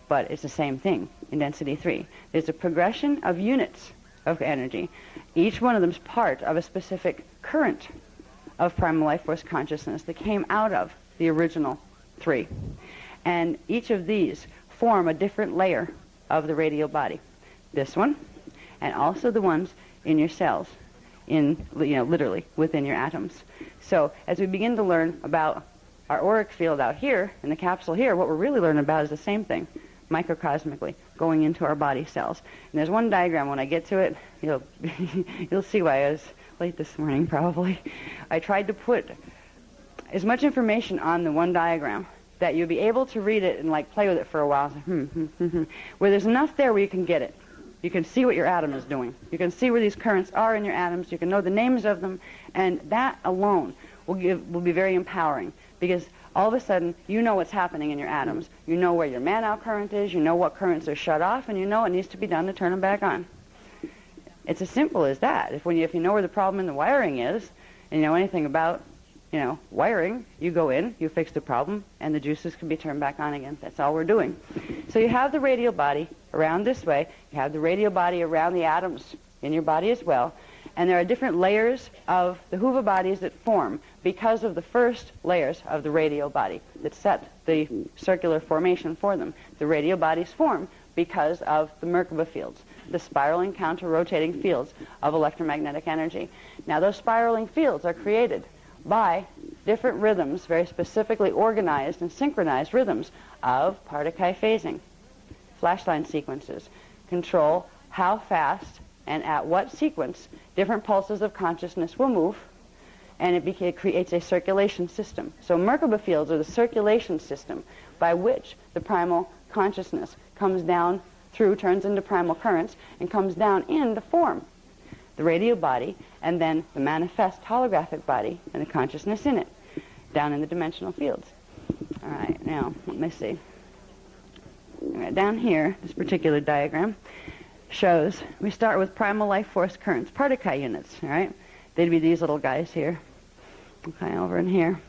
But it's the same thing in density 3. There's a progression of units of energy. Each one of them is part of a specific current of primal life force consciousness that came out of the original 3. And each of these form a different layer of the radial body. This one, and also the ones in your cells, literally within your atoms. So as we begin to learn about our auric field out here, in the capsule here, what we're really learning about is the same thing, microcosmically, going into our body cells. And there's one diagram, when I get to it, you'll see why I was late this morning, probably. I tried to put as much information on the one diagram that you'll be able to read it and play with it for a while, where there's enough there where you can get it. You can see what your atom is doing. You can see where these currents are in your atoms. You can know the names of them, and that alone will be very empowering, because all of a sudden you know what's happening in your atoms. You know where your man-out current is. You know what currents are shut off, and you know what needs to be done to turn them back on. It's as simple as that. If you know where the problem in the wiring is, and you know anything about wiring, you go in, you fix the problem, and the juices can be turned back on again. That's all we're doing. So you have the radial body around this way. You have the radial body around the atoms in your body as well. And there are different layers of the Hoover bodies that form because of the first layers of the radial body that set the circular formation for them. The radial bodies form because of the Merkaba fields, the spiraling counter-rotating fields of electromagnetic energy. Now those spiraling fields are created by different rhythms, very specifically organized and synchronized rhythms of part-2 phasing. Flashline sequences control how fast and at what sequence different pulses of consciousness will move, and it creates a circulation system. So Merkaba fields are the circulation system by which the primal consciousness comes down through, turns into primal currents, and comes down in to form the radial body, and then the manifest holographic body and the consciousness in it, down in the dimensional fields. All right, now, let me see. All right, down here, this particular diagram shows, we start with primal life force currents, part-2 units, all right? They'd be these little guys here, okay, over in here.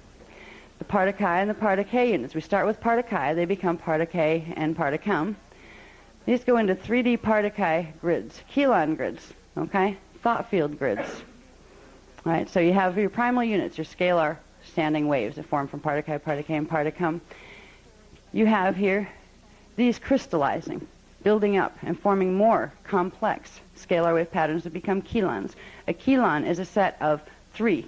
The part-2 and the part-K units. We start with part-2, they become part-K and part-Cum. These go into 3D part-2 grids, Kelon grids, okay? Thought field grids. All right, so you have your primal units, your scalar standing waves that form from part-2, part-K, and part-Cum. You have here these crystallizing, building up, and forming more complex scalar wave patterns that become kelons. A kelon is a set of 3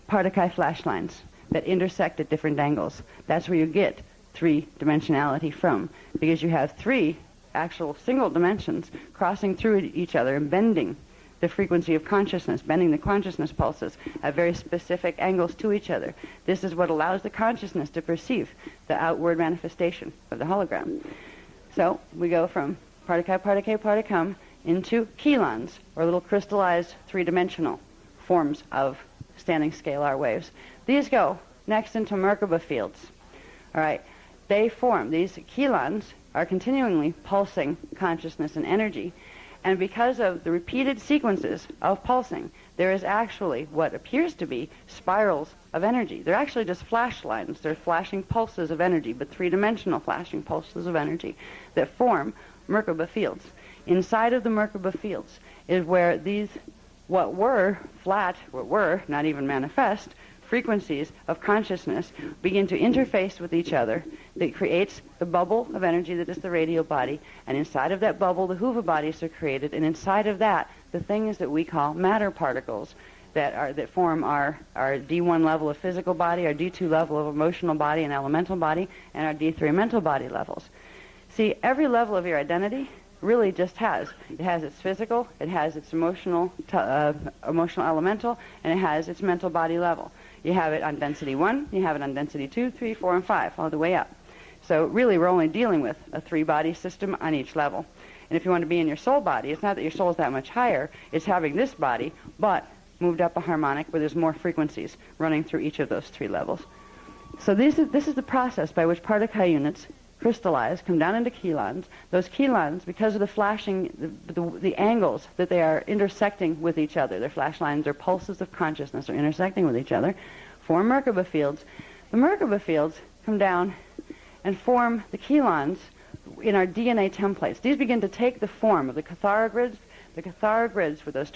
part-2 flash lines that intersect at different angles. That's where you get 3-dimensionality from, because you have 3 actual single dimensions crossing through each other and bending the frequency of consciousness, bending the consciousness pulses at very specific angles to each other. This is what allows the consciousness to perceive the outward manifestation of the hologram. So we go from part-2, part-K, part-Cum into kelons, or little crystallized 3-dimensional forms of standing scalar waves. These go next into Merkaba fields. All right, they form, these kelons are continually pulsing consciousness and energy, and because of the repeated sequences of pulsing, there is actually what appears to be spirals of energy. They're actually just flash lines. They're flashing pulses of energy, but 3-dimensional flashing pulses of energy that form Merkaba fields. Inside of the Merkaba fields is where these, what were not even manifest, frequencies of consciousness begin to interface with each other. That creates the bubble of energy that is the radial body, and inside of that bubble the Hoover bodies are created, and inside of that the things that we call matter particles that form our D1 level of physical body, our D2 level of emotional body and elemental body, and our D3 mental body levels. See, every level of your identity really just has its physical, it has its emotional elemental, and it has its mental body level. You have it on density 1, you have it on density 2, 3, 4, and 5, all the way up. So really we're only dealing with a 3-body system on each level. And if you want to be in your soul body, it's not that your soul is that much higher, it's having this body, but moved up a harmonic where there's more frequencies running through each of those 3 levels. So this is the process by which part-2 units crystallize, come down into kelons. Those kelons, because of the flashing, the angles that they are intersecting with each other, their flash lines or pulses of consciousness are intersecting with each other, form Merkaba fields. The Merkaba fields come down and form the kelons in our DNA templates. These begin to take the form of the Cathara grids with those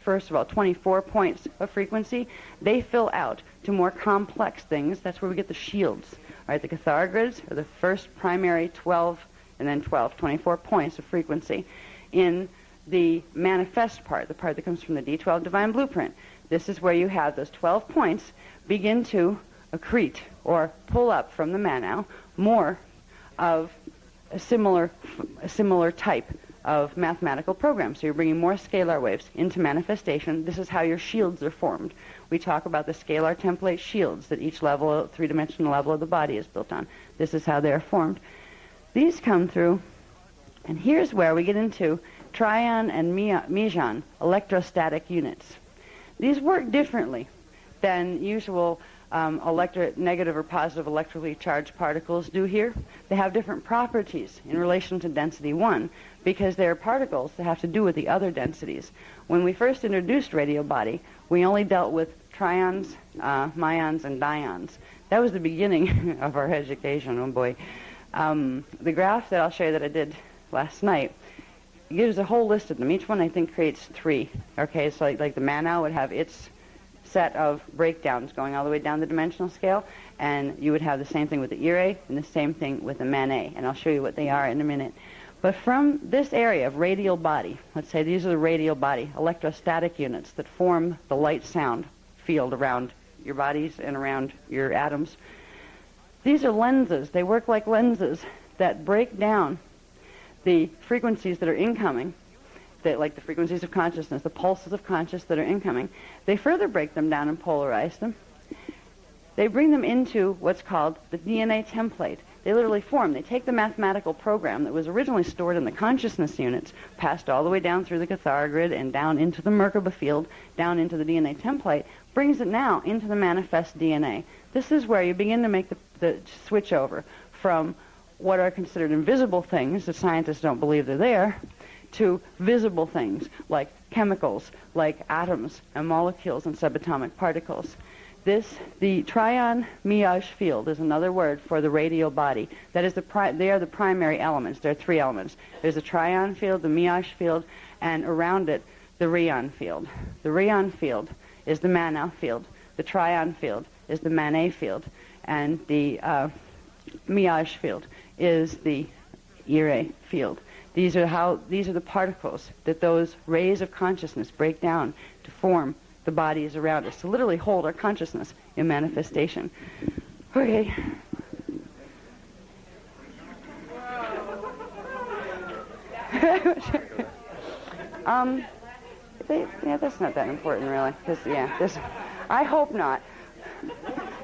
first of all 24 points of frequency, they fill out to more complex things. That's where we get the shields. All right, the Cathara grids are the first primary 12 and then 12, 24 points of frequency. In the manifest part, the part that comes from the D12 Divine Blueprint, this is where you have those 12 points begin to accrete or pull up from the Manau more of a similar type of mathematical program. So you're bringing more scalar waves into manifestation. This is how your shields are formed. We talk about the scalar template shields that each level, three-dimensional level of the body is built on. This is how they're formed. These come through, and here's where we get into Trion and Mejan electrostatic units. These work differently than usual negative or positive electrically charged particles do here. They have different properties in relation to density 1 because they are particles that have to do with the other densities. When we first introduced radio body, we only dealt with trions, myons, and dions. That was the beginning of our education, oh boy. The graph that I'll show you that I did last night gives a whole list of them. Each one, I think, creates 3. Okay, so like the Manau would have its set of breakdowns going all the way down the dimensional scale, and you would have the same thing with the Ire and the same thing with the Manet, and I'll show you what they are in a minute. But from this area of radial body, let's say these are the radial body electrostatic units that form the light sound field around your bodies and around your atoms. These are lenses. They work like lenses that break down the frequencies that are incoming, like the frequencies of consciousness, the pulses of consciousness that are incoming. They further break them down and polarize them. They bring them into what's called the DNA template. They literally form. They take the mathematical program that was originally stored in the consciousness units, passed all the way down through the Cathara grid and down into the Merkaba field, down into the DNA template, brings it now into the manifest DNA. This is where you begin to make the switch over from what are considered invisible things that scientists don't believe they're there, to visible things like chemicals, like atoms and molecules and subatomic particles. The trion Miage field is another word for the radial body. That is they are the primary elements. There are 3 elements. There's the trion field, the Miage field, and around it, the Rion field. The Rion field is the Manau field. The trion field is the Manet field. And the Miage field is the Ire field. These are the particles that those rays of consciousness break down to form the bodies around us, to literally hold our consciousness in manifestation. Okay. That's not that important, really. I hope not.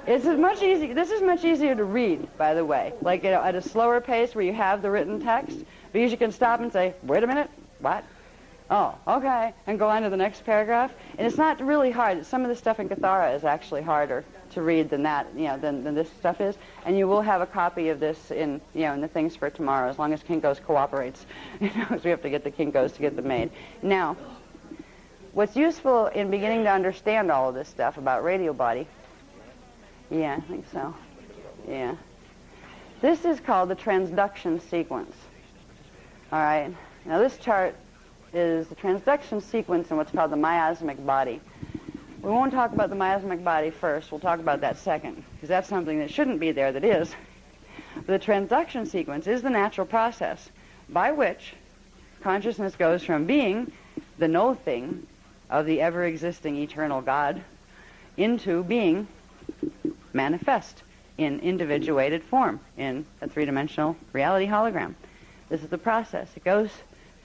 This is much easier to read, by the way. Like at a slower pace where you have the written text, because you can stop and say, wait a minute, what? Oh, okay, and go on to the next paragraph. And it's not really hard. Some of the stuff in Cathara is actually harder to read than that, than this stuff is. And you will have a copy of this in the things for tomorrow, as long as Kinko's cooperates. Because we have to get the Kinko's to get them made. Now, what's useful in beginning to understand all of this stuff about radio body, yeah, I think so, yeah. This is called the transduction sequence. All right, now this chart is the transduction sequence in what's called the miasmic body. We won't talk about the miasmic body first. We'll talk about that second, because that's something that shouldn't be there that is. The transduction sequence is the natural process by which consciousness goes from being the no thing of the ever-existing eternal God into being manifest in individuated form in a three-dimensional reality hologram. This is the process. It goes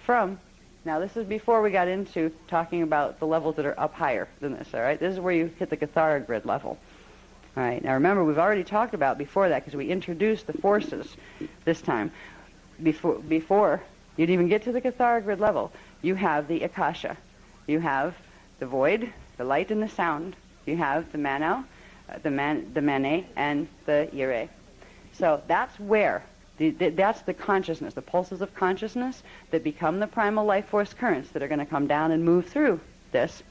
from, now this is before we got into talking about the levels that are up higher than this, all right? This is where you hit the Cathara grid level. All right, now remember, we've already talked about before that, because we introduced the forces this time. Before you'd even get to the Cathara grid level, you have the Akasha. You have the void, the light and the sound. You have the Manau, the Manet, and the Ire. So that's where, that's the consciousness, the pulses of consciousness that become the primal life force currents that are going to come down and move through this.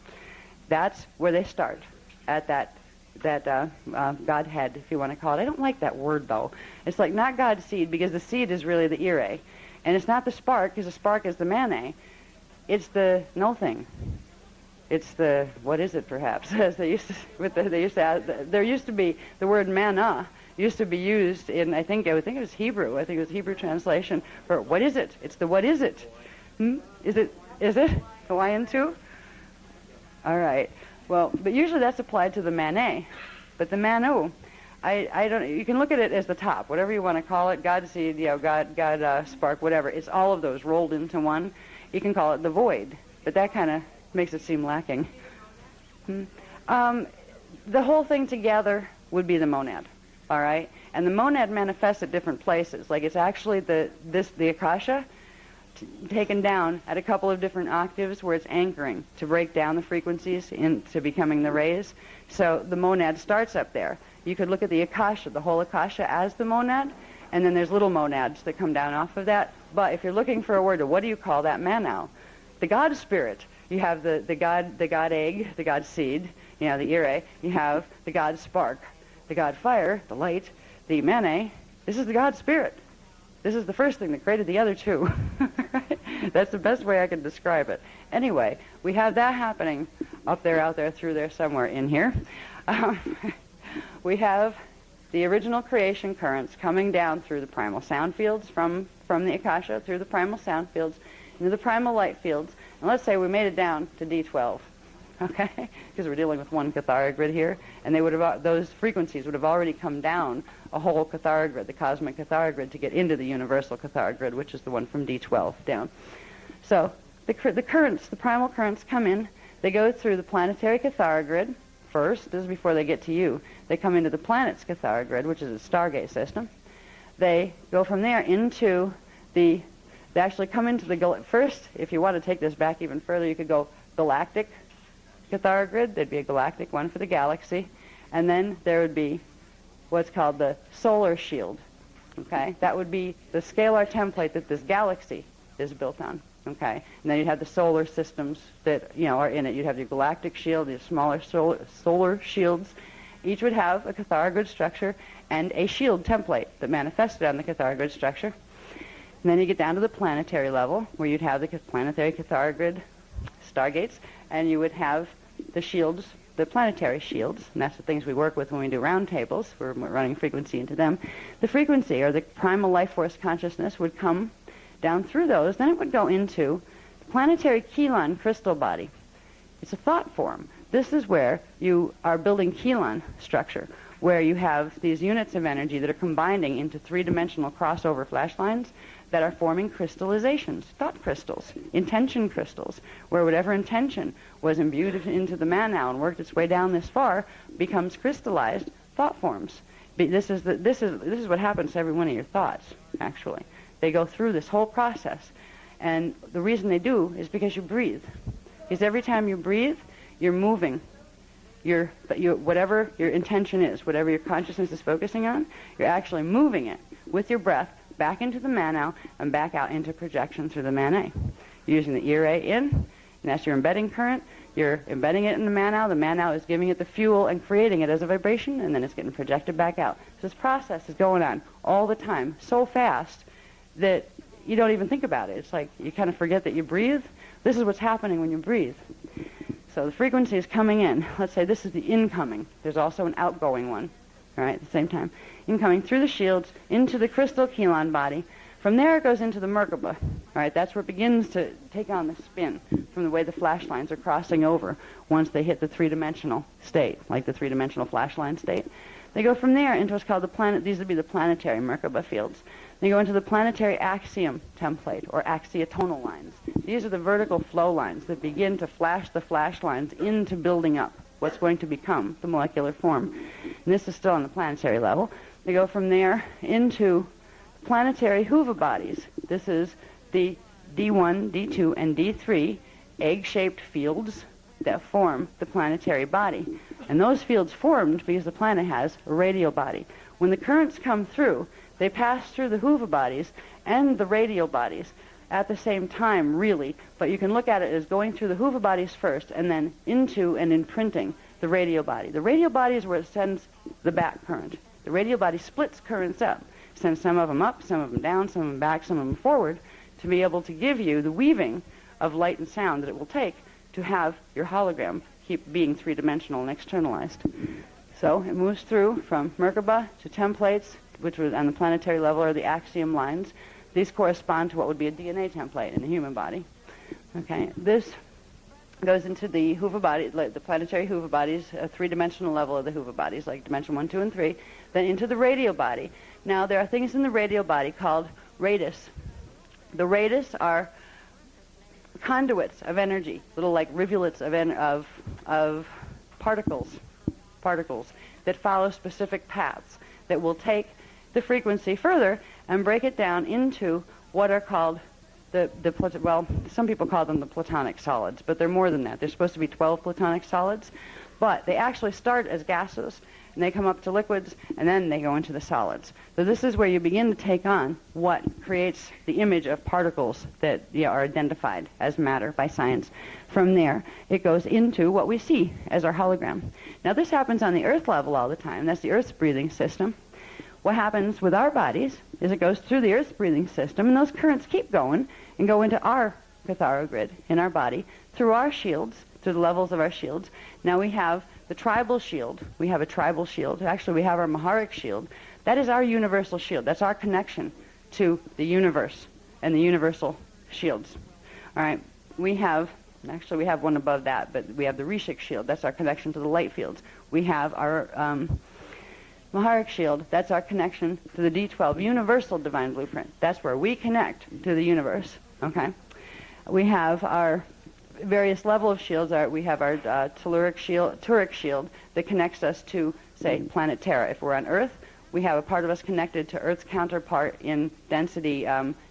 That's where they start, at that Godhead, if you want to call it. I don't like that word, though. It's like not God's seed, because the seed is really the Ire. And it's not the spark, because the spark is the Manet. It's the no thing. It's the, what is it perhaps? As they used to, there used to be, the word manna used to be used in, I think it was Hebrew. I think it was Hebrew translation for what is it? It's the what is it? Is it Hawaiian too? All right. Well, but usually that's applied to the mané. But the manu, I don't, you can look at it as the top, whatever you want to call it, God seed, God spark, whatever. It's all of those rolled into one. You can call it the void, but that kind of makes it seem lacking. The whole thing together would be the monad, all right? And the monad manifests at different places. Like it's actually the akasha taken down at a couple of different octaves where it's anchoring to break down the frequencies into becoming the rays. So the monad starts up there. You could look at the akasha, the whole akasha, as the monad, and then there's little monads that come down off of that. But if you're looking for a word, what do you call that manau? The God spirit. You have the God egg, the God seed, the ire. You have the God spark, the God fire, the light, the mane. This is the God spirit. This is the first thing that created the other two. That's the best way I can describe it. Anyway, we have that happening up there, out there, through there, somewhere in here. We have the original creation currents coming down through the primal sound fields from the akasha, through the primal sound fields, into the primal light fields. And let's say we made it down to D12, okay? Because we're dealing with one Cathara grid here, and those frequencies would have already come down a whole Cathara grid, the cosmic Cathara grid, to get into the universal Cathara grid, which is the one from D12 down. So the currents, the primal currents come in. They go through the planetary Cathara grid first. This is before they get to you. They come into the planet's Cathara grid, which is a Stargate system. They go from there into they actually come into the, first, if you want to take this back even further, you could go galactic Cathara grid. There'd be a galactic one for the galaxy. And then there would be what's called the solar shield. Okay? That would be the scalar template that this galaxy is built on. Okay? And then you'd have the solar systems that, are in it. You'd have your galactic shield, your smaller solar shields. Each would have a Cathara grid structure and a shield template that manifested on the Cathara grid structure. And then you get down to the planetary level, where you'd have the planetary Cathara grid stargates, and you would have the shields, the planetary shields, and that's the things we work with when we do round tables. We're running frequency into them. The frequency, or the primal life force consciousness, would come down through those. Then it would go into the planetary Keelan crystal body. It's a thought form. This is where you are building Keelan structure, where you have these units of energy that are combining into three-dimensional crossover flash lines that are forming crystallizations, thought crystals, intention crystals, where whatever intention was imbued into the manau and worked its way down this far becomes crystallized thought forms. This is what happens to every one of your thoughts, actually. They go through this whole process. And the reason they do is because you breathe. Because every time you breathe, you're moving whatever your intention is, whatever your consciousness is focusing on, you're actually moving it with your breath back into the manau and back out into projection through the mané. You're using the ire in, and that's your embedding current. You're embedding it in the manau. The manau is giving it the fuel and creating it as a vibration, and then it's getting projected back out. So this process is going on all the time, so fast that you don't even think about it. It's like you kind of forget that you breathe. This is what's happening when you breathe. So the frequency is coming in. Let's say this is the incoming. There's also an outgoing one, all right, at the same time. Incoming through the shields into the crystal Keelan body. From there it goes into the Merkaba. All right, that's where it begins to take on the spin from the way the flash lines are crossing over once they hit the three-dimensional state, like the three-dimensional flash line state. They go from there into what's called the planet. These would be the planetary Merkaba fields. They go into the planetary axiom template, or axiatonal lines. These are the vertical flow lines that begin to flash the flash lines into building up what's going to become the molecular form. And this is still on the planetary level. They go from there into planetary Huva bodies. This is the D1, D2, and D3 egg-shaped fields that form the planetary body. And those fields formed because the planet has a radial body. When the currents come through, they pass through the Huva bodies and the radial bodies at the same time, really. But you can look at it as going through the Huva bodies first and then into and imprinting the radial body. The radial body is where it sends the back current. The radial body splits currents up, sends some of them up, some of them down, some of them back, some of them forward, to be able to give you the weaving of light and sound that it will take to have your hologram keep being three-dimensional and externalized. So it moves through from Merkaba to templates, which was on the planetary level are the axiom lines. These correspond to what would be a DNA template in the human body. Okay, this goes into the Hoover body, like the planetary Hoover bodies, a three-dimensional level of the Hoover bodies, like dimension 1, 2, and 3, then into the radial body. Now, there are things in the radial body called radis. The radis are conduits of energy, little like rivulets of particles that follow specific paths that will take the frequency further and break it down into what are called well, some people call them the platonic solids, but they're more than that. They're supposed to be 12 platonic solids, but they actually start as gases, and they come up to liquids, and then they go into the solids. So this is where you begin to take on what creates the image of particles that are identified as matter by science. From there, it goes into what we see as our hologram. Now, this happens on the Earth level all the time. That's the Earth's breathing system. What happens with our bodies is it goes through the Earth's breathing system, and those currents keep going and go into our Cathara grid in our body through our shields, through the levels of our shields. Now we have the tribal shield. We have a tribal shield. Actually, we have our Maharic shield. That is our universal shield. That's our connection to the universe and the universal shields. All right. We have one above that, but we have the Rishik shield. That's our connection to the light fields. We have our Maharic shield. That's our connection to the D12 universal divine blueprint. That's where we connect to the universe. Okay. We have our various level of shields. We have our Telluric shield that connects us to, say, planet Terra. If we're on Earth, we have a part of us connected to Earth's counterpart in density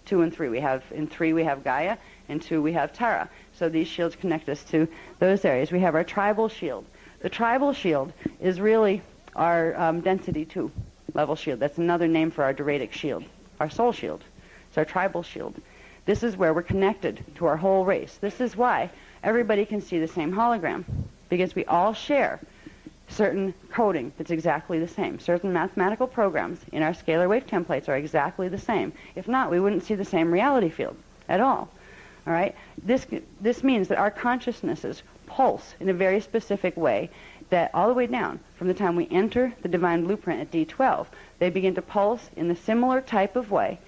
2 and 3. In 3 we have Gaia, in 2 we have Terra. So these shields connect us to those areas. We have our tribal shield. The tribal shield is really our density 2 level shield. That's another name for our Doradic shield, our soul shield. It's our tribal shield. This is where we're connected to our whole race. This is why everybody can see the same hologram, because we all share certain coding that's exactly the same. Certain mathematical programs in our scalar wave templates are exactly the same. If not, we wouldn't see the same reality field at all. All right? This means that our consciousnesses pulse in a very specific way, that all the way down from the time we enter the divine blueprint at D12, they begin to pulse in the similar type of way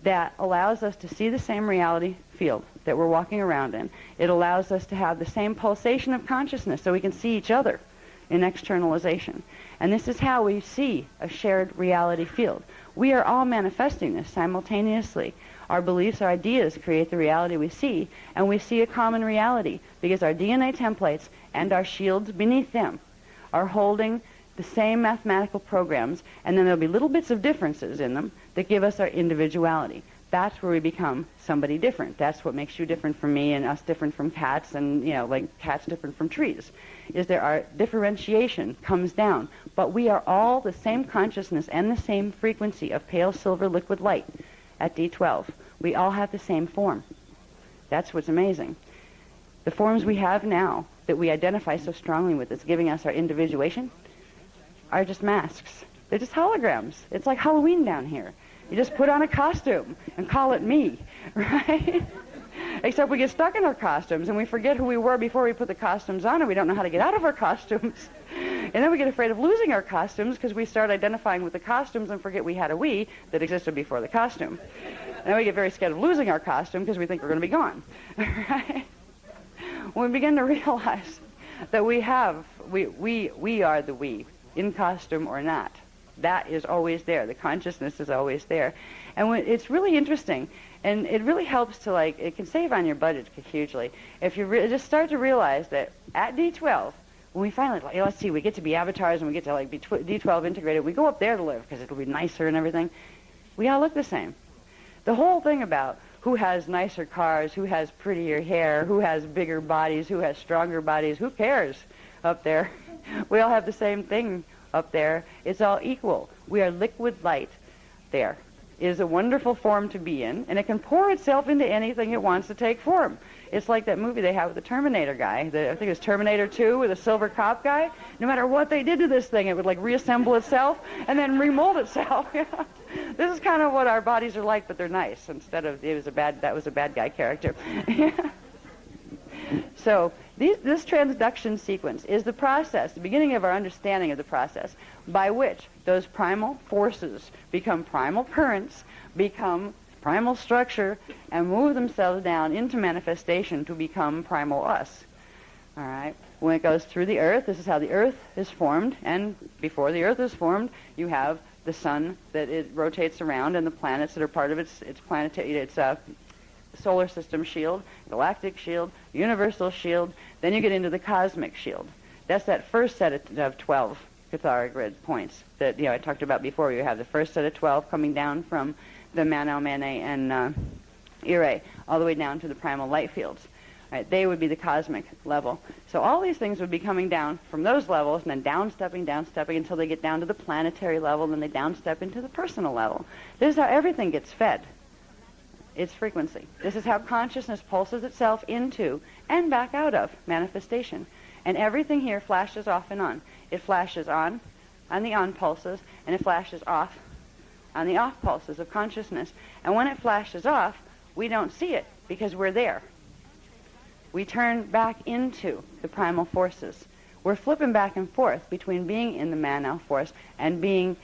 that allows us to see the same reality field that we're walking around in. It allows us to have the same pulsation of consciousness so we can see each other in externalization. And this is how we see a shared reality field. We are all manifesting this simultaneously. Our beliefs, our ideas create the reality we see, and we see a common reality because our DNA templates and our shields beneath them are holding the same mathematical programs, and then there'll be little bits of differences in them that give us our individuality. That's where we become somebody different. That's what makes you different from me and us different from cats, and like cats different from trees. Is there our differentiation comes down, but we are all the same consciousness and the same frequency of pale silver liquid light at D12. We all have the same form. That's what's amazing. The forms we have now that we identify so strongly with, that's giving us our individuation, are just masks. They're just holograms. It's like Halloween down here. You just put on a costume and call it me, right? Except we get stuck in our costumes and we forget who we were before we put the costumes on, and we don't know how to get out of our costumes. And then we get afraid of losing our costumes because we start identifying with the costumes and forget we had a we that existed before the costume. And then we get very scared of losing our costume because we think we're going to be gone, right? When we begin to realize that we are the we, in costume or not. That is always there. The consciousness is always there. And it's really interesting, and it really helps to, it can save on your budget hugely. If you just start to realize that at D12, when we finally, let's see, we get to be avatars and we get to be D12 integrated, we go up there to live because it'll be nicer and everything. We all look the same. The whole thing about who has nicer cars, who has prettier hair, who has bigger bodies, who has stronger bodies, who cares up there? We all have the same thing up there. It's all equal. We are liquid light there. It is a wonderful form to be in, and it can pour itself into anything it wants to take form. It's like that movie they have with the Terminator guy. I think it was Terminator 2 with the silver cop guy. No matter what they did to this thing, it would reassemble itself and then remold itself. This is kind of what our bodies are like, but they're nice. Instead of that was a bad guy character. So this transduction sequence is the process, the beginning of our understanding of the process, by which those primal forces become primal currents, become primal structure, and move themselves down into manifestation to become primal us. All right? When it goes through the earth, this is how the earth is formed, and before the earth is formed, you have the sun that it rotates around and the planets that are part of its solar system shield, galactic shield, universal shield. Then you get into the cosmic shield. That's that first set of 12 Cathara grid points that I talked about before. You have the first set of 12 coming down from the Manau, Mene, and Ire, all the way down to the primal light fields. Right, they would be the cosmic level. So all these things would be coming down from those levels and then downstepping until they get down to the planetary level, then they downstep into the personal level. This is how everything gets fed. Its frequency. This is how consciousness pulses itself into and back out of manifestation. And everything here flashes off and on. It flashes on the on pulses, and it flashes off on the off pulses of consciousness. And when it flashes off, we don't see it because we're there. We turn back into the primal forces. We're flipping back and forth between being in the Manau force and being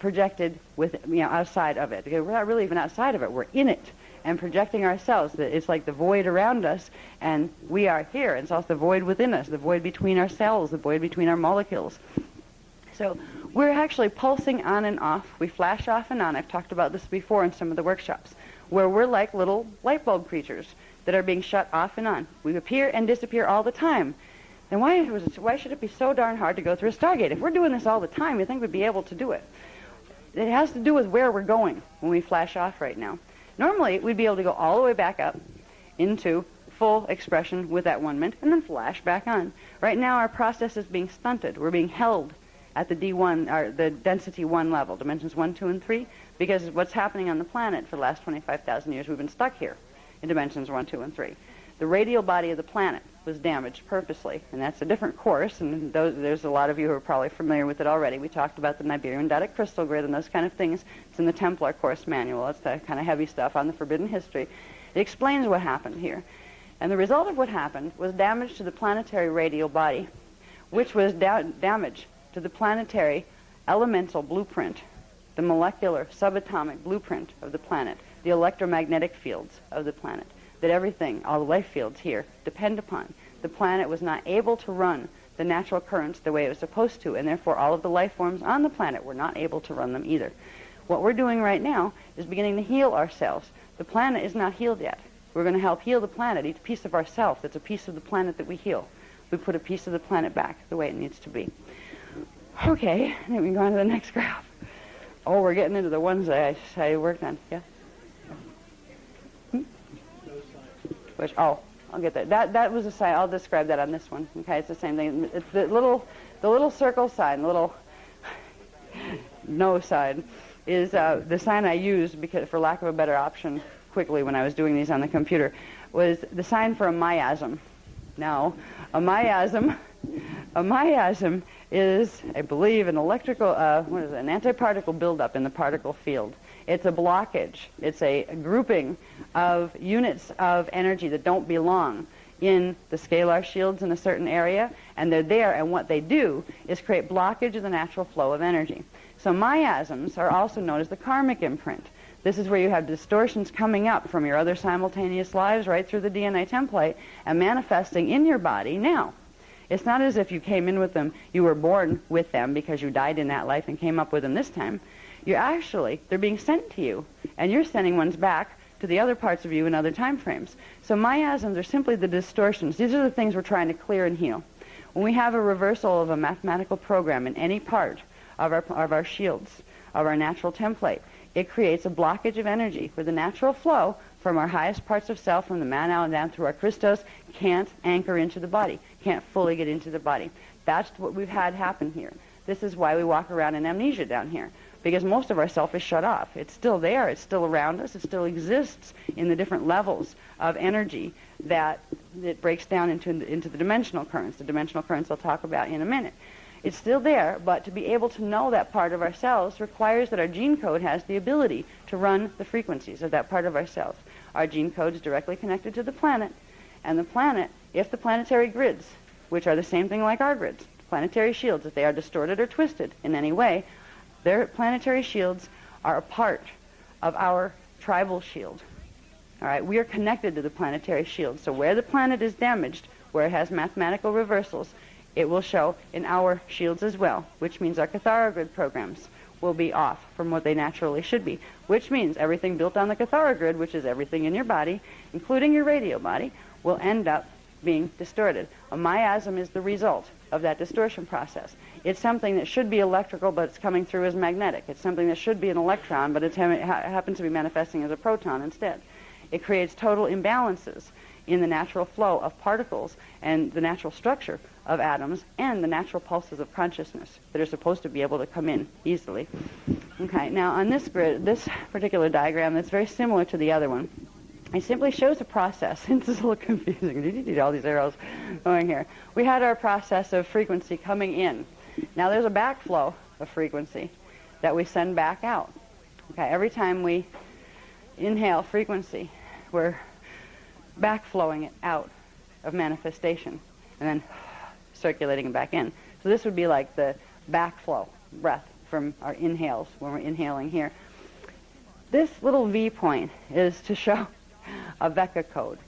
projected outside of it. Because we're not really even outside of it. We're in it and projecting ourselves. It's like the void around us, and we are here. It's also the void within us, the void between our cells, the void between our molecules. So we're actually pulsing on and off. We flash off and on. I've talked about this before in some of the workshops, where we're like little light bulb creatures that are being shut off and on. We appear and disappear all the time. And why should it be so darn hard to go through a Stargate? If we're doing this all the time, you think we'd be able to do it. It has to do with where we're going when we flash off right now. Normally, we'd be able to go all the way back up into full expression with that 1 minute and then flash back on. Right now, our process is being stunted. We're being held at the D1, or the density 1 level, dimensions 1, 2, and 3, because of what's happening on the planet for the last 25,000 years. We've been stuck here in dimensions 1, 2, and 3. The radial body of the planet was damaged purposely, and that's a different course, and there's a lot of you who are probably familiar with it already. We talked about the Niberian Dadic crystal grid and those kind of things. It's in the Templar course manual. It's the kind of heavy stuff on the forbidden history. It explains what happened here. And the result of what happened was damage to the planetary radial body, which was damage to the planetary elemental blueprint, the molecular subatomic blueprint of the planet, the electromagnetic fields of the planet, that everything, all the life fields here, depend upon. The planet was not able to run the natural currents the way it was supposed to, and therefore all of the life forms on the planet were not able to run them either. What we're doing right now is beginning to heal ourselves. The planet is not healed yet. We're going to help heal the planet, each piece of ourself that's a piece of the planet that we heal. We put a piece of the planet back the way it needs to be. Okay, then we can go on to the next graph. Oh, we're getting into the ones that I worked on. Yeah? Which, I'll get that. That was a sign. I'll describe that on this one. Okay, it's the same thing. It's the little circle sign, the little no sign, is the sign I used because, for lack of a better option, quickly when I was doing these on the computer, was the sign for a miasm. Now, a miasm is, I believe, an electrical, an antiparticle buildup in the particle field. It's a blockage. It's a grouping of units of energy that don't belong in the scalar shields in a certain area, and they're there, and what they do is create blockage of the natural flow of energy. So miasms are also known as the karmic imprint. This is where you have distortions coming up from your other simultaneous lives right through the DNA template and manifesting in your body now. It's not as if you came in with them, you were born with them because you died in that life and came up with them this time. They're being sent to you, and you're sending ones back to the other parts of you in other time frames. So miasms are simply the distortions. These are the things we're trying to clear and heal. When we have a reversal of a mathematical program in any part of our shields, of our natural template, it creates a blockage of energy where the natural flow from our highest parts of self, from the Manau and down through our Christos, can't anchor into the body, can't fully get into the body. That's what we've had happen here. This is why we walk around in amnesia down here, because most of our self is shut off. It's still there. It's still around us. It still exists in the different levels of energy that it breaks down into the dimensional currents. The dimensional currents I'll talk about in a minute. It's still there, but to be able to know that part of ourselves requires that our gene code has the ability to run the frequencies of that part of ourselves. Our gene code is directly connected to the planet, And the planet, if the planetary grids, which are the same thing like our grids, planetary shields, if they are distorted or twisted in any way, their planetary shields are a part of our tribal shield. All right, we are connected to the planetary shield. So where the planet is damaged, where it has mathematical reversals, it will show in our shields as well, which means our Cathara grid programs will be off from what they naturally should be, which means everything built on the Cathara grid, which is everything in your body, including your radio body, will end up being distorted. A miasm is the result of that distortion process. It's something that should be electrical, but it's coming through as magnetic. It's something that should be an electron, but it happens to be manifesting as a proton instead. It creates total imbalances in the natural flow of particles and the natural structure of atoms and the natural pulses of consciousness that are supposed to be able to come in easily. Okay, now on this grid, this particular diagram that's very similar to the other one, it simply shows a process. This is a little confusing. All these arrows going here. We had our process of frequency coming in. Now there's a backflow of frequency that we send back out. Okay, every time we inhale frequency, we're backflowing it out of manifestation and then circulating it back in. So this would be like the backflow breath from our inhales when we're inhaling here. This little V point is to show a Vecca code.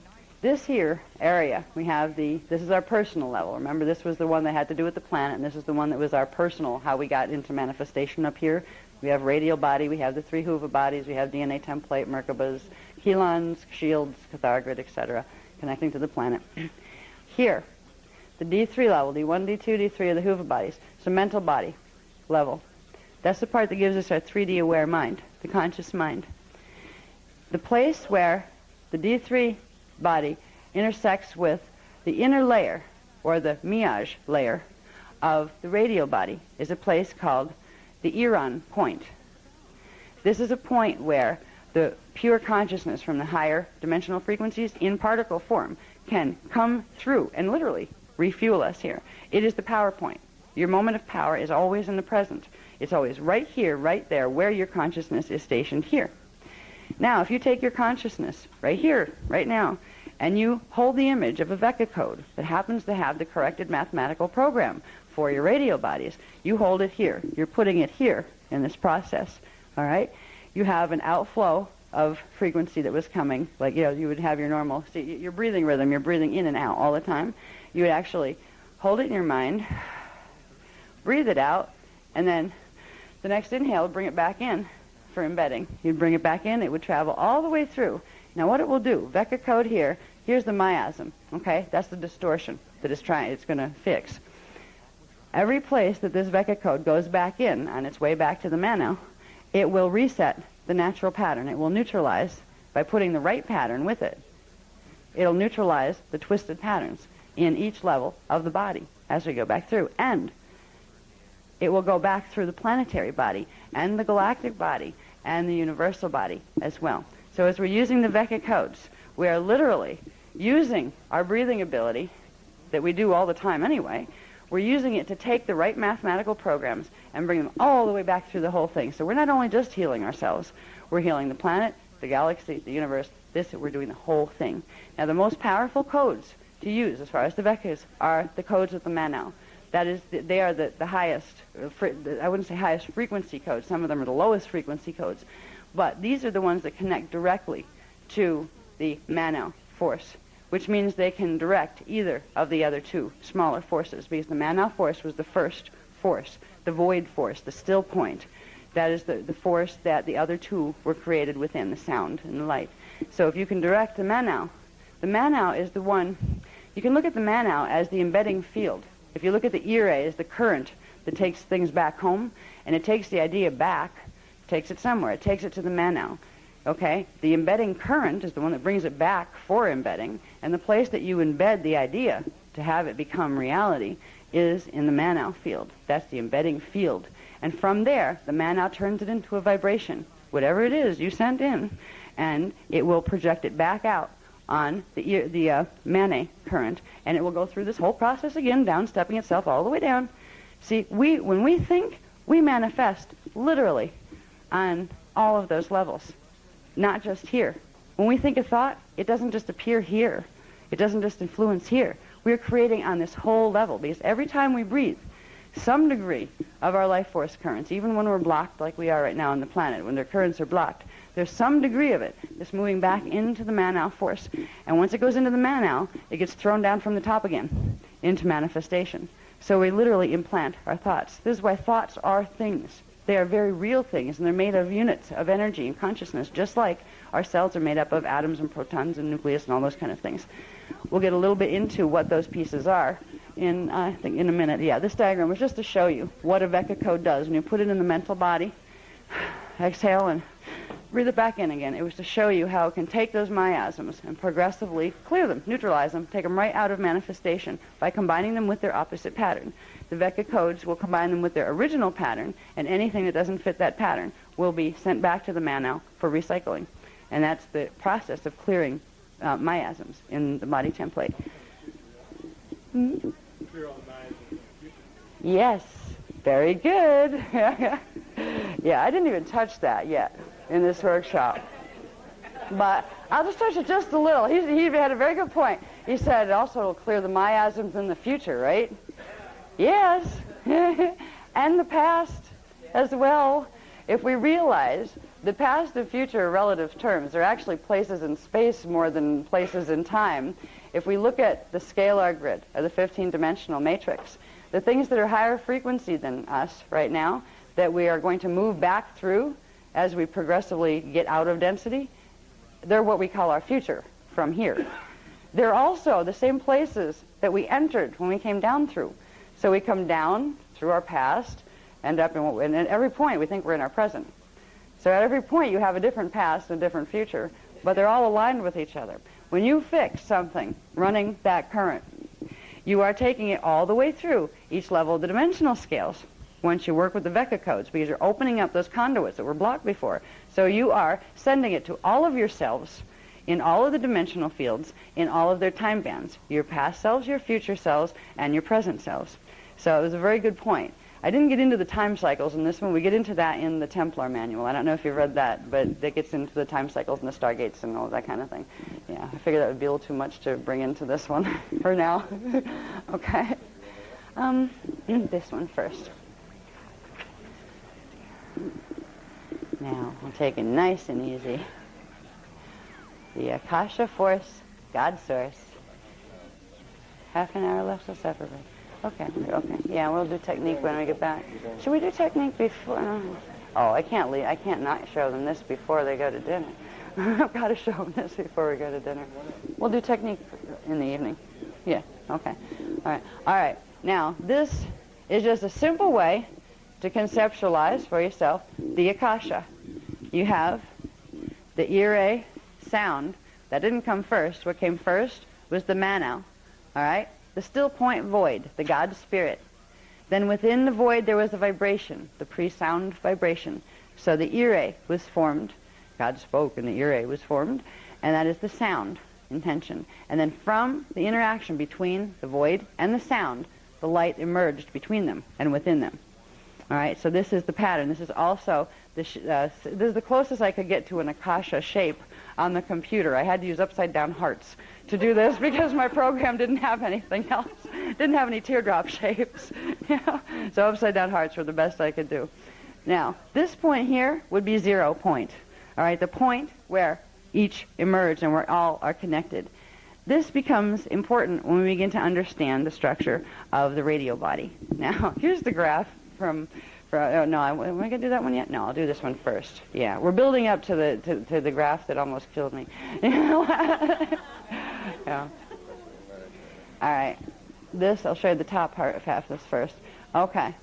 This here area, we have this is our personal level. Remember, this was the one that had to do with the planet, and this is the one that was our personal, how we got into manifestation up here. We have radial body, we have the 3 Huva bodies, we have DNA template, Merkabas, Helons, shields, Cathara grid, etc., connecting to the planet. Here, the D3 level, D1, D2, D3 are the Huva bodies. So mental body level. That's the part that gives us our 3D aware mind, the conscious mind. The place where the D3 body intersects with the inner layer, or the meage layer, of the radial body is a place called the Iran point. This is a point where the pure consciousness from the higher dimensional frequencies in particle form can come through and literally refuel us here. It is the power point. Your moment of power is always in the present. It's always right here, right there, where your consciousness is stationed here. Now, if you take your consciousness right here, right now, and you hold the image of a Vecca code that happens to have the corrected mathematical program for your radial bodies, you hold it here. You're putting it here in this process, all right? You have an outflow of frequency that was coming, like, you would have your normal, see, your breathing rhythm, you're breathing in and out all the time. You would actually hold it in your mind, breathe it out, and then the next inhale, bring it back in for embedding. You'd bring it back in, it would travel all the way through. Now what it will do, Vecca code here, here's the miasm, okay? That's the distortion that it's going to fix. Every place that this Vecca code goes back in on its way back to the Mano, it will reset the natural pattern. It will neutralize by putting the right pattern with it. It'll neutralize the twisted patterns in each level of the body as we go back through. And it will go back through the planetary body and the galactic body and the universal body as well. So as we're using the Vecca codes, we are literally using our breathing ability that we do all the time anyway. We're using it to take the right mathematical programs and bring them all the way back through the whole thing. So we're not only just healing ourselves, we're healing the planet, the galaxy, the universe. We're doing the whole thing. Now the most powerful codes to use as far as the Veccas are the codes of the Mano. That is, they are the highest, I wouldn't say highest frequency codes. Some of them are the lowest frequency codes. But these are the ones that connect directly to the Mano force, which means they can direct either of the other two smaller forces, because the Mano force was the first force, the void force, the still point. That is the force that the other two were created within, the sound and the light. So if you can direct the Mano is the one, you can look at the Mano as the embedding field. If you look at the Ire as the current that takes things back home, and it takes the idea back, takes it somewhere, it takes it to the Mano. Okay? The embedding current is the one that brings it back for embedding, and the place that you embed the idea to have it become reality is in the Mano field. That's the embedding field. And from there, the Mano turns it into a vibration. Whatever it is you sent in, and it will project it back out on the Mane current, and it will go through this whole process again, down-stepping itself all the way down. See, when we think, we manifest literally on all of those levels, not just here. When we think a thought, it doesn't just appear here. It doesn't just influence here. We're creating on this whole level, because every time we breathe, some degree of our life force currents, even when we're blocked like we are right now on the planet, when their currents are blocked, there's some degree of it that's moving back into the Manau force. And once it goes into the Manau, it gets thrown down from the top again into manifestation. So we literally implant our thoughts. This is why thoughts are things. They are very real things, and they're made of units of energy and consciousness, just like our cells are made up of atoms and protons and nucleus and all those kind of things. We'll get a little bit into what those pieces are in, I think, in a minute. Yeah, this diagram was just to show you what a Vecca code does. When you put it in the mental body, exhale and breathe it back in again. It was to show you how it can take those miasms and progressively clear them, neutralize them, take them right out of manifestation by combining them with their opposite pattern. The Vecca codes will combine them with their original pattern, and anything that doesn't fit that pattern will be sent back to the Manau for recycling. And that's the process of clearing miasms in the body template. Mm-hmm. Clear all the miasms in the future. Yes, very good. Yeah, I didn't even touch that yet in this workshop. But I'll just touch it just a little. He had a very good point. He said it also will clear the miasms in the future, right? Yes. And the past as well. If we realize the past and future are relative terms, they're actually places in space more than places in time. If we look at the scalar grid, or the 15-dimensional matrix, the things that are higher frequency than us right now, that we are going to move back through as we progressively get out of density, they're what we call our future from here. They're also the same places that we entered when we came down through. So we come down through our past, end up in and at every point we think we're in our present. So at every point you have a different past and a different future, but they're all aligned with each other. When you fix something running that current, you are taking it all the way through each level of the dimensional scales once you work with the Vecca codes, because you're opening up those conduits that were blocked before. So you are sending it to all of yourselves in all of the dimensional fields, in all of their time bands, your past selves, your future selves, and your present selves. So it was a very good point. I didn't get into the time cycles in this one. We get into that in the Templar manual. I don't know if you've read that, but that gets into the time cycles and the stargates and all that kind of thing. Yeah, I figured that would be a little too much to bring into this one for now. Okay. This one first. Now, we'll take it nice and easy. The Akasha Force, God Source. Half an hour left, so separately. Okay. Yeah, we'll do technique when we get back. Should we do technique before? Oh, I can't leave. I can't not show them this before they go to dinner. I've got to show them this before we go to dinner. We'll do technique in the evening. Yeah. Okay. All right. Now, this is just a simple way to conceptualize for yourself the Akasha. You have the Ire sound. That didn't come first. What came first was the Manau. All right? The still point void, the God Spirit. Then within the void there was a vibration, the pre-sound vibration. So the Ire was formed. God spoke and the Ire was formed. And that is the sound intention. And then from the interaction between the void and the sound, the light emerged between them and within them. All right, so this is the pattern. This is also, this is the closest I could get to an Akasha shape on the computer. I had to use upside-down hearts to do this because my program didn't have anything else. Didn't have any teardrop shapes. So upside-down hearts were the best I could do. Now, this point here would be 0 point. All right, the point where each emerged and where all are connected. This becomes important when we begin to understand the structure of the radio body. Now, here's the graph from oh, no, am I going to do that one yet? No, I'll do this one first. Yeah, we're building up to the graph that almost killed me. Yeah. All right. This, I'll show you the top part of half this first. Okay.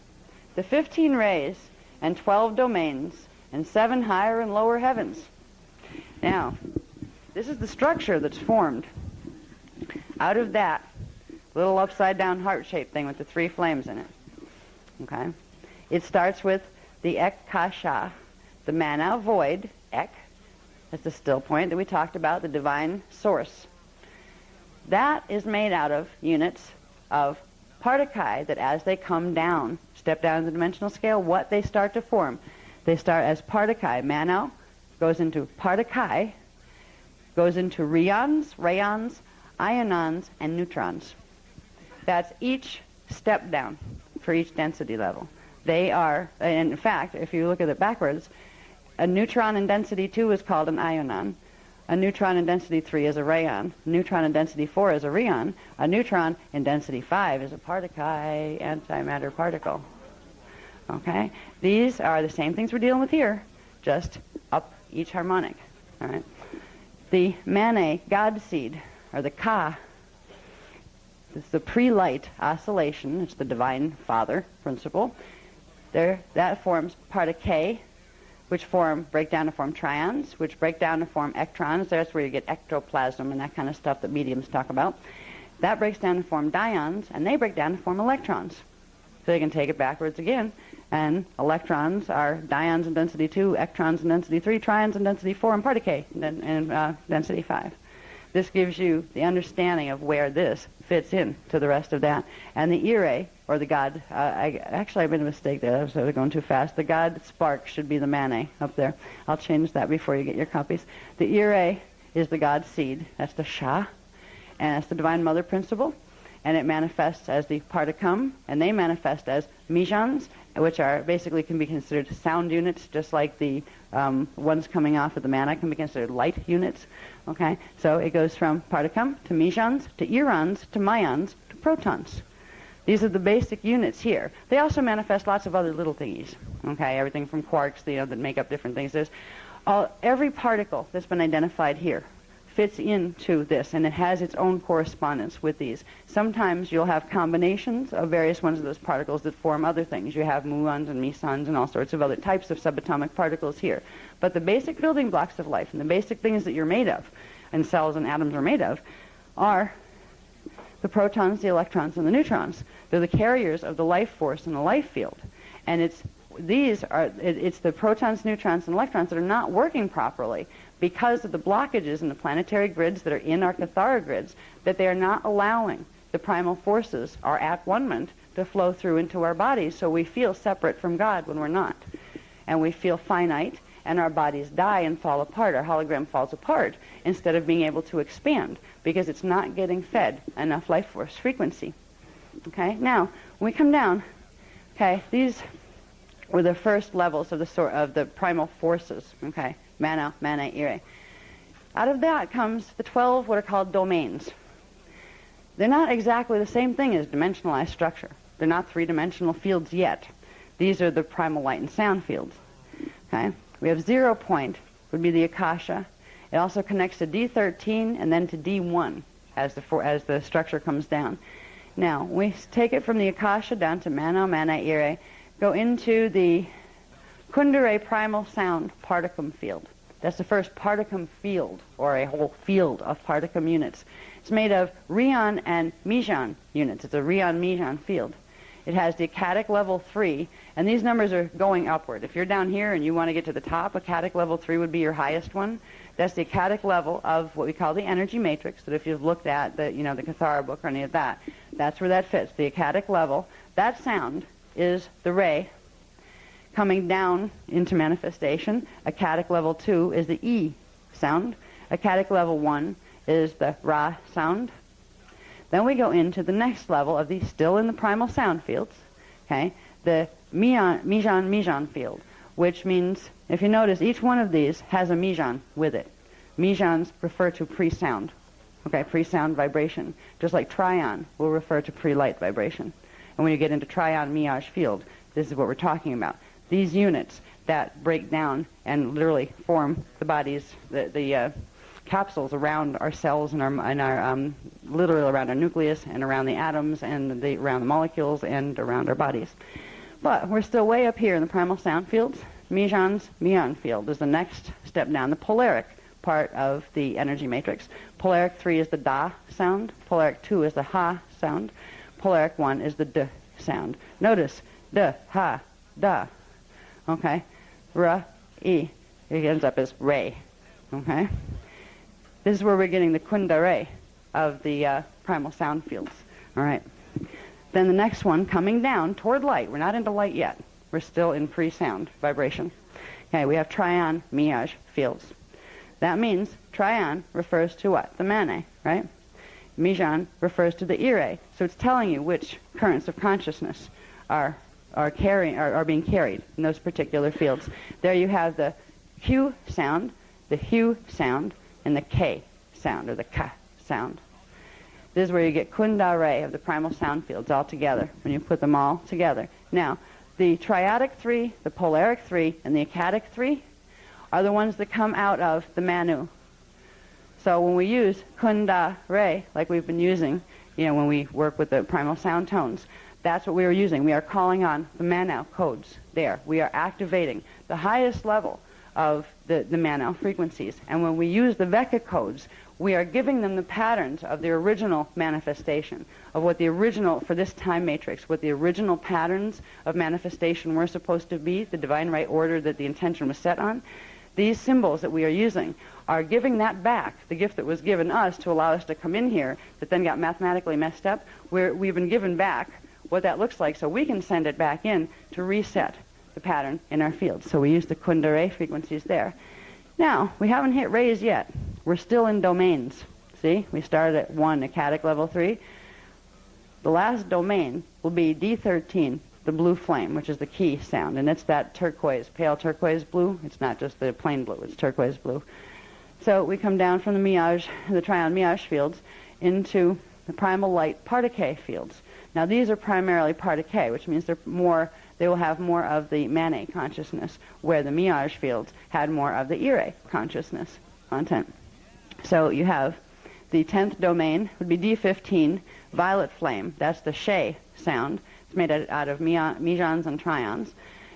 The 15 rays and 12 domains and 7 higher and lower heavens. Now, this is the structure that's formed out of that little upside-down heart-shaped thing with the 3 flames in it. Okay? It starts with the Akasha, the Manau void, Ek. That's the still point that we talked about, the divine source. That is made out of units of partikai that as they come down, step down the dimensional scale, what they start to form. They start as partikai. Manau goes into partikai, goes into rayons, ionons and neutrons. That's each step down for each density level. They are, and in fact, if you look at it backwards, a neutron in density 2 is called an ionon. A neutron in density 3 is a rheon. A neutron in density 4 is a rheon. A neutron in density 5 is a particle, antimatter particle. Okay? These are the same things we're dealing with here, just up each harmonic. All right? The Mane, God seed, or the Ka, it's the pre-light oscillation. It's the Divine Father principle. There, that forms part of K, which break down to form trions, which break down to form ectrons. That's where you get ectoplasm and that kind of stuff that mediums talk about. That breaks down to form dions, and they break down to form electrons. So you can take it backwards again, and electrons are dions in density 2, ectrons in density 3, trions in density 4, and part of K in density 5. This gives you the understanding of where this fits in to the rest of that. And the Ire, or the God, I made a mistake there. I was going too fast. The God spark should be the Mane up there. I'll change that before you get your copies. The Ire is the God seed. That's the Shah. And that's the Divine Mother principle. And it manifests as the particum, and they manifest as mijans, which are basically can be considered sound units, just like the ones coming off of the mana can be considered light units. Okay, so it goes from particum to mijans to irons to myons to protons. These are the basic units here. They also manifest lots of other little thingies. Okay, everything from quarks, that make up different things. There's every particle that's been identified here fits into this, and it has its own correspondence with these. Sometimes you'll have combinations of various ones of those particles that form other things. You have muons and mesons and all sorts of other types of subatomic particles here. But the basic building blocks of life and the basic things that you're made of, and cells and atoms are made of, are the protons, the electrons, and the neutrons. They're the carriers of the life force in the life field. And it's the protons, neutrons, and electrons that are not working properly because of the blockages in the planetary grids that are in our Cathara grids, that they are not allowing the primal forces, our at-one-ment, to flow through into our bodies, so we feel separate from God when we're not. And we feel finite, and our bodies die and fall apart. Our hologram falls apart instead of being able to expand because it's not getting fed enough life force frequency. Okay, now, when we come down, okay, these were the first levels of the primal forces, okay? Mana, Ire. Out of that comes the 12 what are called domains. They're not exactly the same thing as dimensionalized structure. They're not three-dimensional fields yet. These are the primal light and sound fields. Okay? We have 0 point, would be the Akasha. It also connects to D13 and then to D1 as the structure comes down. Now, we take it from the Akasha down to Mana, Ire, go into the Kundare primal sound particum field. That's the first particum field, or a whole field of particum units. It's made of rheon and meson units. It's a rheon-meson field. It has the acatic level 3, and these numbers are going upward. If you're down here and you want to get to the top, acatic level 3 would be your highest one. That's the acatic level of what we call the energy matrix, that if you've looked at the Cathara book or any of that, that's where that fits, the acatic level. That sound is the Re coming down into manifestation. Acatic level 2 is the E sound. Acatic level 1 is the Ra sound. Then we go into the next level of these, still in the primal sound fields, okay, the meson field, which means, if you notice, each one of these has a meson with it. Mesons refer to pre-sound, okay, pre-sound vibration, just like trion will refer to pre-light vibration. And when you get into trion meage field, this is what we're talking about. These units that break down and literally form the bodies, the capsules around our cells and our literally around our nucleus and around the atoms and around the molecules and around our bodies. But we're still way up here in the primal sound fields. Meson field is the next step down, the polaric part of the energy matrix. Polaric 3 is the Da sound. Polaric 2 is the Ha sound. Polaric 1 is the D sound. Notice, D, Ha, Da. Okay? Ra, E. It ends up as Re. Okay? This is where we're getting the Kundare of the primal sound fields. All right? Then the next one coming down toward light. We're not into light yet. We're still in pre-sound vibration. Okay, we have trion meage fields. That means trion refers to what? The Mane, right? Mijan refers to the ire. So it's telling you which currents of consciousness are being carried in those particular fields. There you have the Q sound, the Hu sound, and the K sound, or the Ka sound. This is where you get kunda re of the primal sound fields all together, when you put them all together. Now, the triadic 3, the polaric 3, and the ecadic 3 are the ones that come out of the Manu. So when we use kunda re, like we've been using, when we work with the primal sound tones, that's what we are using. We are calling on the Manu codes there. We are activating the highest level of the Manu frequencies. And when we use the Veka codes, we are giving them the patterns of the original manifestation, of what the original, for this time matrix, what the original patterns of manifestation were supposed to be, the divine right order that the intention was set on. These symbols that we are using are giving that back, the gift that was given us to allow us to come in here, that then got mathematically messed up. We've been given back what that looks like, so we can send it back in to reset the pattern in our field. So we use the kundare frequencies there. Now, we haven't hit rays yet. We're still in domains. See, we started at 1, ecadic level 3. The last domain will be D13, the blue flame, which is the key sound, and it's that turquoise, pale turquoise blue. It's not just the plain blue, it's turquoise blue. So we come down from the Miaj, the trion Miaj fields, into the primal light Partike fields. Now these are primarily Partike, which means they will have more of the Mane consciousness, where the Miaj fields had more of the Ire consciousness content. So you have the 10th domain would be D15, violet flame. That's the She sound. It's made out of Mijans and Trions.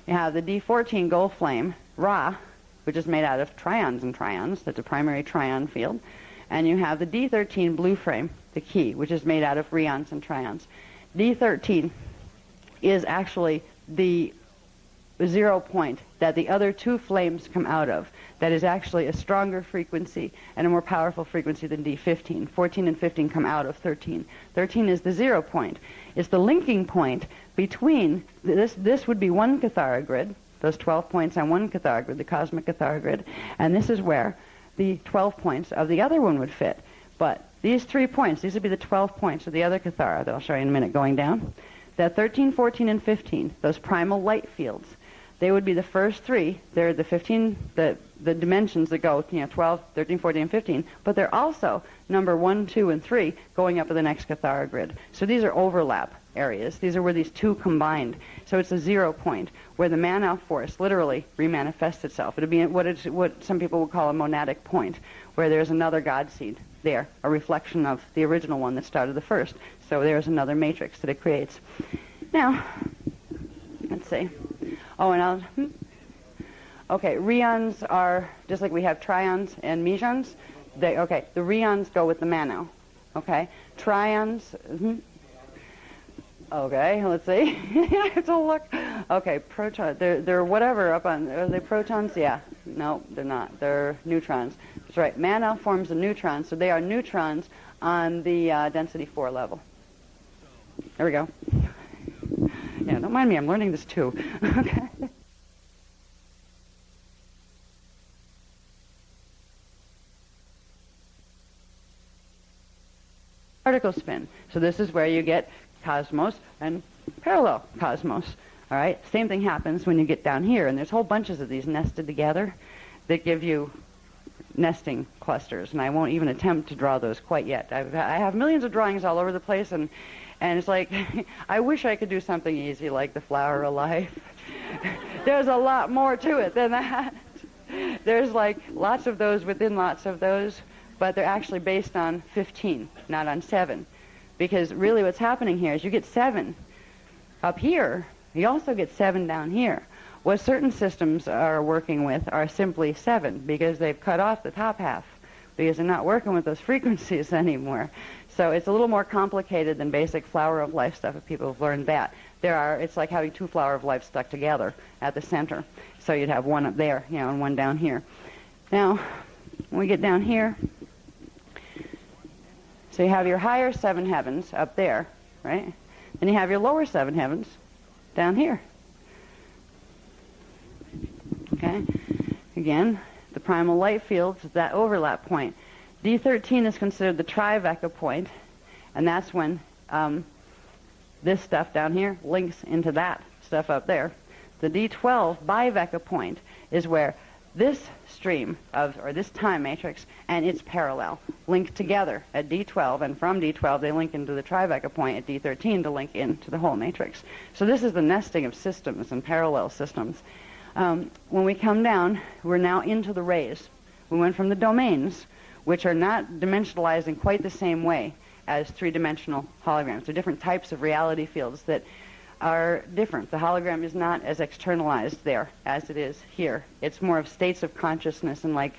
You have the D14 gold flame, Ra, which is made out of Trions and Trions. That's a primary Trion field. And you have the D13 blue flame, the key, which is made out of Rions and Trions. D13 is actually the 0 point that the other 2 flames come out of. That is actually a stronger frequency and a more powerful frequency than D15. 14 and 15 come out of 13. 13 is the 0 point. It's the linking point between, this would be one Cathara grid, those 12 points on one Cathara grid, the cosmic Cathara grid, and this is where the 12 points of the other one would fit. But these 3 points, these would be the 12 points of the other Cathara that I'll show you in a minute going down. That 13, 14, and 15, those primal light fields, they would be the first 3. They're the 15, the dimensions that go, 12, 13, 14, and 15, but they're also number 1, 2, and 3 going up to the next Cathara grid. So these are overlap areas. These are where these 2 combined. So it's a 0 point where the Manu force literally remanifests itself. It would be what some people would call a monadic point, where there's another God seed there, a reflection of the original one that started the first. So there's another matrix that it creates. Now, let's see. Oh, and okay, Rions are, just like we have Trions and Mijans, the Rions go with the Manu, okay? Trions, okay, let's see. I have to look. Okay, proton, they're whatever up on, are they protons? Yeah, no, they're not. They're neutrons. That's right, Manu forms a neutron, so they are neutrons on the density 4 level. There we go. Yeah, don't mind me, I'm learning this too. Okay. Particle spin. So this is where you get cosmos and parallel cosmos. All right. Same thing happens when you get down here, and there's whole bunches of these nested together that give you nesting clusters, and I won't even attempt to draw those quite yet. I have millions of drawings all over the place, and it's like I wish I could do something easy like the flower of life. There's a lot more to it than that. There's like lots of those within lots of those, but they're actually based on 15, not on 7. Because really what's happening here is you get 7 up here, you also get 7 down here. What certain systems are working with are simply 7 because they've cut off the top half because they're not working with those frequencies anymore. So it's a little more complicated than basic flower of life stuff if people have learned that. It's like having 2 flower of life stuck together at the center. So you'd have one up there, and one down here. Now, when we get down here, so you have your higher 7 heavens up there, right? Then you have your lower 7 heavens down here. Okay? Again, the primal light fields, that overlap point. D13 is considered the trivecca point, And that's when this stuff down here links into that stuff up there. The D12 bivecca point is where this stream of, or this time matrix and its parallel link together at D12, and from D12 they link into the trivecca point at D13 to link into the whole matrix. So this is the nesting of systems and parallel systems. When we come down, we're now into the rays. We went from the domains, which are not dimensionalized in quite the same way as three-dimensional holograms. They're different types of reality fields that are different. The hologram is not as externalized there as it is here. It's more of states of consciousness, and like,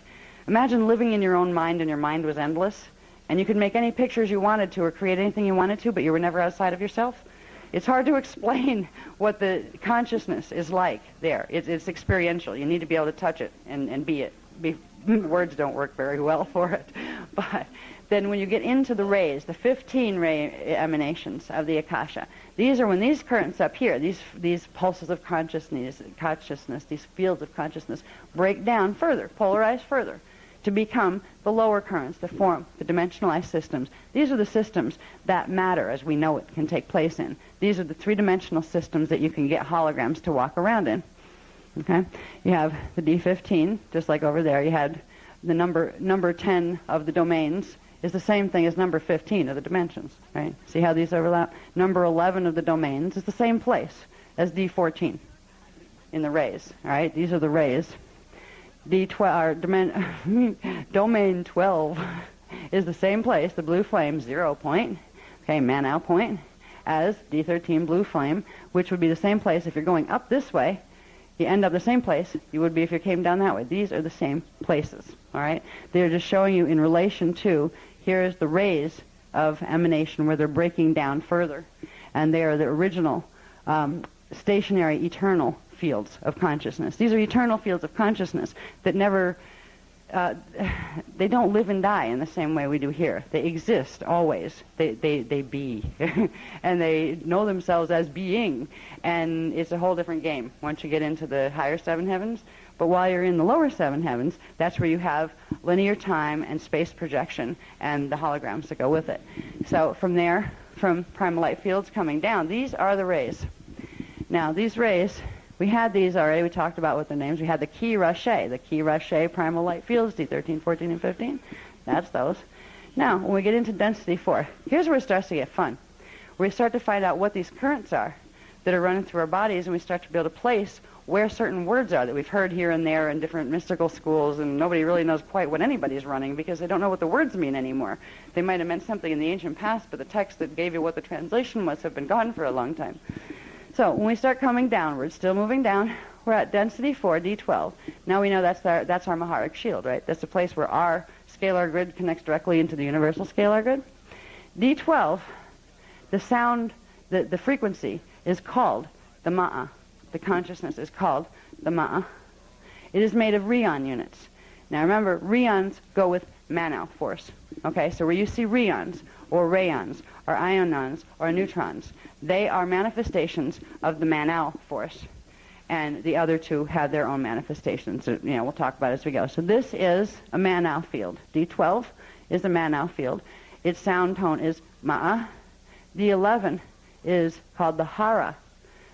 imagine living in your own mind and your mind was endless, and you could make any pictures you wanted to or create anything you wanted to, but you were never outside of yourself. It's hard to explain what the consciousness is like there. It's experiential. You need to be able to touch it and be it. Words don't work very well for it. But then when you get into the rays, the 15 ray emanations of the Akasha, these are when these currents up here, these pulses of consciousness, these fields of consciousness, break down further, polarize further, to become the lower currents that form the dimensionalized systems. These are the systems that matter as we know it can take place in. These are the three-dimensional systems that you can get holograms to walk around in. Okay? You have the D15, just like over there. You had the number 10 of the domains is the same thing as number 15 of the dimensions, right? See how these overlap? Number 11 of the domains is the same place as D14 in the rays, all right? These are the rays. Domain 12 is the same place, the blue flame, 0 point, okay, Manau point, as D13 blue flame, which would be the same place if you're going up this way. You end up the same place you would be if you came down that way. These are the same places, all right? They're just showing you in relation to, here's the rays of emanation where they're breaking down further, and they are the original stationary eternal fields of consciousness. These are eternal fields of consciousness that never, they don't live and die in the same way we do here. They exist always. They be. And they know themselves as being. And it's a whole different game once you get into the higher seven heavens. But while you're in the lower seven heavens, that's where you have linear time and space projection and the holograms that go with it. So from there, from primal light fields coming down, these are the rays. Now, these rays, we had these already. We talked about what their names. We had the Ki Rashe, primal light fields, D13, 14, and 15. That's those. Now, when we get into density 4, here's where it starts to get fun. We start to find out what these currents are that are running through our bodies, and we start to be able to place where certain words are that we've heard here and there in different mystical schools, and nobody really knows quite what anybody's running because they don't know what the words mean anymore. They might have meant something in the ancient past, but the text that gave you what the translation was have been gone for a long time. So when we start coming downwards, still moving down, we're at density 4, D12. Now we know that's our Maharic shield, right? That's the place where our scalar grid connects directly into the universal scalar grid. D12, the sound, the frequency is called the Ma'a. The consciousness is called the Ma'a. It is made of rheon units. Now remember, rheons go with Manau force. Okay, so where you see rheons, or rayons, or ionons, or neutrons, they are manifestations of the Manau force. And the other two have their own manifestations. We'll talk about it as we go. So this is a Manau field. D12 is a Manau field. Its sound tone is Ma'a. D11 is called the Hara.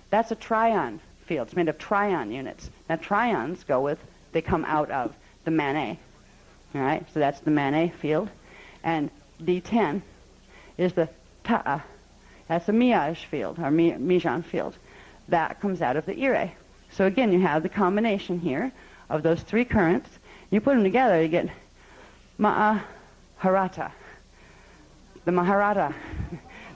That's a trion field. It's made of trion units. Now trions they come out of the Manet. All right, so that's the Manet field. And D10 is the Ta'a. That's a Miage field, or Mijan field. That comes out of the Ire. So again, you have the combination here of those three currents. You put them together, you get Maharata, the Maharata,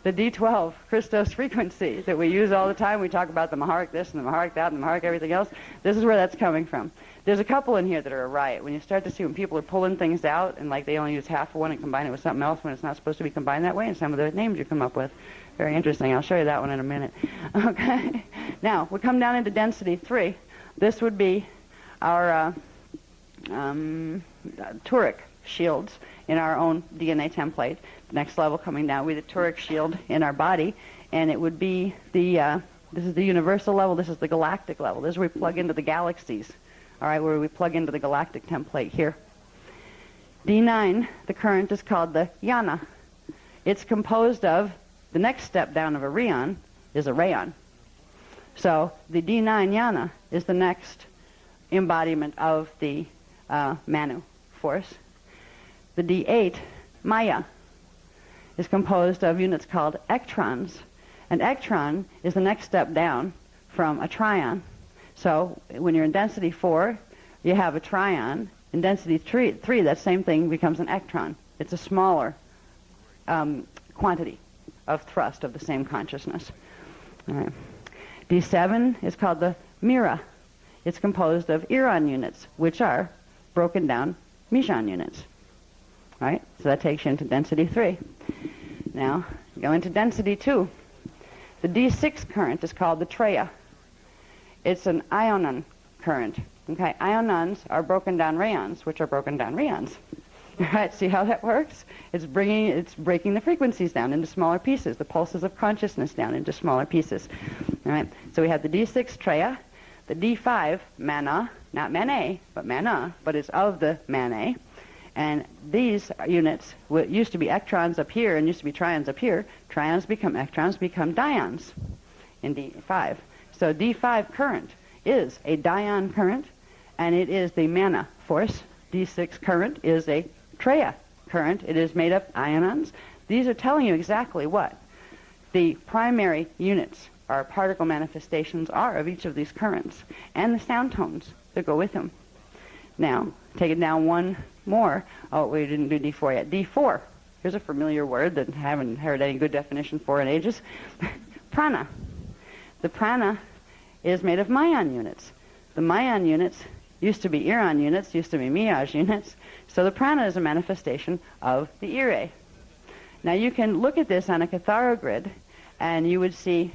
the D12 Christos frequency that we use all the time. We talk about the Maharic this and the Maharic that and the Maharic everything else. This is where that's coming from. There's a couple in here that are a riot. When you start to see when people are pulling things out and like they only use half of one and combine it with something else when it's not supposed to be combined that way, and some of the names you come up with. Very interesting. I'll show you that one in a minute. Okay. Now, we come down into density 3. This would be our Turic shields in our own DNA template. The next level coming down would be the Turic shield in our body, and it would be this is the universal level, this is the galactic level. This is where we plug into the galaxies, all right, where we plug into the galactic template here. D9, the current is called the Yana. it's composed of, the next step down of a rheon is a rayon. So the D9 yana is the next embodiment of the Manu force. The D8 maya is composed of units called ectrons. An ectron is the next step down from a trion. So when you're in density 4, you have a trion. In density 3, that same thing becomes an ectron. It's a smaller quantity of thrust of the same consciousness. All right. D7 is called the mira. It's composed of eron units, which are broken down meson units. All right? So that takes you into density 3. Now, go into density 2. The D6 current is called the treya. It's an ionon current. Okay, ionons are broken down rayons, which are broken down rheons. All right, see how that works? It's breaking the frequencies down into smaller pieces, the pulses of consciousness down into smaller pieces. All right, so we have the D6 treya, the D5 mana, not mane, but mana, but it's of the mane. And these units used to be ectrons up here and used to be trions up here. Trions become ectrons, become dions in D5. So D5 current is a dion current, and it is the mana force. D6 current is a treya current. It is made of ionons. These are telling you exactly what the primary units or particle manifestations are of each of these currents, and the sound tones that go with them. Now, take it down one more. Oh, we didn't do D4 yet. D4. Here's a familiar word that I haven't heard any good definition for in ages. Prana. The prana is made of mayan units. The mayan units used to be eron units, used to be miaj units. So the prana is a manifestation of the ire. Now you can look at this on a Catharo grid, and you would see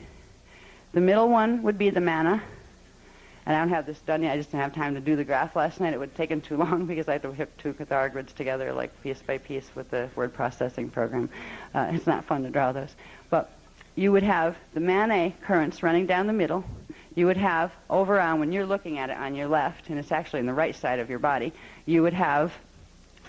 the middle one would be the mana. And I don't have this done yet. I just didn't have time to do the graph last night. It would have taken too long because I had to hook 2 Catharo grids together, like piece by piece with the word processing program. It's not fun to draw those. But you would have the mane currents running down the middle. You would have over on, when you're looking at it on your left, and it's actually on the right side of your body, you would have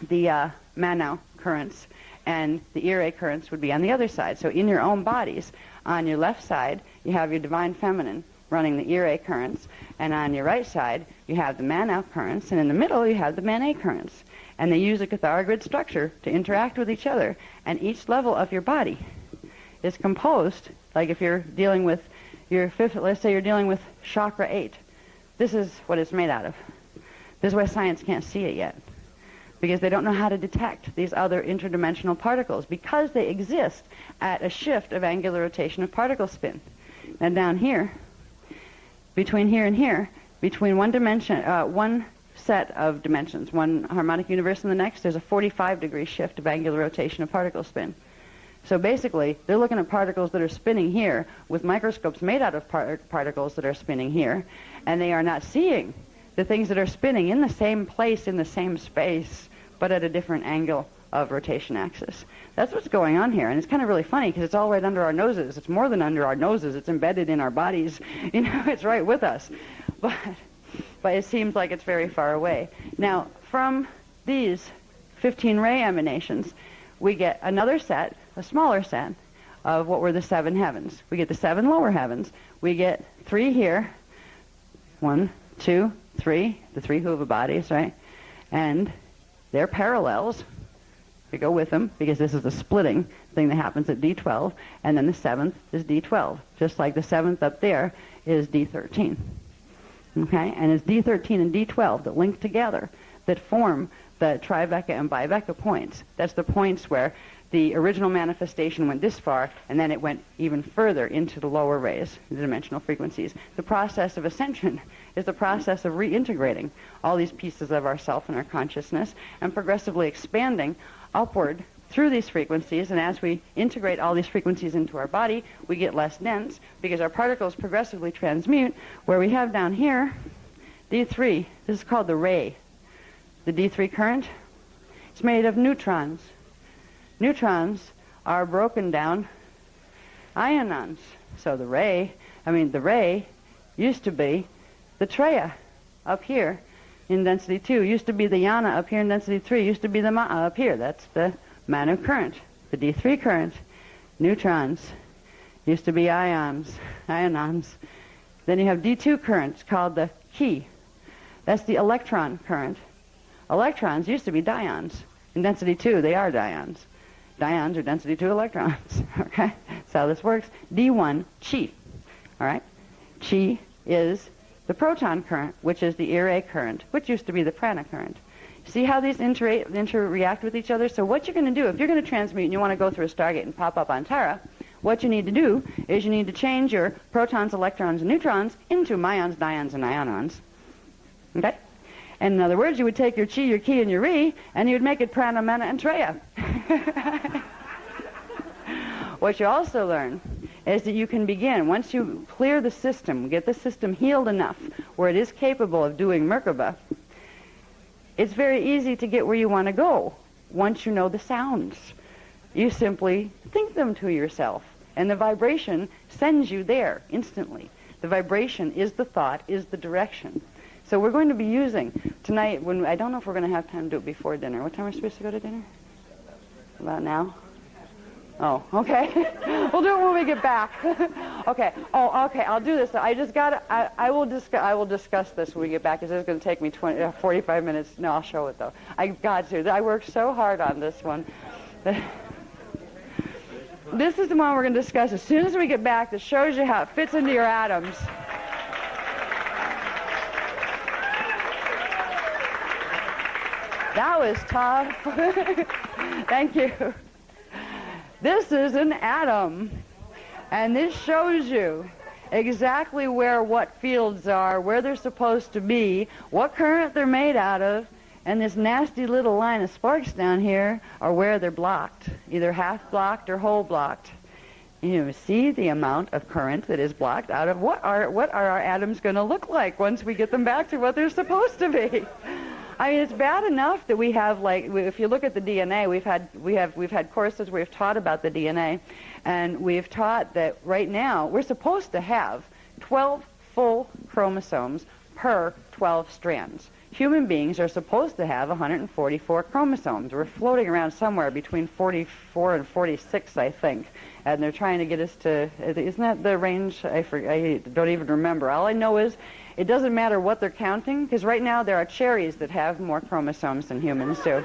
the mano currents, and the ire currents would be on the other side. So in your own bodies, on your left side, you have your divine feminine running the ire currents, and on your right side, you have the mano currents, and in the middle, you have the mane currents. And they use a Catharo grid structure to interact with each other, and each level of your body is composed, like if you're dealing with your fifth, let's say you're dealing with chakra 8. This is what it's made out of. This is why science can't see it yet, because they don't know how to detect these other interdimensional particles, because they exist at a shift of angular rotation of particle spin. And down here, between here and here, between one dimension, one set of dimensions, one harmonic universe and the next, there's a 45-degree shift of angular rotation of particle spin. So basically, they're looking at particles that are spinning here with microscopes made out of particles that are spinning here, and they are not seeing the things that are spinning in the same place, in the same space, but at a different angle of rotation axis. That's what's going on here, and it's kind of really funny because it's all right under our noses. It's more than under our noses. It's embedded in our bodies. You know, it's right with us. But it seems like it's very far away. Now, from these 15 ray emanations, we get another set, a smaller set, of what were the 7 heavens. We get the 7 lower heavens. We get 3 here. 1, 2, 3, the 3 huva bodies, right? And they're parallels. We go with them because this is the splitting thing that happens at D12, and then the 7th is D12, just like the 7th up there is D13. Okay? And it's D13 and D12 that link together, that form the Tribeca and Bibeca points. That's the points where the original manifestation went this far, and then it went even further into the lower rays, the dimensional frequencies. The process of ascension is the process of reintegrating all these pieces of ourself and our consciousness and progressively expanding upward through these frequencies. And as we integrate all these frequencies into our body, we get less dense because our particles progressively transmute, where we have down here D3. This is called the ray. The D3 current, it's made of neutrons. Neutrons are broken down ionons. So the ray used to be the treya up here in density 2, used to be the yana up here in density 3, used to be the ma'a up here. That's the manu current. the D3 current, neutrons, used to be ions. Then you have D2 currents called the key. That's the electron current. Electrons used to be dions. In density 2, they are dions. Dions are density 2 electrons. Okay? That's how this works. D1, chi. All right? Chi is the proton current, which is the Ire current, which used to be the prana current. See how these interact with each other? So what you're going to do, if you're going to transmute and you want to go through a Stargate and pop up on Tara, what you need to do is you need to change your protons, electrons, and neutrons into myons, dions, and ionons. Okay? And in other words, you would take your chi, your ki, and your ri, and you would make it prana, mana, and treya. What you also learn is that you can begin, once you clear the system, get the system healed enough where it is capable of doing Merkaba, it's very easy to get where you want to go once you know the sounds. You simply think them to yourself, and the vibration sends you there instantly. The vibration is the thought, is the direction. So we're going to be using tonight, I don't know if we're going to have time to do it before dinner. What time are we supposed to go to dinner? About now? Oh, okay. We'll do it when we get back. Okay. Oh, okay. I'll do this. I will discuss this when we get back, because it's going to take me 45 minutes. No, I'll show it, though. I've got to. I worked so hard on this one. This is the one we're going to discuss as soon as we get back, that shows you how it fits into your atoms. That was tough. Thank you. This is an atom, and this shows you exactly where what fields are, where they're supposed to be, what current they're made out of, and this nasty little line of sparks down here are where they're blocked, either half blocked or whole blocked. You see the amount of current that is blocked out of what are our atoms going to look like once we get them back to what they're supposed to be. I mean, it's bad enough that we have, like, if you look at the DNA, we've had courses where we've taught about the DNA, and we've taught that right now we're supposed to have 12 full chromosomes per 12 strands. Human beings are supposed to have 144 chromosomes. We're floating around somewhere between 44 and 46, I think, and they're trying to get us to, isn't that the range? I don't even remember. All I know is it doesn't matter what they're counting, because right now there are cherries that have more chromosomes than humans do.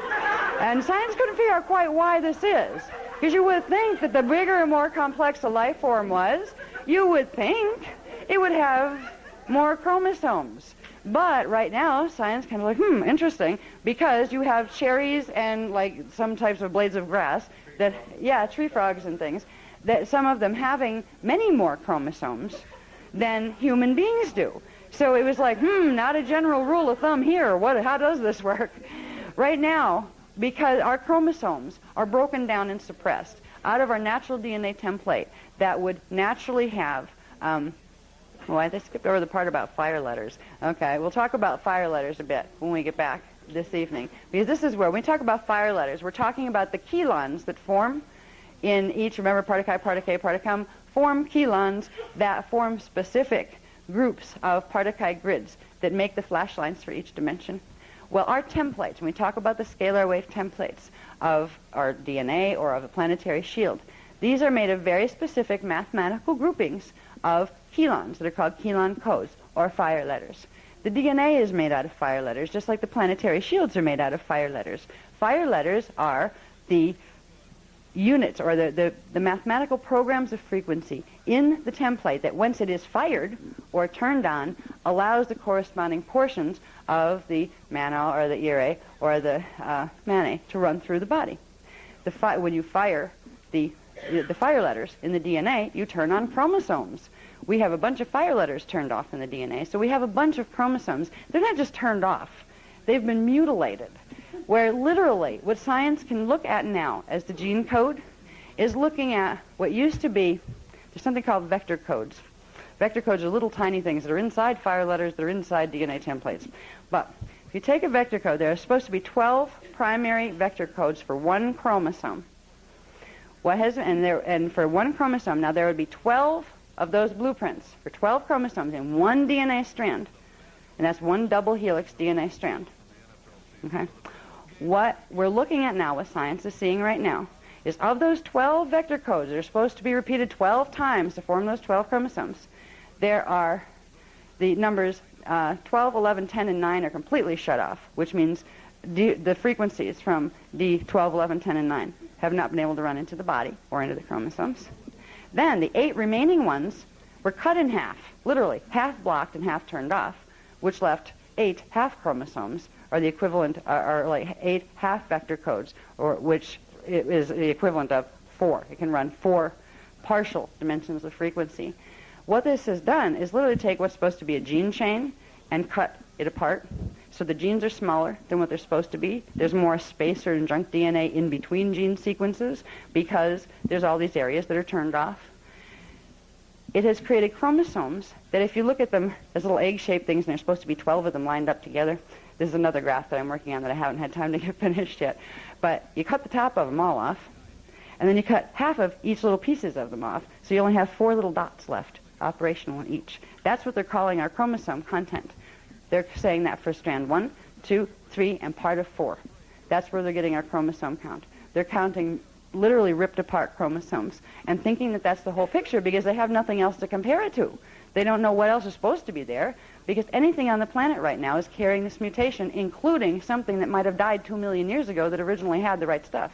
And science couldn't figure out quite why this is, because you would think that the bigger and more complex a life form was, you would think it would have more chromosomes. But right now, science kind of like, interesting, because you have cherries and like some types of blades of grass that, tree frogs and things, that some of them having many more chromosomes than human beings do. So it was like, not a general rule of thumb here. How does this work? Right now, because our chromosomes are broken down and suppressed out of our natural DNA template that would naturally have, they skipped over the part about fire letters. Okay, we'll talk about fire letters a bit when we get back this evening. Because this is where, when we talk about fire letters, we're talking about the chelons that form in each, remember, part of chi, part of k, part of cum, form chelons that form specific groups of part-chi grids that make the flash lines for each dimension. Well, our templates, when we talk about the scalar wave templates of our DNA or of a planetary shield, these are made of very specific mathematical groupings of chelons that are called chelon codes, or fire letters. The DNA is made out of fire letters, just like the planetary shields are made out of fire letters. Fire letters are the units, or the mathematical programs of frequency in the template that once it is fired or turned on, allows the corresponding portions of the mana or the ire or the mane to run through the body. When you fire the fire letters in the DNA, you turn on chromosomes. We have a bunch of fire letters turned off in the DNA, so we have a bunch of chromosomes. They're not just turned off. They've been mutilated, where literally what science can look at now as the gene code is looking at what used to be, there's something called vector codes. Vector codes are little tiny things that are inside fire letters that are inside DNA templates. But if you take a vector code, there are supposed to be 12 primary vector codes for one chromosome. And for one chromosome, now there would be 12 of those blueprints for 12 chromosomes in one DNA strand. And that's one double helix DNA strand. Okay? What we're looking at now, what science is seeing right now, is of those 12 vector codes that are supposed to be repeated 12 times to form those 12 chromosomes, there are the numbers 12, 11, 10, and 9 are completely shut off, which means the frequencies from D12, 11, 10, and 9 have not been able to run into the body or into the chromosomes. Then the 8 remaining ones were cut in half, literally half blocked and half turned off, which left 8 half chromosomes, or the equivalent, are like 8 half vector codes, or which is the equivalent of 4. It can run 4 partial dimensions of frequency. What this has done is literally take what's supposed to be a gene chain and cut it apart. So the genes are smaller than what they're supposed to be. There's more spacer and junk DNA in between gene sequences because there's all these areas that are turned off. It has created chromosomes that, if you look at them as little egg-shaped things, and there's supposed to be 12 of them lined up together. This is another graph that I'm working on that I haven't had time to get finished yet. But you cut the top of them all off, and then you cut half of each little pieces of them off, so you only have 4 little dots left, operational in each. That's what they're calling our chromosome content. They're saying that for strand 1, 2, 3, and part of 4. That's where they're getting our chromosome count. They're counting literally ripped apart chromosomes and thinking that that's the whole picture because they have nothing else to compare it to. They don't know what else is supposed to be there because anything on the planet right now is carrying this mutation, including something that might have died 2 million years ago that originally had the right stuff.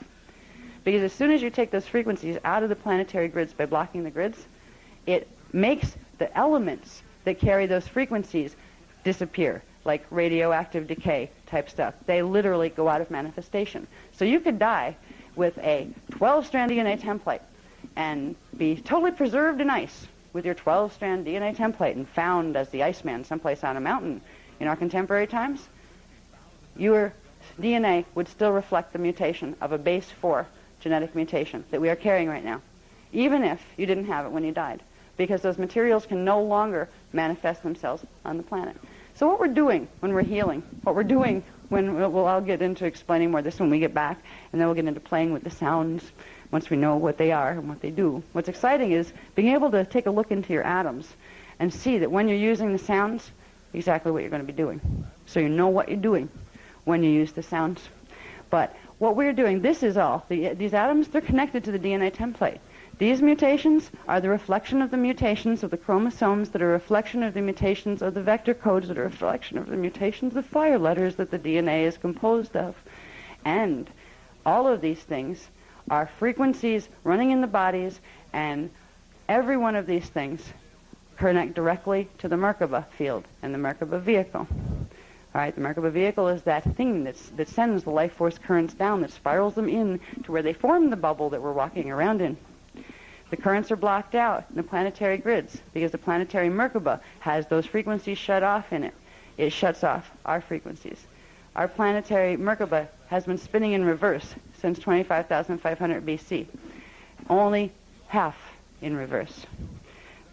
Because as soon as you take those frequencies out of the planetary grids by blocking the grids, it makes the elements that carry those frequencies disappear, like radioactive decay type stuff. They literally go out of manifestation. So you could die with a 12-strand DNA template and be totally preserved in ice with your 12-strand DNA template and found as the Iceman someplace on a mountain in our contemporary times. Your DNA would still reflect the mutation of a base 4 genetic mutation that we are carrying right now, even if you didn't have it when you died, because those materials can no longer manifest themselves on the planet. So what we're doing when we're healing, what we're doing when I'll get into explaining more of this when we get back, and then we'll get into playing with the sounds once we know what they are and what they do. What's exciting is being able to take a look into your atoms and see that when you're using the sounds, exactly what you're going to be doing. So you know what you're doing when you use the sounds. But what we're doing, this is all. These atoms, they're connected to the DNA template. These mutations are the reflection of the mutations of the chromosomes that are a reflection of the mutations of the vector codes that are a reflection of the mutations of fire letters that the DNA is composed of. And all of these things are frequencies running in the bodies, and every one of these things connect directly to the Merkaba field and the Merkaba vehicle. All right, the Merkaba vehicle is that thing that sends the life force currents down, that spirals them in to where they form the bubble that we're walking around in. The currents are blocked out in the planetary grids because the planetary Merkaba has those frequencies shut off in it. It shuts off our frequencies. Our planetary Merkaba has been spinning in reverse since 25,500 BC, only half in reverse.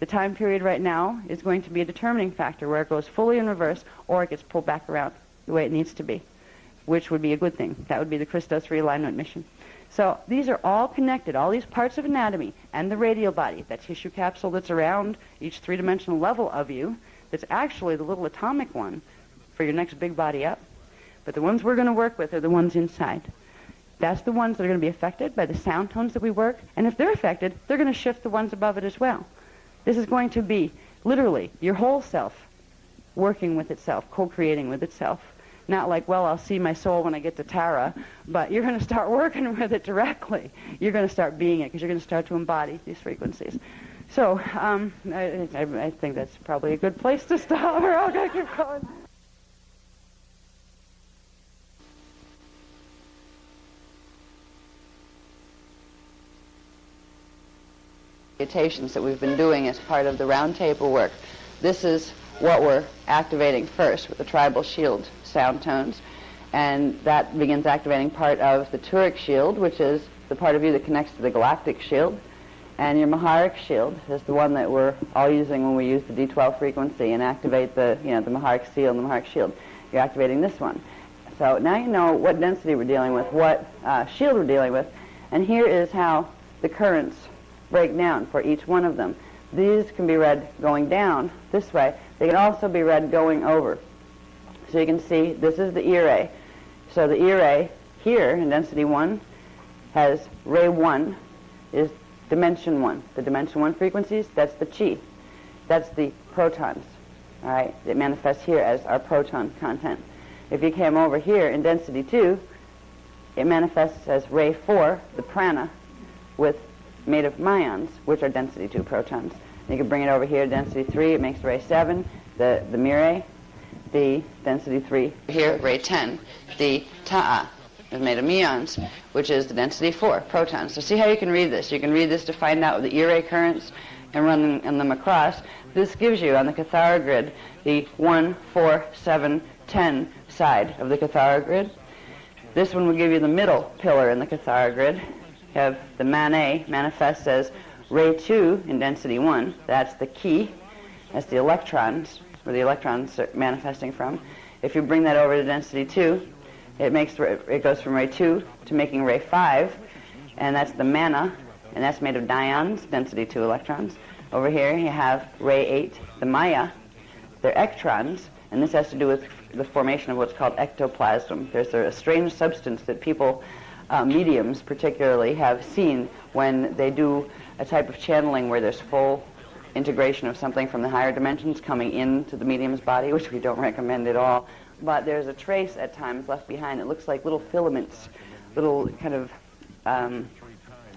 The time period right now is going to be a determining factor where it goes fully in reverse or it gets pulled back around the way it needs to be, which would be a good thing. That would be the Christos realignment mission. So these are all connected, all these parts of anatomy and the radial body, that tissue capsule that's around each three-dimensional level of you, that's actually the little atomic one for your next big body up. But the ones we're going to work with are the ones inside. That's the ones that are going to be affected by the sound tones that we work, and if they're affected, they're going to shift the ones above it as well. This is going to be literally your whole self working with itself, co-creating with itself. Not like, well, I'll see my soul when I get to Tara, but you're going to start working with it directly. You're going to start being it because you're going to start to embody these frequencies. So I think that's probably a good place to stop. We're all going to keep going. Mutations that we've been doing as part of the roundtable work. This is what we're activating first with the tribal shield sound tones, and that begins activating part of the Turic shield, which is the part of you that connects to the galactic shield, and your Maharic shield is the one that we're all using when we use the D12 frequency and activate the the Maharic seal and the Maharic shield. You're activating this one. So now you know what density we're dealing with, what shield we're dealing with, and here is how the currents break down for each one of them. These can be read going down this way. They can also be read going over. So you can see this is the E ray. So the E ray here in density 1 has ray 1 is dimension 1. The dimension 1 frequencies, that's the chi. That's the protons. All right, it manifests here as our proton content. If you came over here in density 2, it manifests as ray 4, the prana, made of myons, which are density 2 protons. You can bring it over here, density 3, it makes ray 7, the mire, the density 3. Here, ray 10, the ta'a, is made of muons, which is the density 4 protons. So see how you can read this. You can read this to find out the E-ray currents and run them across. This gives you, on the Cathara grid, the 1, 4, 7, 10 side of the Cathara grid. This one will give you the middle pillar in the Cathara grid. You have the Mane manifests as ray 2 in density 1. That's the key. That's the electrons, where the electrons are manifesting from. If you bring that over to density 2, it goes from ray 2 to making ray 5, and that's the mana, and that's made of dions, density 2 electrons. Over here you have ray 8, the maya. They're ectrons, and this has to do with the formation of what's called ectoplasm. There's a strange substance that people, mediums particularly, have seen when they do a type of channeling where there's full integration of something from the higher dimensions coming into the medium's body, which we don't recommend at all. But there's a trace at times left behind. It looks like little filaments, little kind of,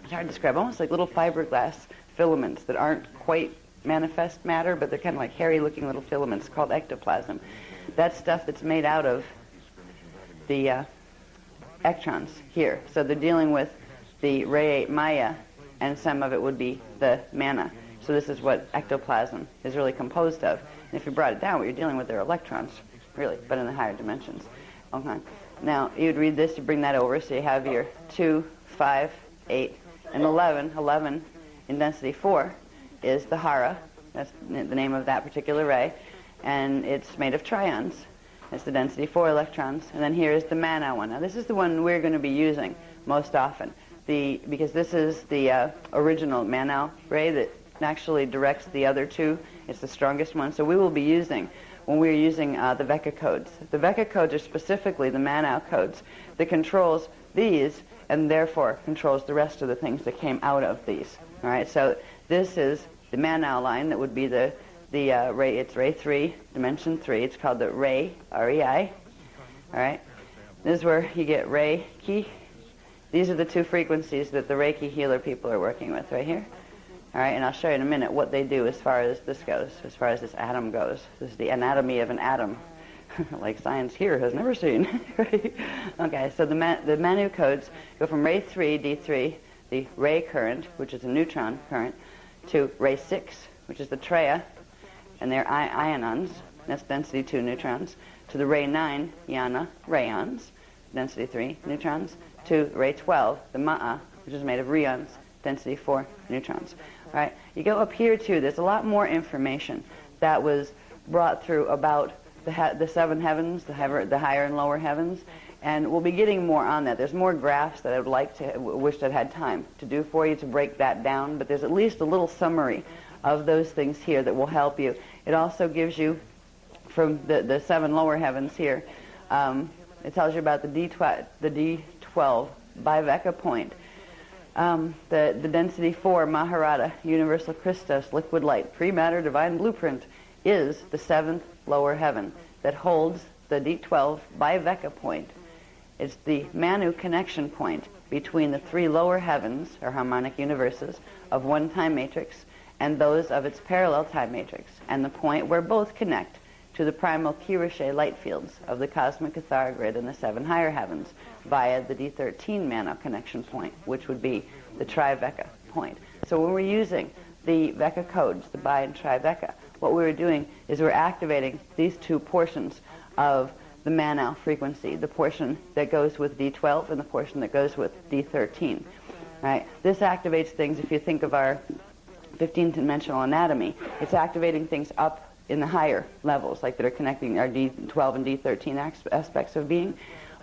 it's hard to describe, almost like little fiberglass filaments that aren't quite manifest matter, but they're kind of like hairy-looking little filaments called ectoplasm. That's stuff that's made out of the ectrons here. So they're dealing with the ray 8 maya, and some of it would be the mana. So this is what ectoplasm is really composed of. And if you brought it down, what you're dealing with are electrons, really, but in the higher dimensions. Okay. Now, you'd read this, you bring that over, so you have your 2, 5, 8, and 11. 11 in density 4 is the hara. That's the name of that particular ray. And it's made of trions. It's the density 4 electrons. And then here is the mana one. Now, this is the one we're going to be using most often, because this is the original Manau ray that actually directs the other two. It's the strongest one. So we will be using, when we're using the Vecca codes. The Vecca codes are specifically the Manau codes that controls these and therefore controls the rest of the things that came out of these. All right, so this is the Manau line that would be the ray. It's ray 3, dimension 3. It's called the ray, R-E-I. All right, this is where you get Reiki. These are the two frequencies that the Reiki healer people are working with right here. All right, and I'll show you in a minute what they do as far as this goes, as far as this atom goes. This is the anatomy of an atom, like science here has never seen. Right? Okay, so the Manu codes go from ray 3, D3, the ray current, which is a neutron current, to ray 6, which is the Treya, and they're ions, that's density 2 neutrons, to the ray 9, Yana, rayons, density 3 neutrons, to ray 12, the Ma'a, which is made of rheons, density 4 neutrons. All right, you go up here too, there's a lot more information that was brought through about the seven heavens, the higher and lower heavens, and we'll be getting more on that. There's more graphs that I would like to, wish I'd had time to do for you to break that down, but there's at least a little summary of those things here that will help you. It also gives you, from the 7 lower heavens here, it tells you about the D12 Bivecca point. The density 4 Maharata, Universal Christos, liquid light, pre-matter, divine blueprint, is the 7th lower heaven that holds the D12 Bivecca point. It's the Manu connection point between the 3 lower heavens, or harmonic universes, of one time matrix and those of its parallel time matrix, and the point where both connect to the primal Kirushe light fields of the cosmic Cathara grid in the 7 higher heavens via the D13 Manu connection point, which would be the Trivecca point. So when we're using the Vecca codes, the Bi and Trivecca, what we're doing is we're activating these 2 portions of the Manau frequency, the portion that goes with D12 and the portion that goes with D13. Right? This activates things, if you think of our 15-dimensional anatomy, it's activating things up in the higher levels, like that are connecting our D12 and D13 aspects of being.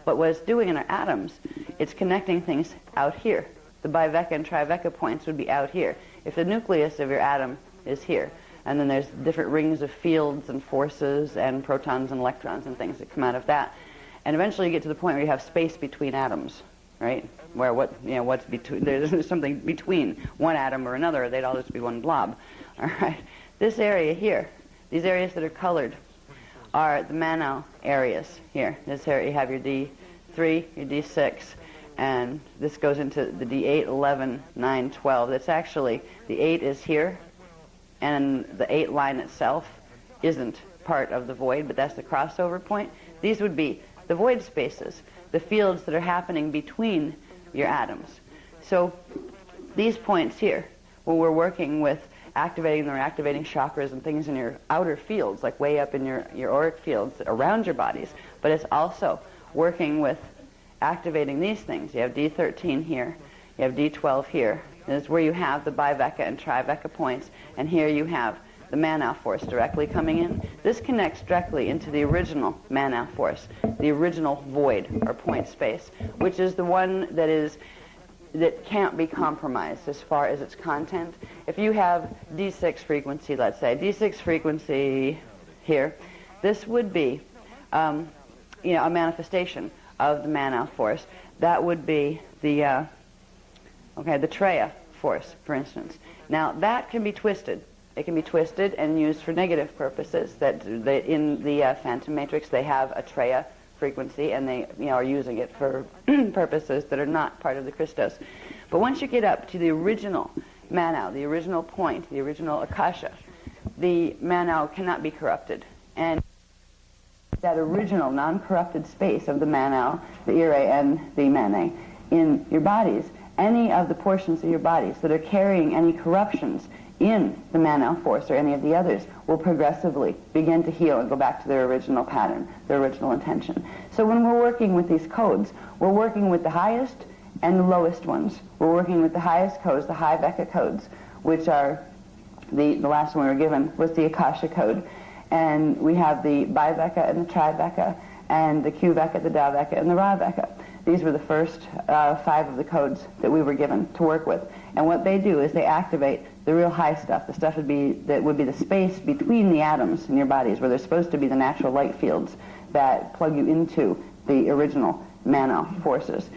But what it's doing in our atoms, it's connecting things out here. The Bivecca and Trivecca points would be out here. If the nucleus of your atom is here, and then there's different rings of fields and forces and protons and electrons and things that come out of that. And eventually you get to the point where you have space between atoms. right? Where what's between, there's something between one atom or another, or they'd all just be one blob. All right. This area here, these areas that are colored, are the Manaw areas here. This area, you have your D3, your D6, and this goes into the D8, 11, 9, 12. That's actually, the 8 is here, and the 8 line itself isn't part of the void, but that's the crossover point. These would be the void spaces, the fields that are happening between your atoms. So these points here, when we're working with activating or activating chakras and things in your outer fields, like way up in your auric fields around your bodies, but it's also working with activating these things. You have D13 here, you have D12 here. This is where you have the biveka and triveka points, and here you have the Manaw force directly coming in. This connects directly into the original Manaw force, the original void or point space, which is the one that can't be compromised as far as its content. If you have D6 frequency, let's say, D6 frequency here, this would be a manifestation of the Manaw force. That would be the Treya force, for instance. Now, that can be twisted. It can be twisted and used for negative purposes. In the phantom matrix, they have a Treya frequency, and they are using it for purposes that are not part of the Christos. But once you get up to the original Manaw, the original point, the original Akasha, the Manaw cannot be corrupted. And that original non-corrupted space of the Manaw, the Ire, and the Mane in your bodies, any of the portions of your bodies that are carrying any corruptions in the Manaw force or any of the others will progressively begin to heal and go back to their original pattern, their original intention. So when we're working with these codes, we're working with the highest and the lowest ones. We're working with the highest codes, the high Veka codes, which are the last one we were given was the Akasha code. And we have the biveka and the triveka, and the Q Veka, the Da Veka, and the Ra Veka. These were the first 5 of the codes that we were given to work with. And what they do is they activate the real high stuff, the stuff that would be the space between the atoms in your bodies, where there's supposed to be the natural light fields that plug you into the original Manaw forces.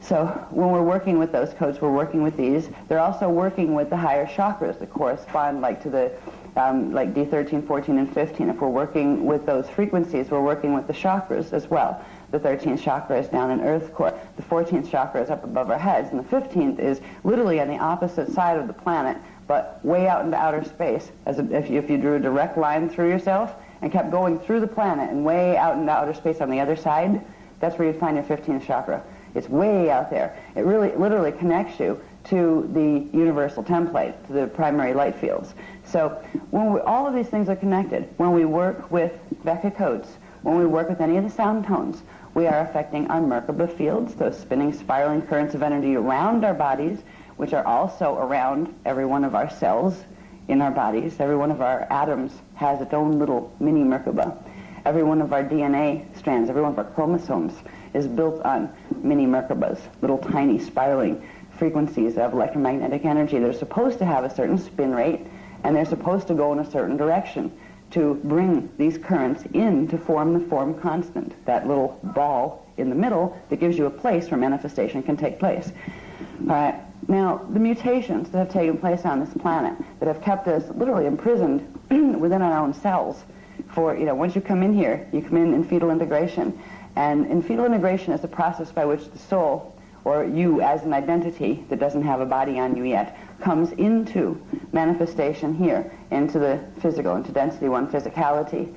So when we're working with those codes, we're working with these. They're also working with the higher chakras that correspond to the like D13, 14, and 15. If we're working with those frequencies, we're working with the chakras as well. The 13th chakra is down in Earth core. The 14th chakra is up above our heads. And the 15th is literally on the opposite side of the planet, but way out into outer space. If you drew a direct line through yourself and kept going through the planet and way out into outer space on the other side, that's where you'd find your 15th chakra. It's way out there. It really literally connects you to the universal template, to the primary light fields. So all of these things are connected. When we work with Veka codes, when we work with any of the sound tones, we are affecting our Merkaba fields, those spinning, spiraling currents of energy around our bodies, which are also around every one of our cells in our bodies. Every one of our atoms has its own little mini Merkaba. Every one of our DNA strands, every one of our chromosomes is built on mini Merkabas, little tiny spiraling frequencies of electromagnetic energy. They're supposed to have a certain spin rate, and they're supposed to go in a certain direction to bring these currents in to form the form constant, that little ball in the middle that gives you a place where manifestation can take place. All right. Now, the mutations that have taken place on this planet that have kept us literally imprisoned within our own cells for, once you come in here, you come in fetal integration. And in fetal integration is the process by which the soul, or you as an identity that doesn't have a body on you yet, comes into manifestation here, into the physical, into density 1 physicality.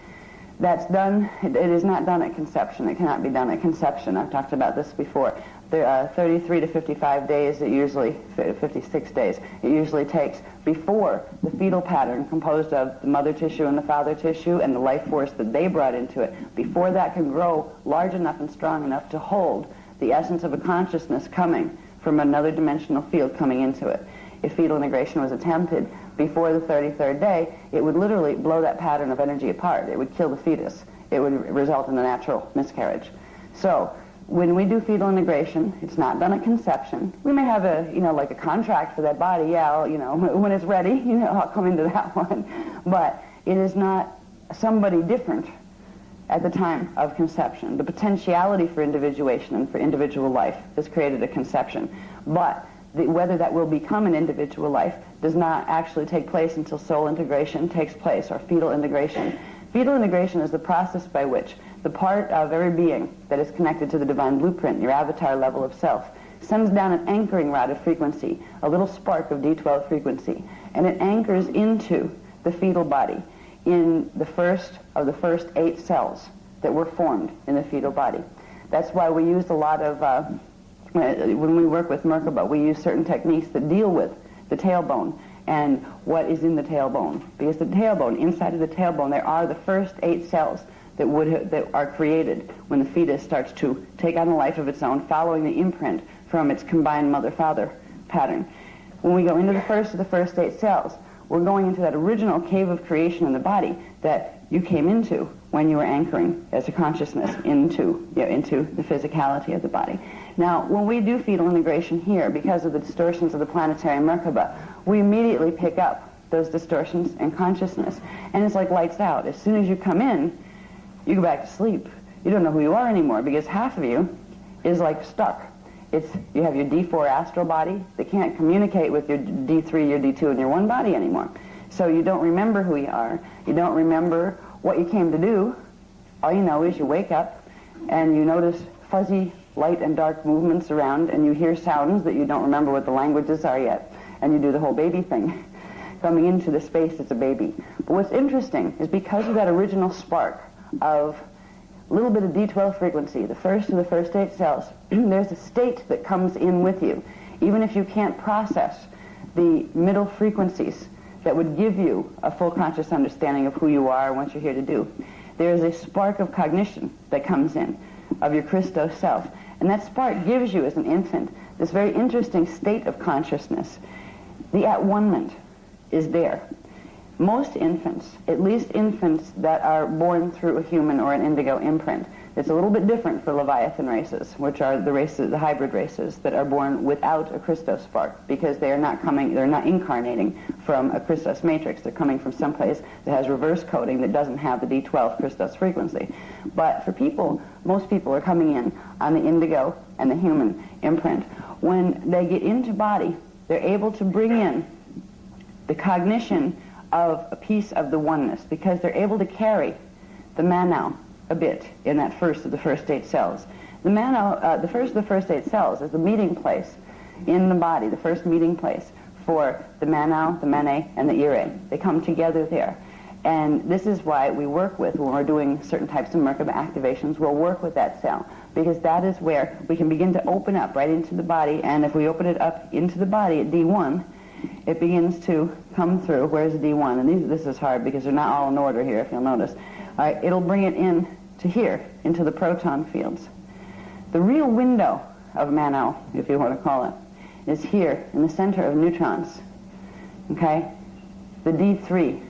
That's done, it is not done at conception. It cannot be done at conception. I've talked about this before. There are 33 to 55 days, 56 days, it usually takes before the fetal pattern composed of the mother tissue and the father tissue and the life force that they brought into it, before that can grow large enough and strong enough to hold the essence of a consciousness coming from another dimensional field coming into it. If fetal integration was attempted before the 33rd day, it would literally blow that pattern of energy apart. It would kill the fetus. It would result in a natural miscarriage. So when we do fetal integration, it's not done at conception. We may have like a contract for that body. Yeah, when it's ready, I'll come into that one. But it is not somebody different at the time of conception. The potentiality for individuation and for individual life has created a conception. But whether that will become an individual life does not actually take place until soul integration takes place, or fetal integration. Fetal integration is the process by which the part of every being that is connected to the divine blueprint, your avatar level of self, sends down an anchoring rod of frequency, a little spark of D12 frequency, and it anchors into the fetal body in the first of the first 8 cells that were formed in the fetal body. That's why we use a lot of, when we work with Merkaba, we use certain techniques that deal with the tailbone and what is in the tailbone. Because the tailbone, inside of the tailbone, there are the first 8 cells that are created when the fetus starts to take on a life of its own, following the imprint from its combined mother-father pattern. When we go into the first of the first 8 cells, we're going into that original cave of creation in the body that you came into when you were anchoring as a consciousness into the physicality of the body. Now, when we do fetal integration here, because of the distortions of the planetary Merkaba, we immediately pick up those distortions and consciousness. And it's like lights out. As soon as you come in, you go back to sleep. You don't know who you are anymore, because half of you is like stuck. You have your D4 astral body that can't communicate with your D3, your D2, and your 1 body anymore. So you don't remember who you are. You don't remember what you came to do. All you know is you wake up and you notice fuzzy light and dark movements around, and you hear sounds that you don't remember what the languages are yet, and you do the whole baby thing, coming into the space as a baby. But what's interesting is, because of that original spark of a little bit of D12 frequency, the first of the first 8 cells, there's a state that comes in with you, even if you can't process the middle frequencies that would give you a full conscious understanding of who you are and what you're here to do. There's a spark of cognition that comes in of your Christos self, and that spark gives you, as an infant, this very interesting state of consciousness. The at-one-ment is there. Most infants, at least infants that are born through a human or an indigo imprint, it's a little bit different for Leviathan races, which are the hybrid races that are born without a Christos spark, because they're not incarnating from a Christos matrix. They're coming from someplace that has reverse coding that doesn't have the D12 Christos frequency. But for people, most people are coming in on the indigo and the human imprint. When they get into body, they're able to bring in the cognition of a piece of the oneness, because they're able to carry the Manau a bit in that first of the first 8 cells. The Manau, the first of the first 8 cells, is the meeting place in the body, the first meeting place for the Manau, the Mene, and the Ire. They come together there. And this is why we work with, when we're doing certain types of Merkaba activations, we'll work with that cell, because that is where we can begin to open up right into the body, and if we open it up into the body at D1, it begins to come through. Where's D1? And this is hard because they're not all in order here, if you'll notice. All right, it'll bring it in to here, into the proton fields. The real window of Manau, if you want to call it, is here in the center of neutrons. Okay? The D3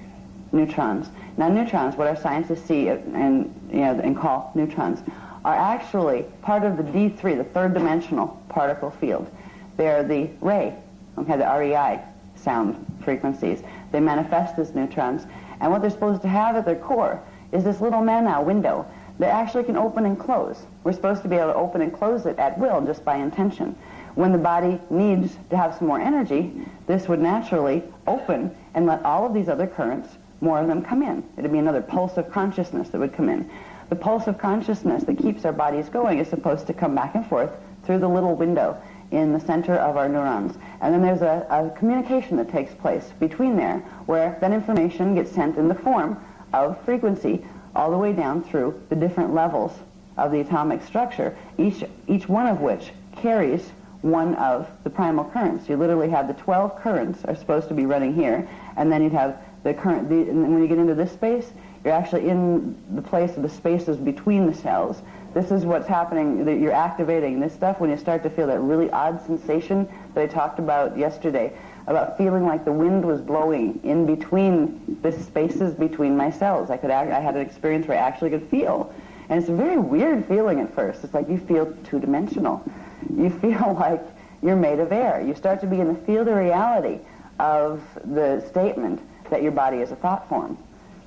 neutrons. Now, neutrons, what our scientists see and call neutrons, are actually part of the D3, the third dimensional particle field. They're the ray, okay, the REI sound frequencies. They manifest as neutrons, and what they're supposed to have at their core is this little Manau window that actually can open and close. We're supposed to be able to open and close it at will, just by intention. When the body needs to have some more energy, this would naturally open and let all of these other currents, more of them, come in. It would be another pulse of consciousness that would come in. The pulse of consciousness that keeps our bodies going is supposed to come back and forth through the little window in the center of our neurons. And then there's a communication that takes place between there, where that information gets sent in the form of frequency all the way down through the different levels of the atomic structure, each one of which carries one of the primal currents. You literally have the 12 currents are supposed to be running here, and then you'd have the current, and when you get into this space, you're actually in the place of the spaces between the cells. This is what's happening, that you're activating this stuff when you start to feel that really odd sensation that I talked about yesterday, about feeling like the wind was blowing in between the spaces between my cells. I had an experience where I actually could feel. And it's a very weird feeling at first. It's like you feel two-dimensional. You feel like you're made of air. You start to begin to feel the reality of the statement that your body is a thought form.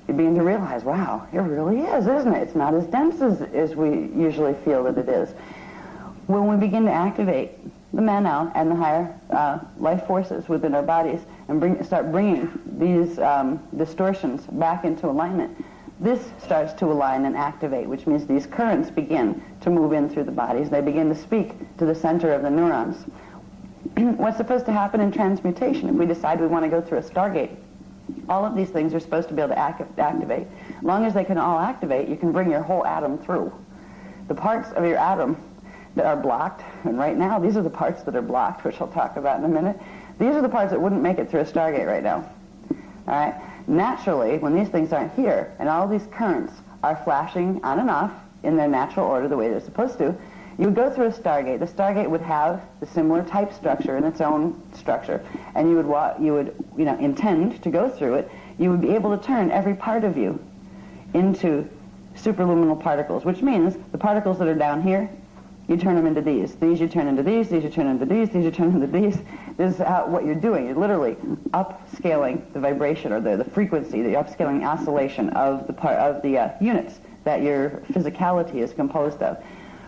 you begin to realize, wow, it really is, isn't it? It's not as dense as we usually feel that it is. When we begin to activate the Manau and the higher life forces within our bodies and start bringing these distortions back into alignment, this starts to align and activate, which means these currents begin to move in through the bodies. They begin to speak to the center of the neurons. What's supposed to happen in transmutation if we decide we want to go through a Stargate? All of these things are supposed to be able to activate. As long as they can all activate, you can bring your whole atom through. The parts of your atom that are blocked, and right now these are the parts that are blocked, which I'll talk about in a minute. These are the parts that wouldn't make it through a Stargate right now. All right? Naturally, when these things aren't here, and all these currents are flashing on and off in their natural order the way they're supposed to, you would go through a Stargate. The Stargate would have the similar type structure in its own structure, and you would intend to go through it. You would be able to turn every part of you into superluminal particles, which means the particles that are down here, you turn them into these. These you turn into these you turn into these you turn into these. This is what you're doing. You're literally upscaling the vibration or the frequency, the upscaling oscillation of the units that your physicality is composed of.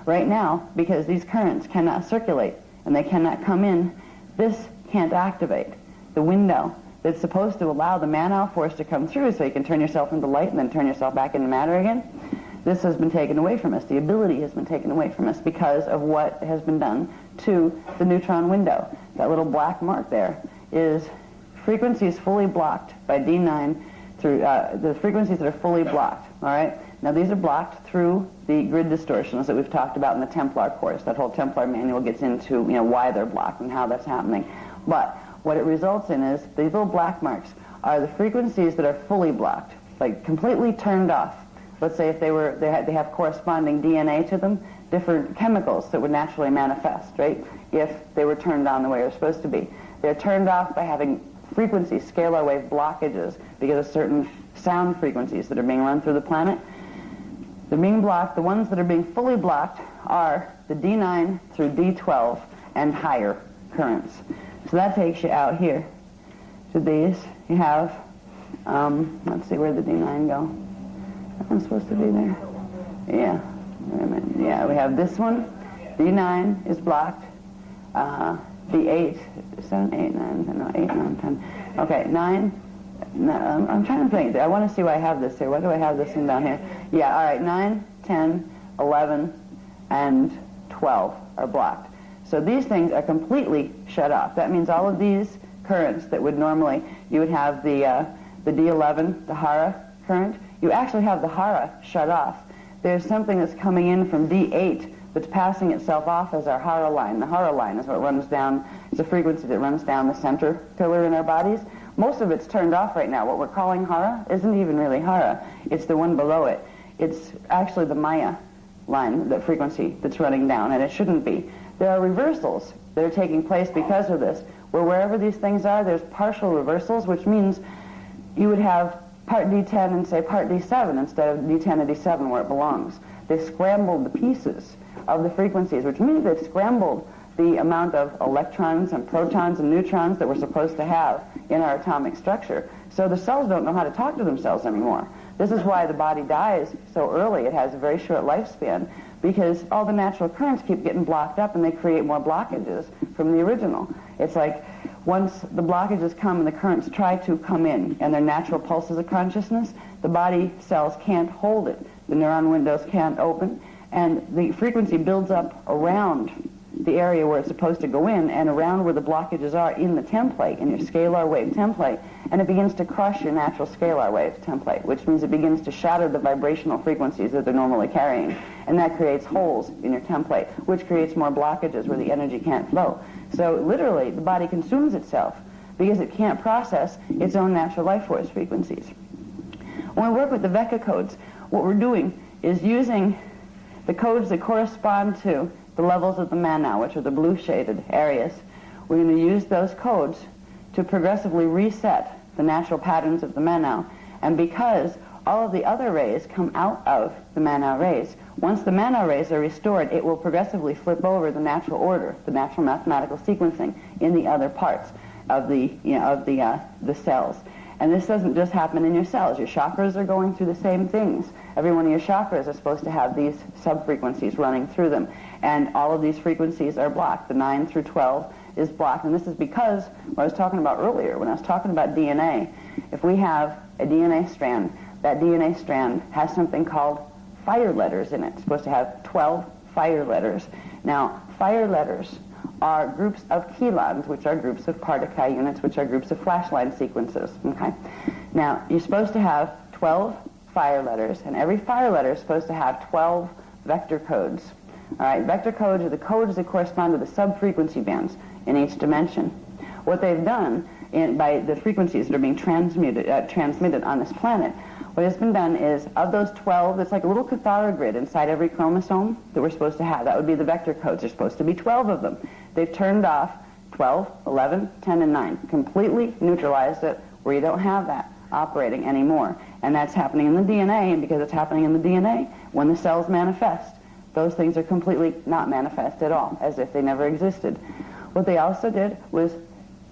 Right now, because these currents cannot circulate and they cannot come in, this can't activate. The window that's supposed to allow the Manau force to come through so you can turn yourself into light and then turn yourself back into matter again, this has been taken away from us. The ability has been taken away from us because of what has been done to the neutron window. That little black mark there is frequencies fully blocked by D9 through the frequencies that are fully blocked. All right. Now these are blocked through the grid distortions that we've talked about in the Templar course. That whole Templar manual gets into why they're blocked and how that's happening. But what it results in is these little black marks are the frequencies that are fully blocked, like completely turned off. Let's say if they have corresponding DNA to them, different chemicals that would naturally manifest, right? If they were turned on the way they're supposed to be. They're turned off by having frequencies, scalar wave blockages, because of certain sound frequencies that are being run through the planet. They're being blocked. The ones that are being fully blocked are the D9 through D12 and higher currents. So that takes you out here to these. You have, let's see, where'd the D9 go? I'm supposed to be there. Yeah. Wait a minute. Yeah, we have this one. D9 is blocked. D8, 7, 8, 9, no, 8, 9, 10. Okay, 9. No, I'm trying to think. I want to see why I have this here. Why do I have this one down here? Yeah, all right, 9, 10, 11, and 12 are blocked. So these things are completely shut off. That means all of these currents that would normally, you would have the D11, the Hara current. You actually have the Hara shut off. There's something that's coming in from D8 that's passing itself off as our Hara line. The Hara line is what runs down, it's a frequency that runs down the center pillar in our bodies. Most of it's turned off right now. What we're calling Hara isn't even really Hara. It's the one below it. It's actually the Maya line, the frequency that's running down, and it shouldn't be. There are reversals that are taking place because of this, where wherever these things are, there's partial reversals, which means you would have part D10 and say part D7 instead of D10 and D7 where it belongs. They've scrambled the pieces of the frequencies, which means they've scrambled the amount of electrons and protons and neutrons that we're supposed to have in our atomic structure. So the cells don't know how to talk to themselves anymore. This is why the body dies so early. It has a very short lifespan, because all the natural currents keep getting blocked up and they create more blockages from the original. It's like once the blockages come and the currents try to come in and their natural pulses of consciousness, the body cells can't hold it. The neuron windows can't open, and the frequency builds up around the area where it's supposed to go in and around where the blockages are in the template, in your scalar wave template, and it begins to crush your natural scalar wave template, which means it begins to shatter the vibrational frequencies that they're normally carrying, and that creates holes in your template, which creates more blockages where the energy can't flow. So literally, the body consumes itself because it can't process its own natural life force frequencies. When we work with the Vecca codes, what we're doing is using the codes that correspond to the levels of the Manau, which are the blue shaded areas. We're going to use those codes to progressively reset the natural patterns of the Manau. And because all of the other rays come out of the Manau rays, once the Manau rays are restored, it will progressively flip over the natural order, the natural mathematical sequencing in the other parts of the cells. And this doesn't just happen in your cells. Your chakras are going through the same things. Every one of your chakras are supposed to have these sub-frequencies running through them. And all of these frequencies are blocked. The 9 through 12 is blocked. And this is because, what I was talking about earlier, when I was talking about DNA, if we have a DNA strand, that DNA strand has something called fire letters in it. It's supposed to have 12 fire letters. Now, fire letters are groups of chelons, which are groups of part-3 units, which are groups of flash line sequences. Okay? Now, you're supposed to have 12 fire letters, and every fire letter is supposed to have 12 vector codes. All right, vector codes are the codes that correspond to the sub-frequency bands in each dimension. What they've done by the frequencies that are being transmitted on this planet, what has been done is, of those 12, it's like a little Cathara grid inside every chromosome that we're supposed to have. That would be the vector codes. There's supposed to be 12 of them. They've turned off 12, 11, 10, and 9. Completely neutralized it where you don't have that operating anymore. And that's happening in the DNA, and because it's happening in the DNA, when the cells manifest, those things are completely not manifest at all, as if they never existed. What they also did was,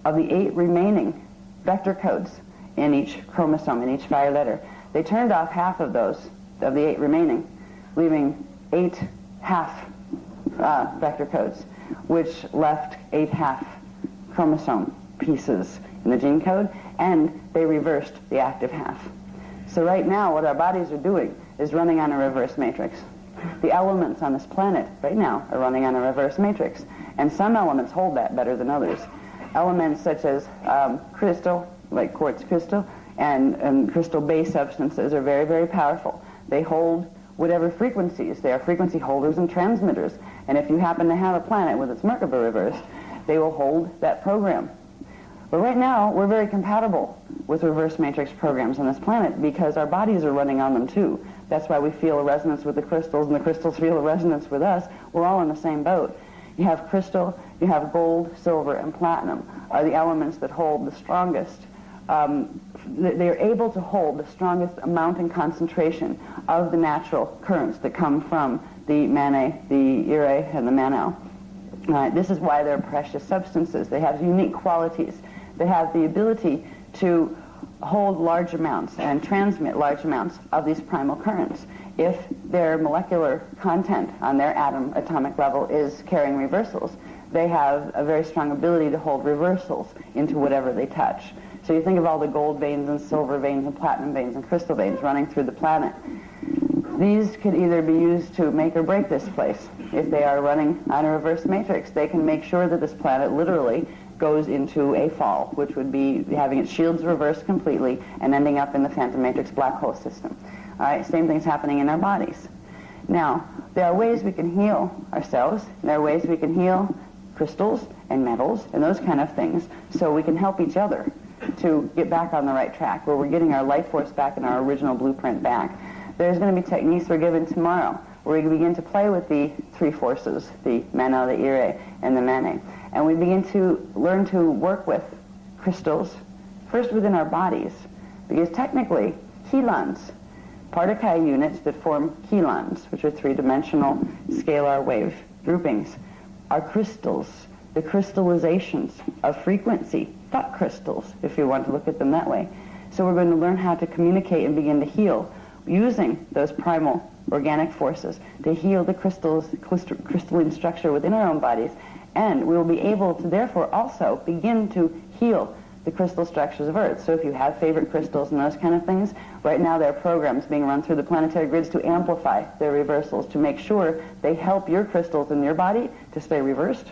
of the 8 remaining vector codes in each chromosome, in each fire letter, they turned off half of those, of the 8 remaining, leaving 8 half vector codes, which left 8 half chromosome pieces in the gene code, and they reversed the active half. So right now, what our bodies are doing is running on a reverse matrix. The elements on this planet right now are running on a reverse matrix, and some elements hold that better than others. Elements such as crystal, like quartz crystal, and crystal-based substances are very, very powerful. They hold whatever frequencies. They are frequency holders and transmitters, and if you happen to have a planet with its Merkaba reversed, they will hold that program. But right now, we're very compatible with reverse matrix programs on this planet because our bodies are running on them too. That's why we feel a resonance with the crystals, and the crystals feel a resonance with us. We're all in the same boat. You have crystal, you have gold, silver, and platinum are the elements that hold the strongest. They're able to hold the strongest amount and concentration of the natural currents that come from the Mane, the Ire, and the Manao. This is why they're precious substances. They have unique qualities. They have the ability to hold large amounts and transmit large amounts of these primal currents if their molecular content on their atomic level is carrying reversals. They have a very strong ability to hold reversals into whatever they touch. So you think of all the gold veins and silver veins and platinum veins and crystal veins running through the planet. These could either be used to make or break this place. If they are running on a reverse matrix, they can make sure that this planet literally goes into a fall, which would be having its shields reversed completely and ending up in the phantom matrix black hole system. All right, same thing's happening in our bodies. Now, there are ways we can heal ourselves. There are ways we can heal crystals and metals and those kind of things so we can help each other to get back on the right track, where we're getting our life force back and our original blueprint back. There's going to be techniques we're given tomorrow where we begin to play with the 3 forces, the Mano, the Ire, and the Mane. And we begin to learn to work with crystals, first within our bodies, because technically, chelons, part-3 units that form chelons, which are 3-dimensional scalar wave groupings, are crystals, the crystallizations of frequency, thought crystals, if you want to look at them that way. So we're going to learn how to communicate and begin to heal using those primal organic forces to heal the crystalline structure within our own bodies, and we will be able to therefore also begin to heal the crystal structures of Earth. So if you have favorite crystals and those kind of things, right now there are programs being run through the planetary grids to amplify their reversals, to make sure they help your crystals in your body to stay reversed.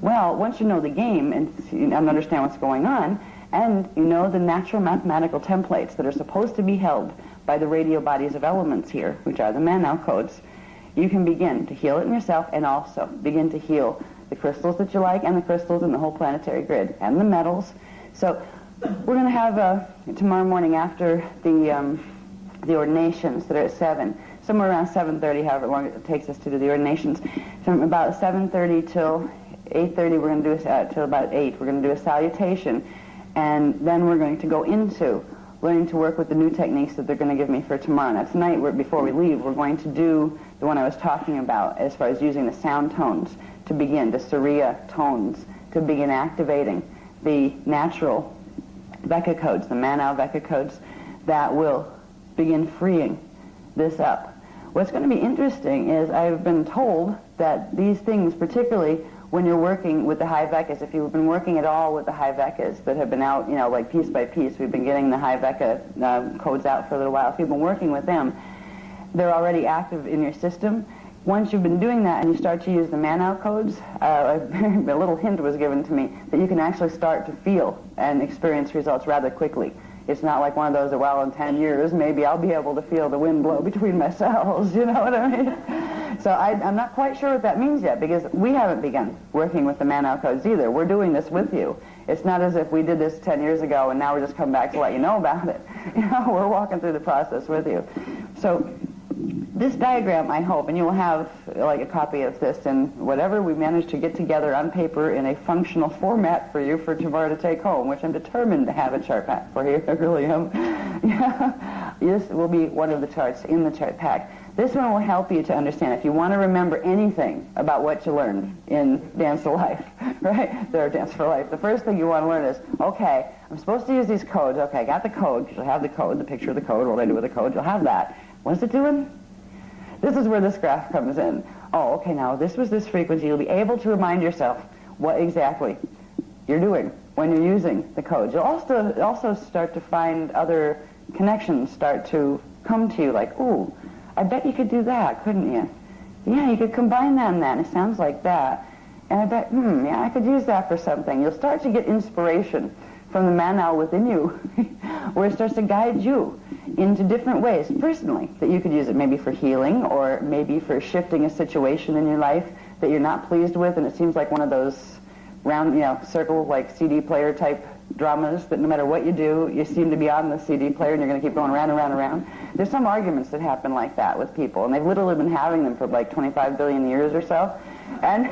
Well, once you know the game and understand what's going on, and you know the natural mathematical templates that are supposed to be held by the radio bodies of elements here, which are the Manao codes, you can begin to heal it in yourself and also begin to heal the crystals that you like and the crystals in the whole planetary grid and the metals. So we're going to have tomorrow morning after the ordinations that are at 7, somewhere around 7:30, however long it takes us to do the ordinations, from about 7:30 till 8:30, we're going to do till about 8. We're going to do a salutation, and then we're going to go into learning to work with the new techniques that they're going to give me for tomorrow. Now tonight, before we leave, we're going to do the one I was talking about as far as using the sound tones to begin, the Surya tones, to begin activating the natural Vecca codes, the Manaw Vecca codes, that will begin freeing this up. What's going to be interesting is I've been told that these things, particularly when you're working with the high Veccas, if you've been working at all with the high Veccas that have been out, like piece by piece, we've been getting the high Vecca codes out for a little while. If you've been working with them, they're already active in your system. Once you've been doing that and you start to use the Manaw codes, a little hint was given to me that you can actually start to feel and experience results rather quickly. It's not like one of those, well, in 10 years, maybe I'll be able to feel the wind blow between my cells, you know what I mean? So I'm not quite sure what that means yet, because we haven't begun working with the Manaw codes either. We're doing this with you. It's not as if we did this 10 years ago and now we're just coming back to let you know about it. We're walking through the process with you. So this diagram, I hope, and you'll have like a copy of this and whatever we manage to get together on paper in a functional format for you for tomorrow to take home, which I'm determined to have a chart pack for you. I really am. Yeah. This will be one of the charts in the chart pack. This one will help you to understand if you want to remember anything about what you learned in Dance for Life, right? There, Dance for Life. The first thing you want to learn is, okay, I'm supposed to use these codes. Okay, I got the code. You'll have the code, the picture of the code, what I do with the code. You'll have that. What's it doing? This is where this graph comes in. Oh, okay, now this was this frequency. You'll be able to remind yourself what exactly you're doing when you're using the codes. You'll also start to find other connections start to come to you, like, ooh, I bet you could do that, couldn't you? Yeah, you could combine that and that, and it sounds like that. And I bet, yeah, I could use that for something. You'll start to get inspiration from the Manaw within you, where it starts to guide you into different ways, personally, that you could use it maybe for healing or maybe for shifting a situation in your life that you're not pleased with, and it seems like one of those round, circle, like CD player type dramas that no matter what you do, you seem to be on the CD player and you're going to keep going around and around and around. There's some arguments that happen like that with people, and they've literally been having them for like 25 billion years or so. And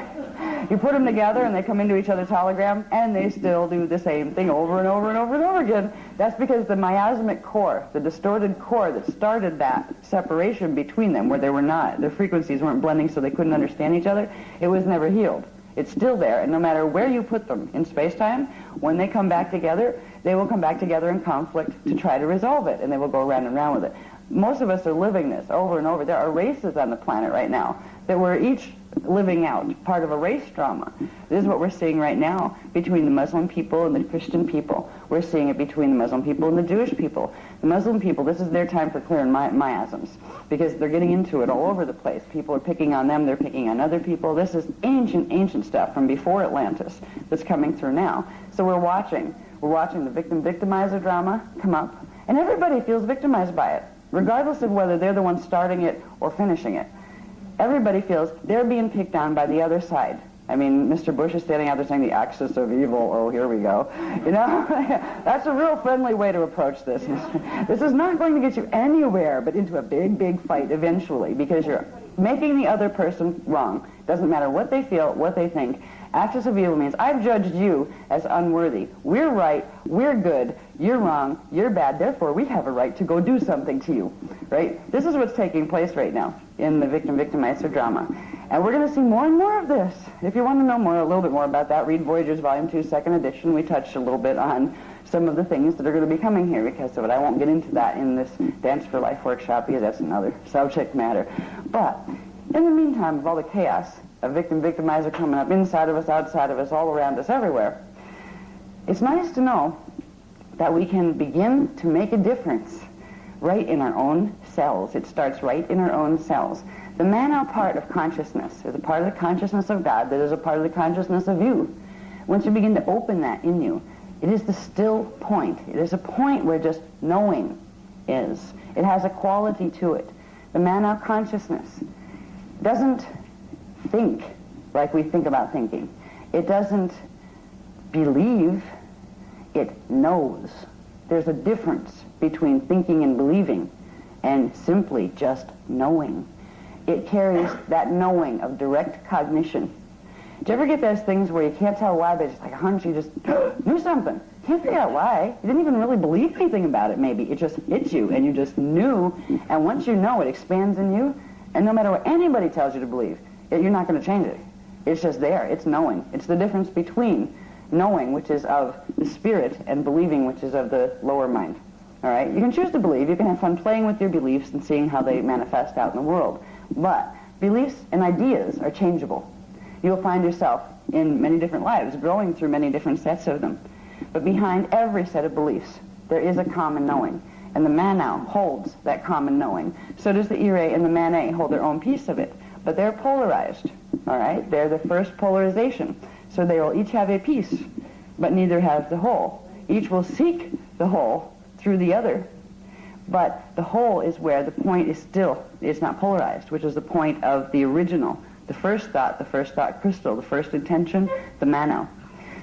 you put them together and they come into each other's hologram and they still do the same thing over and over and over and over again. That's because the miasmic core, the distorted core that started that separation between them, where their frequencies weren't blending so they couldn't understand each other, it was never healed. It's still there, and no matter where you put them in space-time, when they come back together, they will come back together in conflict to try to resolve it, and they will go around and around with it. Most of us are living this over and over. There are races on the planet right now that we're each living out, part of a race drama. This is what we're seeing right now between the Muslim people and the Christian people. We're seeing it between the Muslim people and the Jewish people. The Muslim people, this is their time for clearing miasms, because they're getting into it all over the place. People are picking on them, they're picking on other people. This is ancient, ancient stuff from before Atlantis that's coming through now. So we're watching the victim-victimizer drama come up, and everybody feels victimized by it, regardless of whether they're the ones starting it or finishing it. Everybody feels they're being picked on by the other side. I mean, Mr. Bush is standing out there saying the axis of evil, oh, here we go. That's a real friendly way to approach this. This is not going to get you anywhere but into a big, big fight eventually, because you're making the other person wrong. Doesn't matter what they feel, what they think. Axis of evil means I've judged you as unworthy. We're right, we're good, you're wrong, you're bad, therefore we have a right to go do something to you, right? This is what's taking place right now in the victim-victimizer drama. And we're going to see more and more of this. If you want to know a little bit more about that, read Voyagers Volume 2, Second Edition. We touched a little bit on some of the things that are going to be coming here because of it. I won't get into that in this Dance for Life workshop because that's another subject matter. But in the meantime, of all the chaos of victim-victimizer coming up inside of us, outside of us, all around us, everywhere, it's nice to know that we can begin to make a difference right in our own cells. It starts right in our own cells. The Manaw part of consciousness is a part of the consciousness of God that is a part of the consciousness of you. Once you begin to open that in you, it is the still point. It is a point where just knowing is. It has a quality to it. The Manaw consciousness doesn't think like we think about thinking. It doesn't believe, it knows. There's a difference between thinking and believing and simply just knowing. It carries that knowing of direct cognition. Do you ever get those things where you can't tell why, but it's just like a hunch, you just knew something. Can't figure out why. You didn't even really believe anything about it, maybe. It just hit you, and you just knew. And once you know, it expands in you. And no matter what anybody tells you to believe, you're not going to change it. It's just there. It's knowing. It's the difference between knowing, which is of the spirit, and believing, which is of the lower mind. All right? You can choose to believe. You can have fun playing with your beliefs and seeing how they manifest out in the world. But beliefs and ideas are changeable. You'll find yourself in many different lives, growing through many different sets of them. But behind every set of beliefs, there is a common knowing. And the Manau holds that common knowing. So does the Ire and the Mane hold their own piece of it. But they're polarized. All right? They're the first polarization. So they will each have a piece, but neither has the whole. Each will seek the whole through the other. But the whole is where the point is not polarized, which is the point of the original, the first thought crystal, the first intention, the Manau.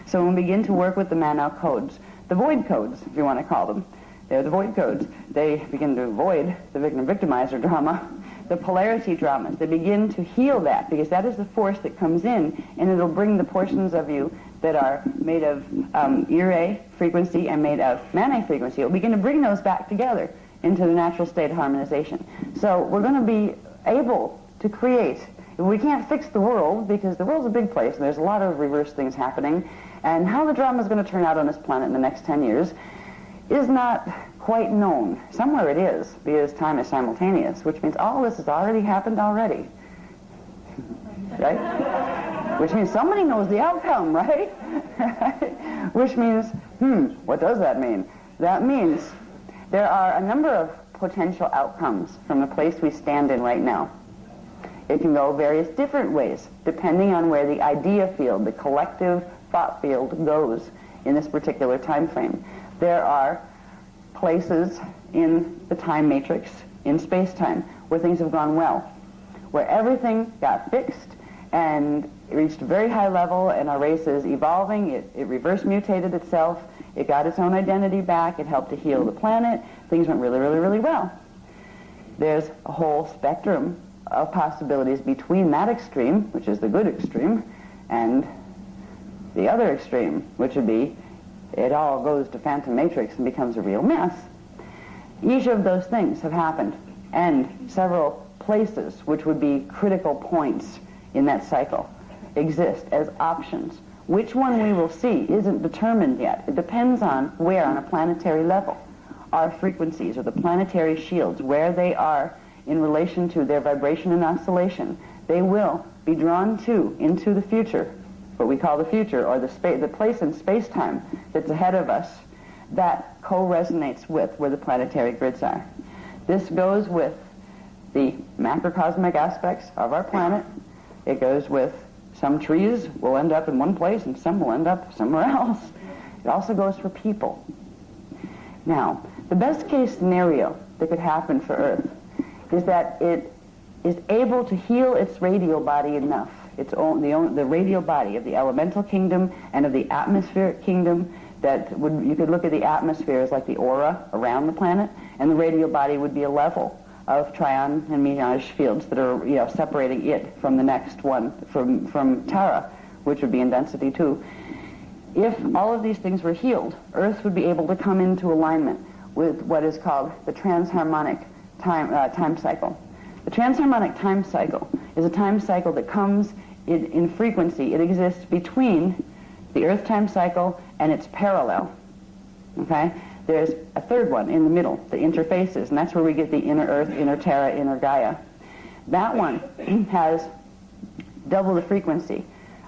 So when we begin to work with the Manau codes, the void codes, if you want to call them, they're the void codes. They begin to avoid the victim-victimizer drama, the polarity dramas. They begin to heal that, because that is the force that comes in, and it'll bring the portions of you that are made of Ire frequency and made of Mane frequency. It'll begin to bring those back together into the natural state of harmonization. So we're going to be able to create. We can't fix the world, because the world's a big place, and there's a lot of reverse things happening. And how the drama is going to turn out on this planet in the next 10 years is not quite known. Somewhere it is, because time is simultaneous, which means all this has already happened already. Right? Which means somebody knows the outcome, right? Which means, what does that mean? That means there are a number of potential outcomes from the place we stand in right now. It can go various different ways, depending on where the idea field, the collective thought field, goes in this particular time frame. There are places in the time matrix, in space-time, where things have gone well, where everything got fixed and it reached a very high level, and our race is evolving. It reverse mutated itself. It got its own identity back. It helped to heal the planet. Things went really, really, really well. There's a whole spectrum of possibilities between that extreme, which is the good extreme, and the other extreme, which would be it all goes to phantom matrix and becomes a real mess. Each of those things have happened, and several places, which would be critical points in that cycle, exist as options. Which one we will see isn't determined yet. It depends on where on a planetary level our frequencies, or the planetary shields, where they are in relation to their vibration and oscillation. They will be drawn into the future, what we call the future, or the place in space-time that's ahead of us, that co-resonates with where the planetary grids are. This goes with the macrocosmic aspects of our planet. It goes with some trees will end up in one place and some will end up somewhere else. It also goes for people. Now, the best case scenario that could happen for Earth is that it is able to heal its radial body enough, the radial body of the elemental kingdom and of the atmospheric kingdom, you could look at the atmosphere as like the aura around the planet, and the radial body would be a level of trion and mirage fields that are separating it from the next one, from Tara, which would be in density 2. If all of these things were healed, Earth would be able to come into alignment with what is called the transharmonic time cycle. The transharmonic time cycle is a time cycle that comes in frequency. It exists between the Earth time cycle and its parallel. Okay? There's a third one in the middle, the interfaces, and that's where we get the inner Earth, inner Terra, inner Gaia. That one has double the frequency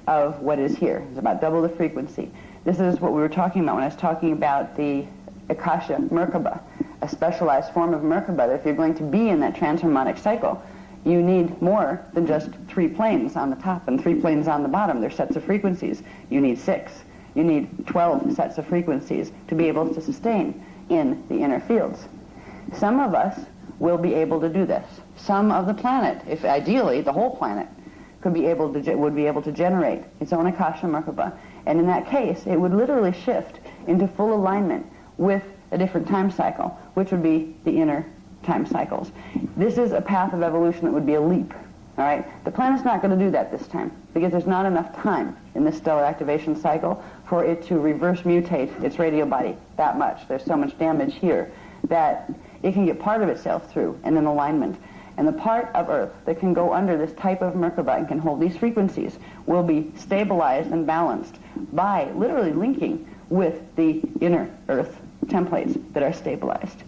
of what is here. It's about double the frequency. This is what we were talking about when I was talking about the Akasha Merkaba, a specialized form of Merkaba, that if you're going to be in that transharmonic cycle, you need more than just 3 planes on the top and 3 planes on the bottom. They're sets of frequencies. You need 6. You need 12 sets of frequencies to be able to sustain in the inner fields. Some of us will be able to do this. Some of the planet, if ideally the whole planet, would be able to generate its own Akasha Merkaba. And in that case, it would literally shift into full alignment with a different time cycle, which would be the inner time cycles. This is a path of evolution that would be a leap. All right? The planet's not going to do that this time, because there's not enough time in this stellar activation cycle for it to reverse mutate its radial body that much. There's so much damage here that it can get part of itself through and in alignment. And the part of Earth that can go under this type of Merkaba and can hold these frequencies will be stabilized and balanced by literally linking with the inner Earth templates that are stabilized.